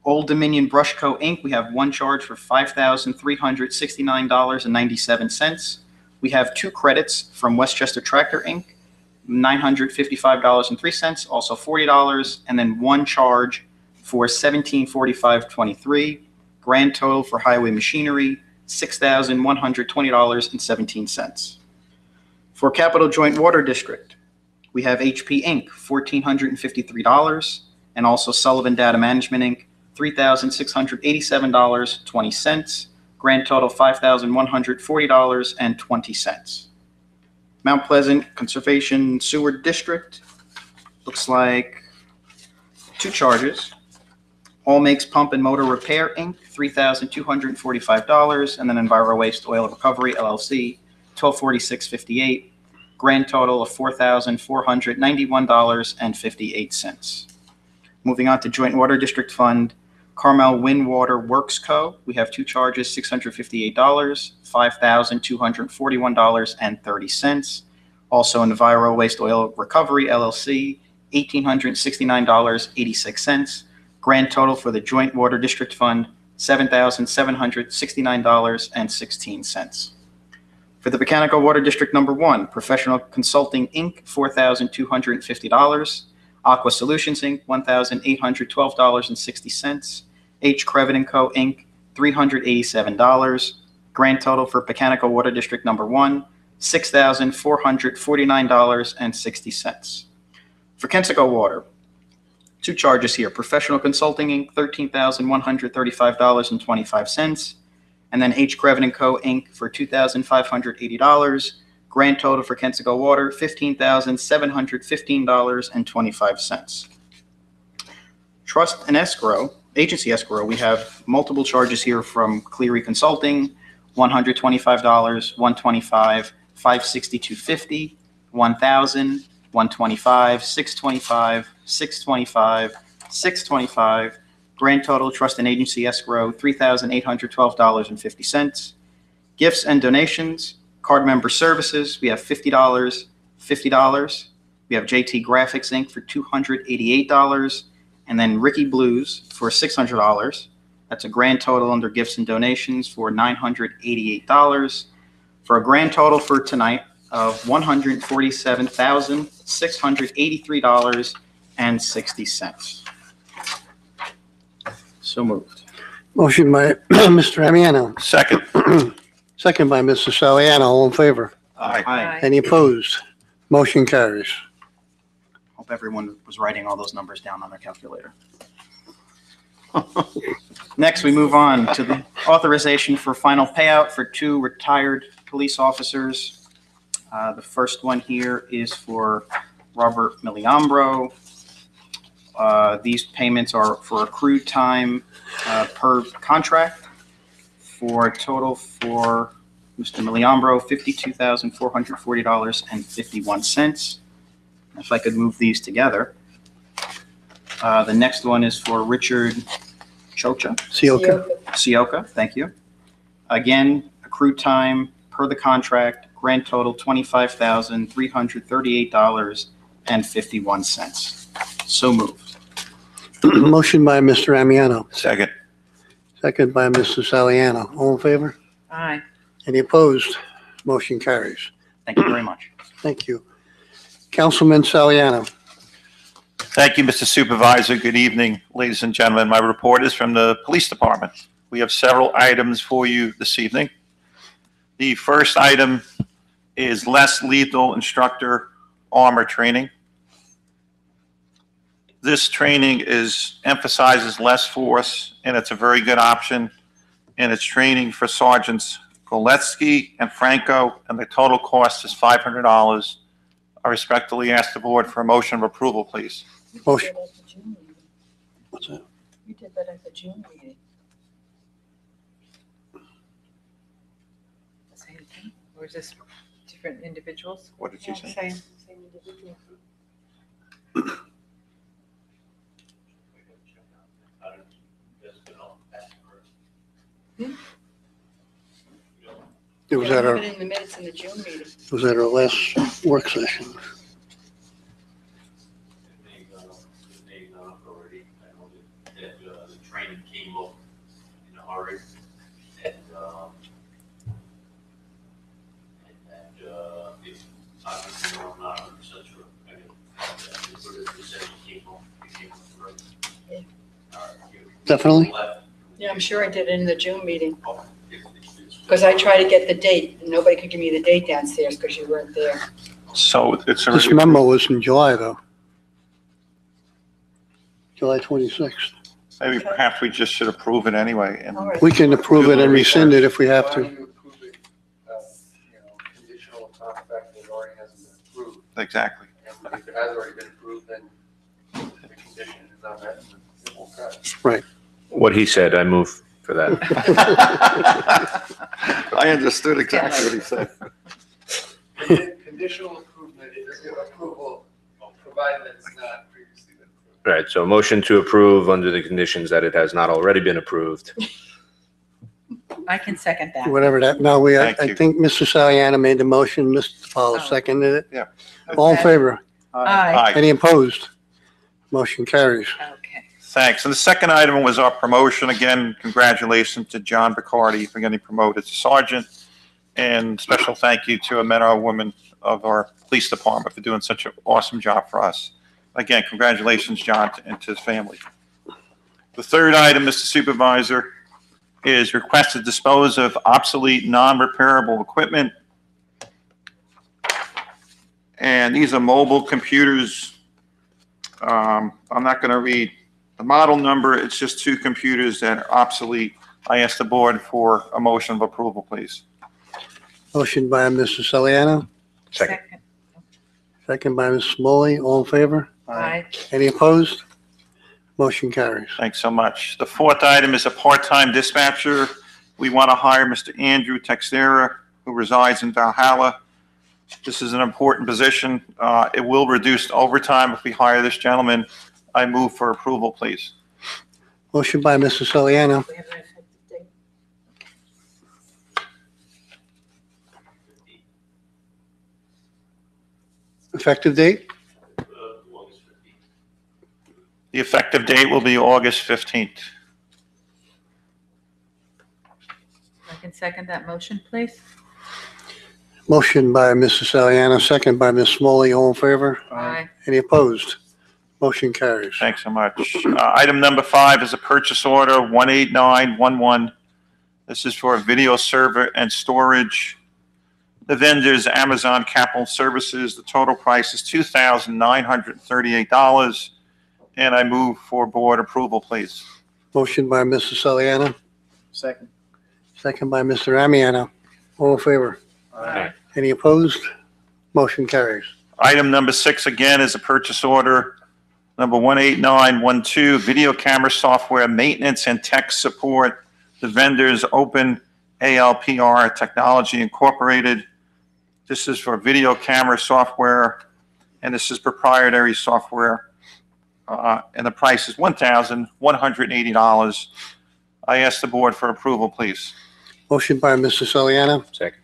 S10: Old Dominion Brush Co. Inc., we have one charge for $5,369.97. We have two credits from Westchester Tractor Inc., $955.03, also $40, and then one charge for $1,745.23. Grand total for Highway Machinery, $6,120.17. For Capital Joint Water District, we have HP Inc., $1,453, and also Sullivan Data Management Inc., $3,687.20. Grand total $5,140.20. Mount Pleasant Conservation Sewer District, looks like 2 charges. All Makes Pump and Motor Repair Inc., $3,245, and then Enviro Waste Oil Recovery LLC, $1,246.58. Grand total of $4,491.58. Moving on to Joint Water District Fund, Carmel Wind Water Works Co. We have 2 charges, $658, $5,241.30. Also Enviro Waste Oil Recovery LLC, $1,869.86. Grand total for the Joint Water District Fund, $7,769.16. For the Mechanical Water District Number 1, Professional Consulting Inc., $4,250. Aqua Solutions Inc., $1,812.60. H. Crevin & Co. Inc., $387. Grand total for Mechanical Water District Number 1, $6,449.60. For Kensico Water, 2 charges here. Professional Consulting Inc., $13,135.25. And then H. Crevin & Co. Inc. for $2,580. Grand total for Kensico Water, $15,715.25. Trust and Escrow, Agency Escrow, we have multiple charges here from Cleary Consulting, $125, $125, $562.50, $1,000, $125, $625, $625, $625. Grand total Trust and Agency Escrow, $3,812.50. Gifts and donations, card member services, we have $50, $50. We have JT Graphics Inc. for $288, and then Ricky Blues for $600. That's a grand total under gifts and donations for $988, for a grand total for tonight of $147,683.60. So moved.
S2: Motion by Mr. Amiano.
S9: Second.
S2: Second by Mr. Saliano. All in favor?
S10: Aye.
S2: Any opposed? Motion carries.
S10: Hope everyone was writing all those numbers down on their calculator. Next, we move on to the authorization for final payout for 2 retired police officers. The first one here is for Robert Miliambro. These payments are for accrued time per contract, for a total for Mr. Miliambro, $52,440.51. If I could move these together. The next one is for Richard Sioka, thank you. Again, accrued time per the contract, grand total $25,338.51. So moved.
S2: Motion by Mr. Amiano.
S9: Second.
S2: Second by Mr. Saliano. All in favor?
S12: Aye.
S2: Any opposed? Motion carries.
S10: Thank you very much.
S2: Thank you. Councilman Saliano.
S9: Thank you, Mr. Supervisor. Good evening, ladies and gentlemen. My report is from the Police Department. We have several items for you this evening. The first item is less lethal instructor armor training. This training emphasizes less force, and it's a very good option. And it's training for Sergeants Goletsky and Franco, and the total cost is $500. I respectfully ask the board for a motion of approval, please.
S2: Motion. What's that?
S18: You did that at the June meeting. Same thing? Or is this different individuals?
S9: What did you say?
S18: Same individual.
S2: It was at our,
S18: Put it in the minutes in the June meeting.
S2: it was at our last work session.
S11: The training came up in a hurry, and if obviously I'm not 100% sure, I mean, the session came up first.
S18: Yeah.
S2: Definitely.
S18: Yeah, I'm sure I did it in the June meeting.
S11: It's
S18: Because I tried to get the date, and nobody could give me the date downstairs because you weren't there.
S9: So it's
S2: This
S9: already,
S2: memo was in July, though. July 26th.
S9: maybe perhaps we just should approve it anyway. And
S18: All right.
S2: We can approve it and rescind it if we have
S13: Why
S2: to.
S13: don't you approve it, conditional upon the fact that it already hasn't been approved?
S9: Exactly.
S13: And if it has already been approved, then the condition is not met, and it won't pass.
S2: Right.
S15: What he said, I move for that.
S9: I understood exactly what he said.
S13: Conditional approval, provided that it's not previously been approved.
S15: Right, so a motion to approve under the conditions that it has not already been approved.
S12: I can second that.
S2: Whatever that, no, I
S9: Thank you.
S2: think Mr. Saliana made the motion, Mr. DiPaolo seconded it.
S9: Yeah.
S2: All in
S12: Okay.
S2: favor?
S12: Aye.
S2: Any opposed? Motion carries.
S12: Okay.
S9: Thanks. And the second item was our promotion. Again, congratulations to John Bacardi for getting promoted to sergeant. And special thank you to a men or women of our police department for doing such an awesome job for us. Again, congratulations, John, and to his family. The third item, Mr. Supervisor, is request to dispose of obsolete, non-repairable equipment. And these are mobile computers. I'm not going to read the model number. It's just two computers that are obsolete. I ask the board for a motion of approval, please.
S2: Motion by Mr. Saliana,
S9: Second.
S2: second by Ms. Smalley. All in favor?
S12: Aye.
S2: Any opposed? Motion carries.
S9: Thanks so much. The fourth item is a part-time dispatcher. We want to hire Mr. Andrew Texera, who resides in Valhalla. This is an important position. It will reduce overtime if we hire this gentleman. I move for approval, please.
S2: Motion by Mr. Saliana,
S18: We have an effective date.
S2: effective date?
S11: August 15th.
S9: The effective date will be August 15th.
S12: I can second that motion, please.
S2: Motion by Mr. Saliana, second by Ms. Smalley. All in favor?
S12: Aye.
S2: Any opposed? Motion carries.
S9: Thanks so much. Item number 5 is a purchase order 18911. This is for a video server and storage. The vendor is Amazon Capital Services. The total price is $2,938. And I move for board approval, please.
S2: Motion by Mr. Saliana,
S13: Second.
S2: second by Mr. Amiano. All in favor?
S12: Aye.
S2: Any opposed? Motion carries.
S9: Item number 6, again, is a purchase order number 18912, video camera software maintenance and tech support. The vendor is Open ALPR Technology Incorporated. This is for video camera software, and this is proprietary software. And the price is $1,180. I ask the board for approval, please.
S2: Motion by Mr. Saliana,
S15: Second.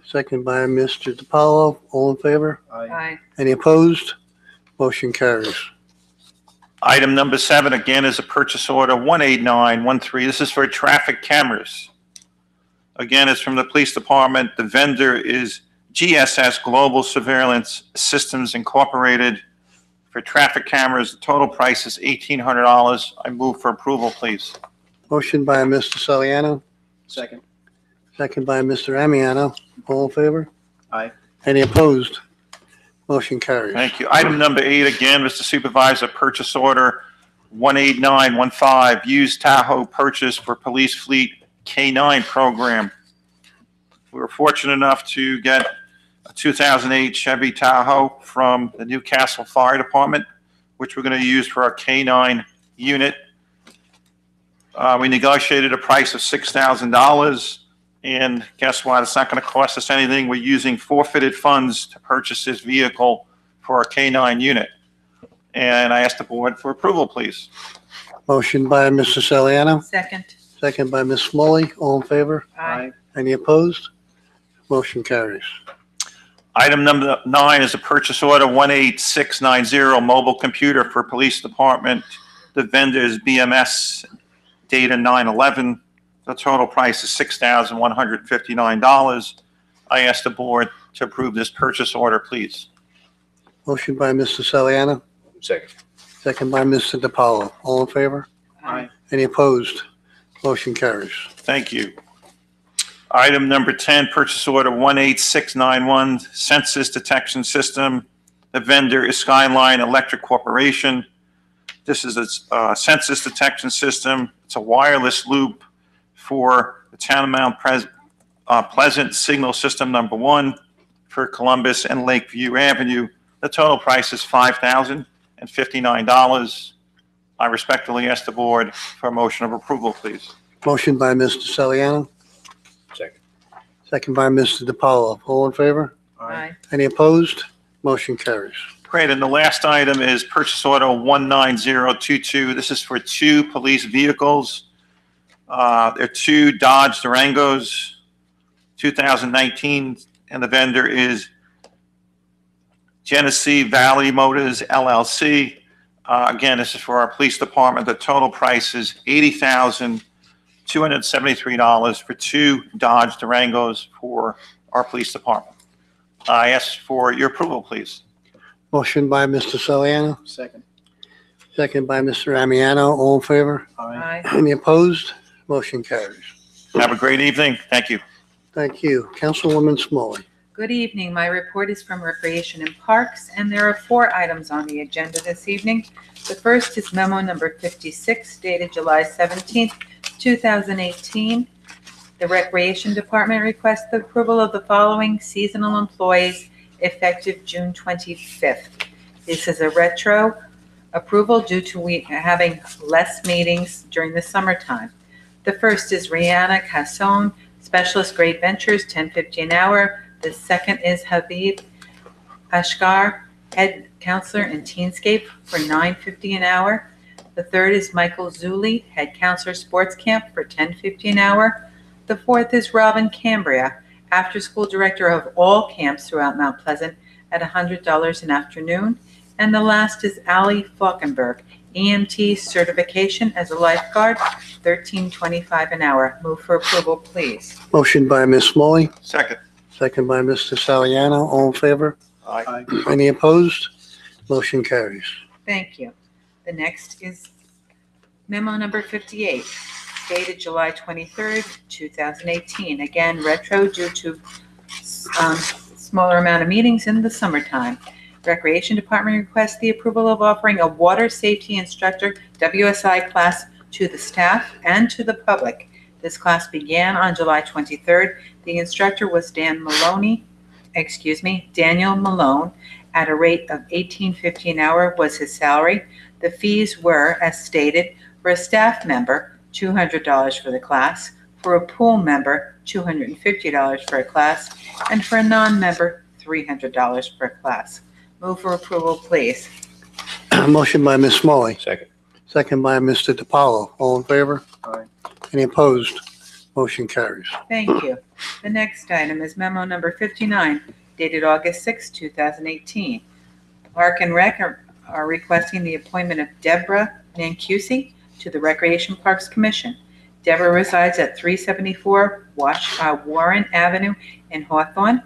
S2: second by Mr. DiPaolo. All in favor?
S12: Aye.
S2: Any opposed? Motion carries.
S9: Item number 7, again, is a purchase order 18913. This is for traffic cameras. Again, it's from the police department. The vendor is GSS Global Surveillance Systems Incorporated. For traffic cameras, the total price is $1,800. I move for approval, please.
S2: Motion by Mr. Saliano,
S13: Second.
S2: second by Mr. Amiano. All in favor?
S13: Aye.
S2: Any opposed? Motion carries.
S9: Thank you. Item number 8, again, Mr. Supervisor, purchase order 18915, used Tahoe purchase for police fleet K9 program. We were fortunate enough to get a 2008 Chevy Tahoe from the Newcastle Fire Department, which we're going to use for our K9 unit. We negotiated a price of $6,000, and guess what? It's not going to cost us anything. We're using forfeited funds to purchase this vehicle for our K9 unit. And I ask the board for approval, please.
S2: Motion by Mr. Saliano,
S12: Second.
S2: second by Ms. Smalley. All in favor?
S12: Aye.
S2: Any opposed? Motion carries.
S9: Item number 9 is a purchase order 18690, mobile computer for police department. The vendor is BMS Data 911. The total price is $6,159. I ask the board to approve this purchase order, please.
S2: Motion by Mr. Saliano,
S15: Second.
S2: second by Mr. DiPaolo. All in favor?
S12: Aye.
S2: Any opposed? Motion carries.
S9: Thank you. Item number 10, purchase order 18691, census detection system. The vendor is Skyline Electric Corporation. This is a census detection system. It's a wireless loop for the town of Mount Pleasant signal system number 1 for Columbus and Lakeview Avenue. The total price is $5,059. I respectfully ask the board for a motion of approval, please.
S2: Motion by Mr. Saliano,
S15: Second.
S2: second by Mr. DiPaolo. All in favor?
S12: Aye.
S2: Any opposed? Motion carries.
S9: Great, and the last item is purchase order 19022. This is for 2 police vehicles. They're 2 Dodge Durangos, 2019, and the vendor is Genesee Valley Motors LLC. Again, this is for our police department. The total price is $80,273 for 2 Dodge Durangos for our police department. I ask for your approval, please.
S2: Motion by Mr. Saliano,
S13: Second.
S2: second by Mr. Amiano. All in favor?
S12: Aye.
S2: Any opposed? Motion carries.
S9: Have a great evening. Thank you.
S2: Thank you. Councilwoman Smalley.
S12: Good evening. My report is from Recreation and Parks, and there are 4 items on the agenda this evening. The first is memo number 56, dated July 17th, 2018. The Recreation Department requests the approval of the following seasonal employees effective June 25th. This is a retro approval due to we having less meetings during the summertime. The first is Rihanna Casson, Specialist Grade Ventures, $10.50 an hour. The second is Habib Ashkar, Head Counselor in Teenscape for $9.50 an hour. The third is Michael Zuli, Head Counselor Sports Camp for $10.50 an hour. The fourth is Robin Cambria, After School Director of all camps throughout Mount Pleasant at $100 an afternoon. And the last is Ali Falkenberg, EMT certification as a lifeguard, $13.25 an hour. Move for approval, please.
S2: Motion by Ms. Smalley,
S9: Second.
S2: second by Mr. Saliano. All in favor?
S9: Aye.
S2: Any opposed? Motion carries.
S12: Thank you. The next is memo number 58, dated July 23rd, 2018. Again, retro due to smaller amount of meetings in the summertime. Recreation Department requests the approval of offering a water safety instructor WSI class to the staff and to the public. This class began on July 23rd. The instructor was Daniel Malone, at a rate of $18.50 an hour was his salary. The fees were, as stated, for a staff member, $200 for the class, for a pool member, $250 for a class, and for a non-member, $300 per class. Move for approval, please.
S2: Motion by Ms. Smalley,
S15: Second.
S2: second by Mr. DiPaolo. All in favor?
S13: Aye.
S2: Any opposed? Motion carries.
S12: Thank you. The next item is memo number 59, dated August 6, 2018. Park and Rec are requesting the appointment of Deborah Mancusi to the Recreation Parks Commission. Deborah resides at 374 Warren Avenue in Hawthorne.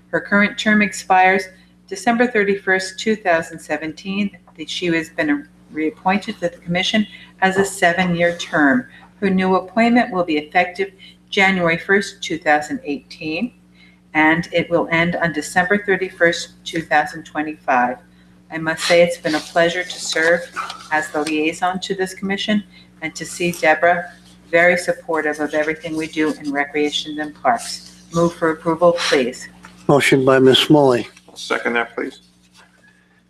S12: Her current term expires December 31st, 2017. She has been reappointed to the commission as a 7-year term. Her new appointment will be effective January 1st, 2018, and it will end on December 31st, 2025. I must say it's been a pleasure to serve as the liaison to this commission and to see Deborah very supportive of everything we do in recreation and parks. Move for approval, please.
S2: Motion by Ms. Smalley,
S9: Second that, please.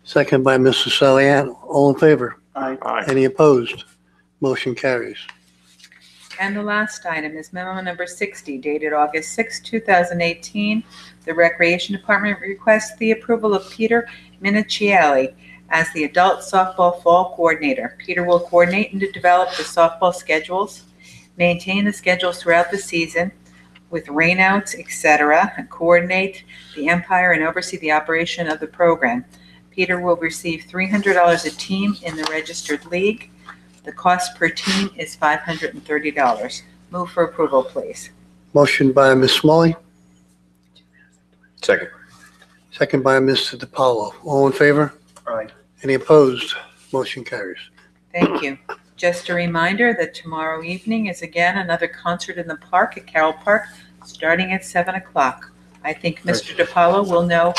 S2: second by Mr. Saliano. All in favor?
S9: Aye.
S2: Any opposed? Motion carries.
S12: And the last item is memo number 60, dated August 6, 2018. The Recreation Department requests the approval of Peter Miniccielli as the Adult Softball Fall Coordinator. Peter will coordinate and develop the softball schedules, maintain the schedules throughout the season with rainouts, etc., and coordinate the umpire and oversee the operation of the program. Peter will receive $300 a team in the registered league. The cost per team is $530. Move for approval, please.
S2: Motion by Ms. Smalley,
S15: Second.
S2: second by Mr. DiPaolo. All in favor?
S13: Aye.
S2: Any opposed? Motion carries.
S12: Thank you. Just a reminder that tomorrow evening is again another concert in the park at Carroll Park, starting at 7 o'clock. I think Mr. DiPaolo will know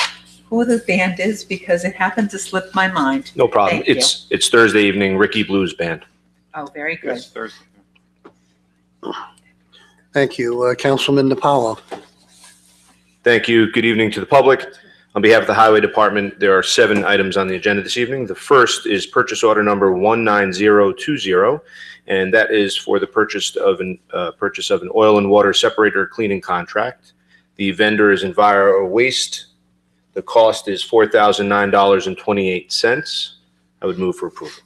S12: who the band is because it happened to slip my mind.
S15: No problem.
S12: Thank you.
S15: It's Thursday evening, Ricky Blues Band.
S12: Oh, very good.
S9: Yes, Thursday.
S2: Thank you. Councilman DiPaolo.
S15: Thank you. Good evening to the public. On behalf of the Highway Department, there are 7 items on the agenda this evening. The first is purchase order number 19020, and that is for the purchase of an oil and water separator cleaning contract. The vendor is Enviro Waste. The cost is $4,009.28. I would move for approval.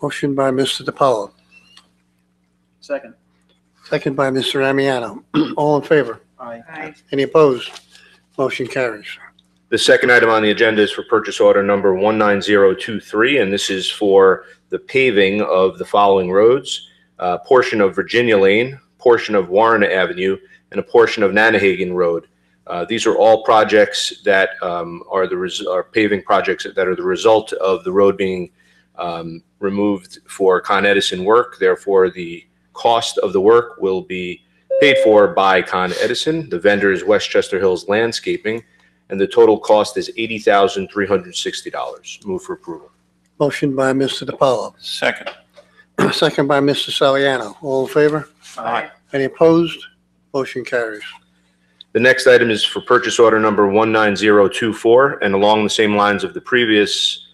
S2: Motion by Mr. DiPaolo.
S10: Second.
S2: Second by Mr. Amiano. All in favor?
S12: Aye.
S2: Any opposed? Motion carries.
S15: The second item on the agenda is for purchase order number 19023, and this is for the paving of the following roads: portion of Virginia Lane, portion of Warren Avenue, and a portion of Nanahagan Road. These are all projects that are paving projects that are the result of the road being removed for Con Edison work. Therefore, the cost of the work will be paid for by Con Edison. The vendor is Westchester Hills Landscaping, and the total cost is $80,360. Move for approval.
S2: Motion by Mr. DiPaolo.
S9: Second.
S2: Second by Mr. Saliano. All in favor?
S9: Aye.
S2: Any opposed? Motion carries.
S15: The next item is for purchase order number 19024, and along the same lines of the previous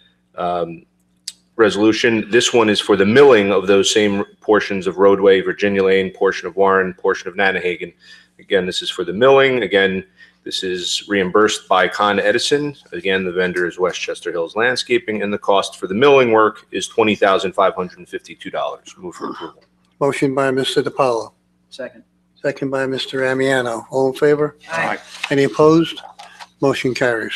S15: resolution, this one is for the milling of those same portions of roadway, Virginia Lane, portion of Warren, portion of Nanahagan. Again, this is for the milling. Again, this is reimbursed by Con Edison. Again, the vendor is Westchester Hills Landscaping, and the cost for the milling work is $20,552. Move for approval.
S2: Motion by Mr. DiPaolo.
S10: Second.
S2: Second by Mr. Amiano. All in favor?
S12: Aye.
S2: Any opposed? Motion carries.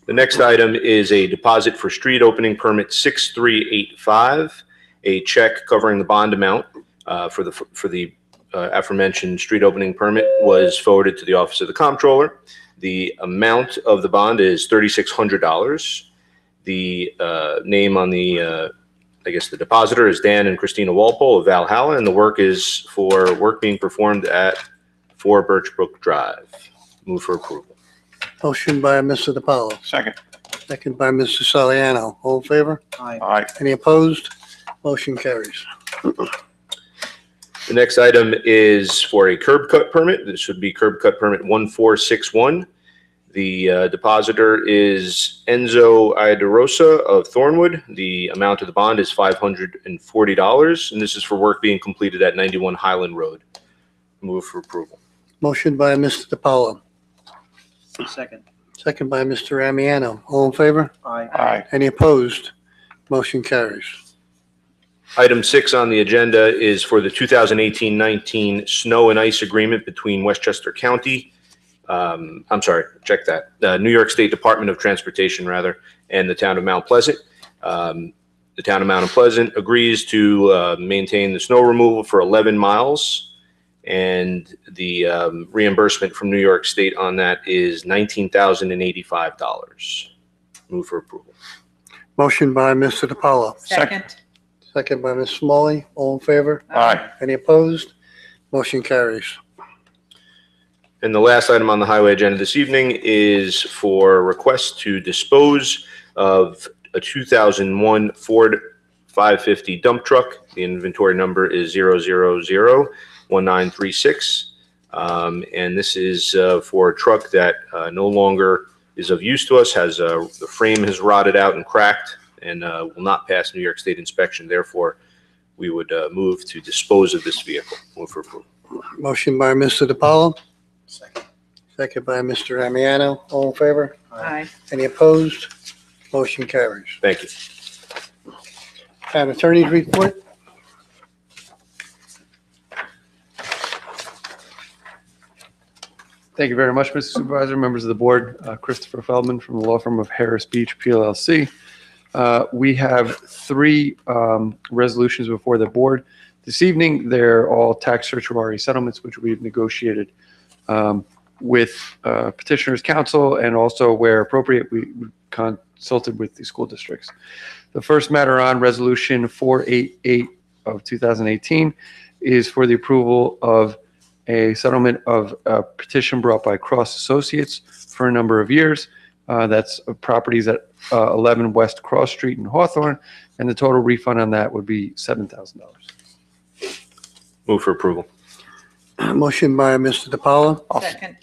S15: The next item is a deposit for street opening permit 6385, a check covering the bond amount for the aforementioned street opening permit was forwarded to the Office of the Comptroller. The amount of the bond is $3,600. The name on the the depositor is Dan and Christina Walpole of Valhalla, and the work is for work being performed at 4 Birchbrook Drive. Move for approval.
S2: Motion by Mr. DiPaolo.
S9: Second.
S2: Second by Mr. Saliano. All in favor?
S9: Aye.
S2: Any opposed? Motion carries.
S15: The next item is for a curb cut permit. This would be curb cut permit 1461. The depositor is Enzo Iadarosa of Thornwood. The amount of the bond is $540, and this is for work being completed at 91 Highland Road. Move for approval.
S2: Motion by Mr. DiPaolo.
S10: Second.
S2: Second by Mr. Amiano. All in favor?
S9: Aye.
S2: Any opposed? Motion carries.
S15: Item 6 on the agenda is for the 2018-19 snow and ice agreement between Westchester County, New York State Department of Transportation, and the town of Mount Pleasant. The town of Mount Pleasant agrees to maintain the snow removal for 11 miles, and the reimbursement from New York State on that is $19,085. Move for approval.
S2: Motion by Mr. DiPaolo.
S12: Second.
S2: Second by Ms. Smalley. All in favor?
S9: Aye.
S2: Any opposed? Motion carries.
S15: And the last item on the highway agenda this evening is for a request to dispose of a 2001 Ford 550 dump truck. The inventory number is 0001936. And this is for a truck that no longer is of use to us, the frame has rotted out and cracked, and will not pass New York State inspection. Therefore, we would move to dispose of this vehicle. Move for approval.
S2: Motion by Mr. DiPaolo.
S10: Second.
S2: Second by Mr. Amiano. All in favor?
S12: Aye.
S2: Any opposed? Motion carries.
S15: Thank you.
S2: Town attorney's report.
S20: Thank you very much, Mr. Supervisor, members of the board. Christopher Feldman from the law firm of Harris Beach PLLC. We have 3 resolutions before the board. This evening, they're all tax certiorari settlements, which we've negotiated with petitioner's counsel, and also where appropriate, we consulted with the school districts. The first matter on resolution 488 of 2018 is for the approval of a settlement of a petition brought by Cross Associates for a number of years. That's properties at 11 West Cross Street in Hawthorne, and the total refund on that would be $7,000.
S15: Move for approval.
S2: Motion by Mr. DiPaolo,
S12: Second.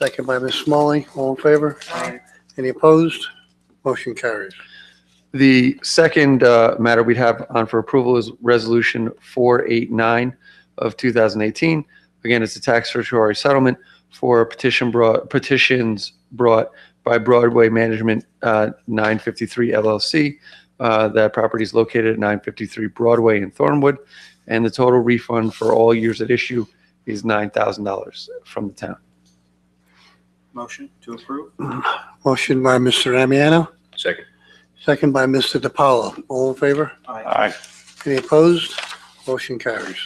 S2: second by Ms. Smalley. All in favor?
S12: Aye.
S2: Any opposed? Motion carries.
S20: The second matter we'd have on for approval is Resolution 489 of 2018. Again, it's a tax surcharge settlement for petitions brought by Broadway Management 953 LLC. That property is located at 953 Broadway in Thornwood, and the total refund for all years at issue is $9,000 from the town.
S10: Motion to approve?
S2: Motion by Mr. Amiano,
S15: Second.
S2: second by Mr. DiPaolo. All in favor?
S9: Aye.
S2: Any opposed? Motion carries.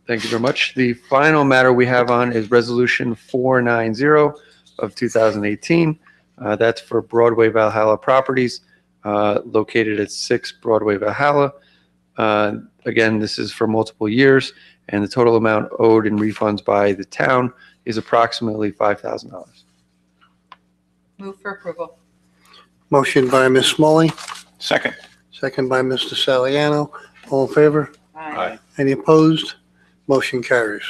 S20: Thank you very much. The final matter we have on is Resolution 490 of 2018. That's for Broadway Valhalla Properties, located at 6 Broadway Valhalla. Again, this is for multiple years, and the total amount owed in refunds by the town is approximately $5,000.
S12: Move for approval.
S2: Motion by Ms. Smalley,
S9: Second.
S2: second by Mr. Saliano. All in favor?
S12: Aye.
S2: Any opposed? Motion carries.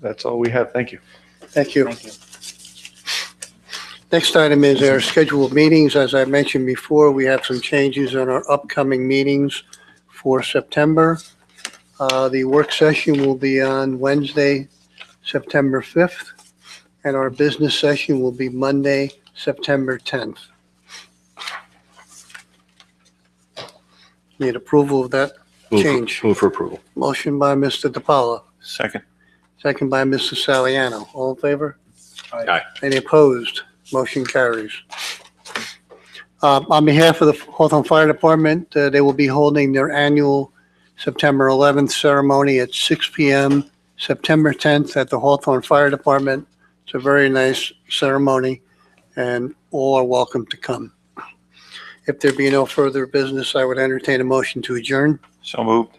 S20: That's all we have. Thank you.
S2: Thank you.
S10: Thank you.
S2: Next item is our scheduled meetings. As I mentioned before, we have some changes on our upcoming meetings for September. The work session will be on Wednesday, September 5th, and our business session will be Monday, September 10th. Need approval of that change.
S15: Move for approval.
S2: Motion by Mr. DiPaolo,
S9: Second.
S2: second by Mr. Saliano. All in favor?
S15: Aye.
S2: Any opposed? Motion carries. On behalf of the Hawthorne Fire Department, they will be holding their annual September 11th ceremony at 6 p.m. September 10th at the Hawthorne Fire Department. It's a very nice ceremony, and all are welcome to come. If there be no further business, I would entertain a motion to adjourn.
S9: So moved.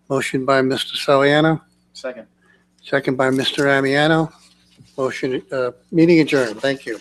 S2: Motion by Mr. Saliano,
S10: Second.
S2: second by Mr. Amiano. Motion, meeting adjourned. Thank you.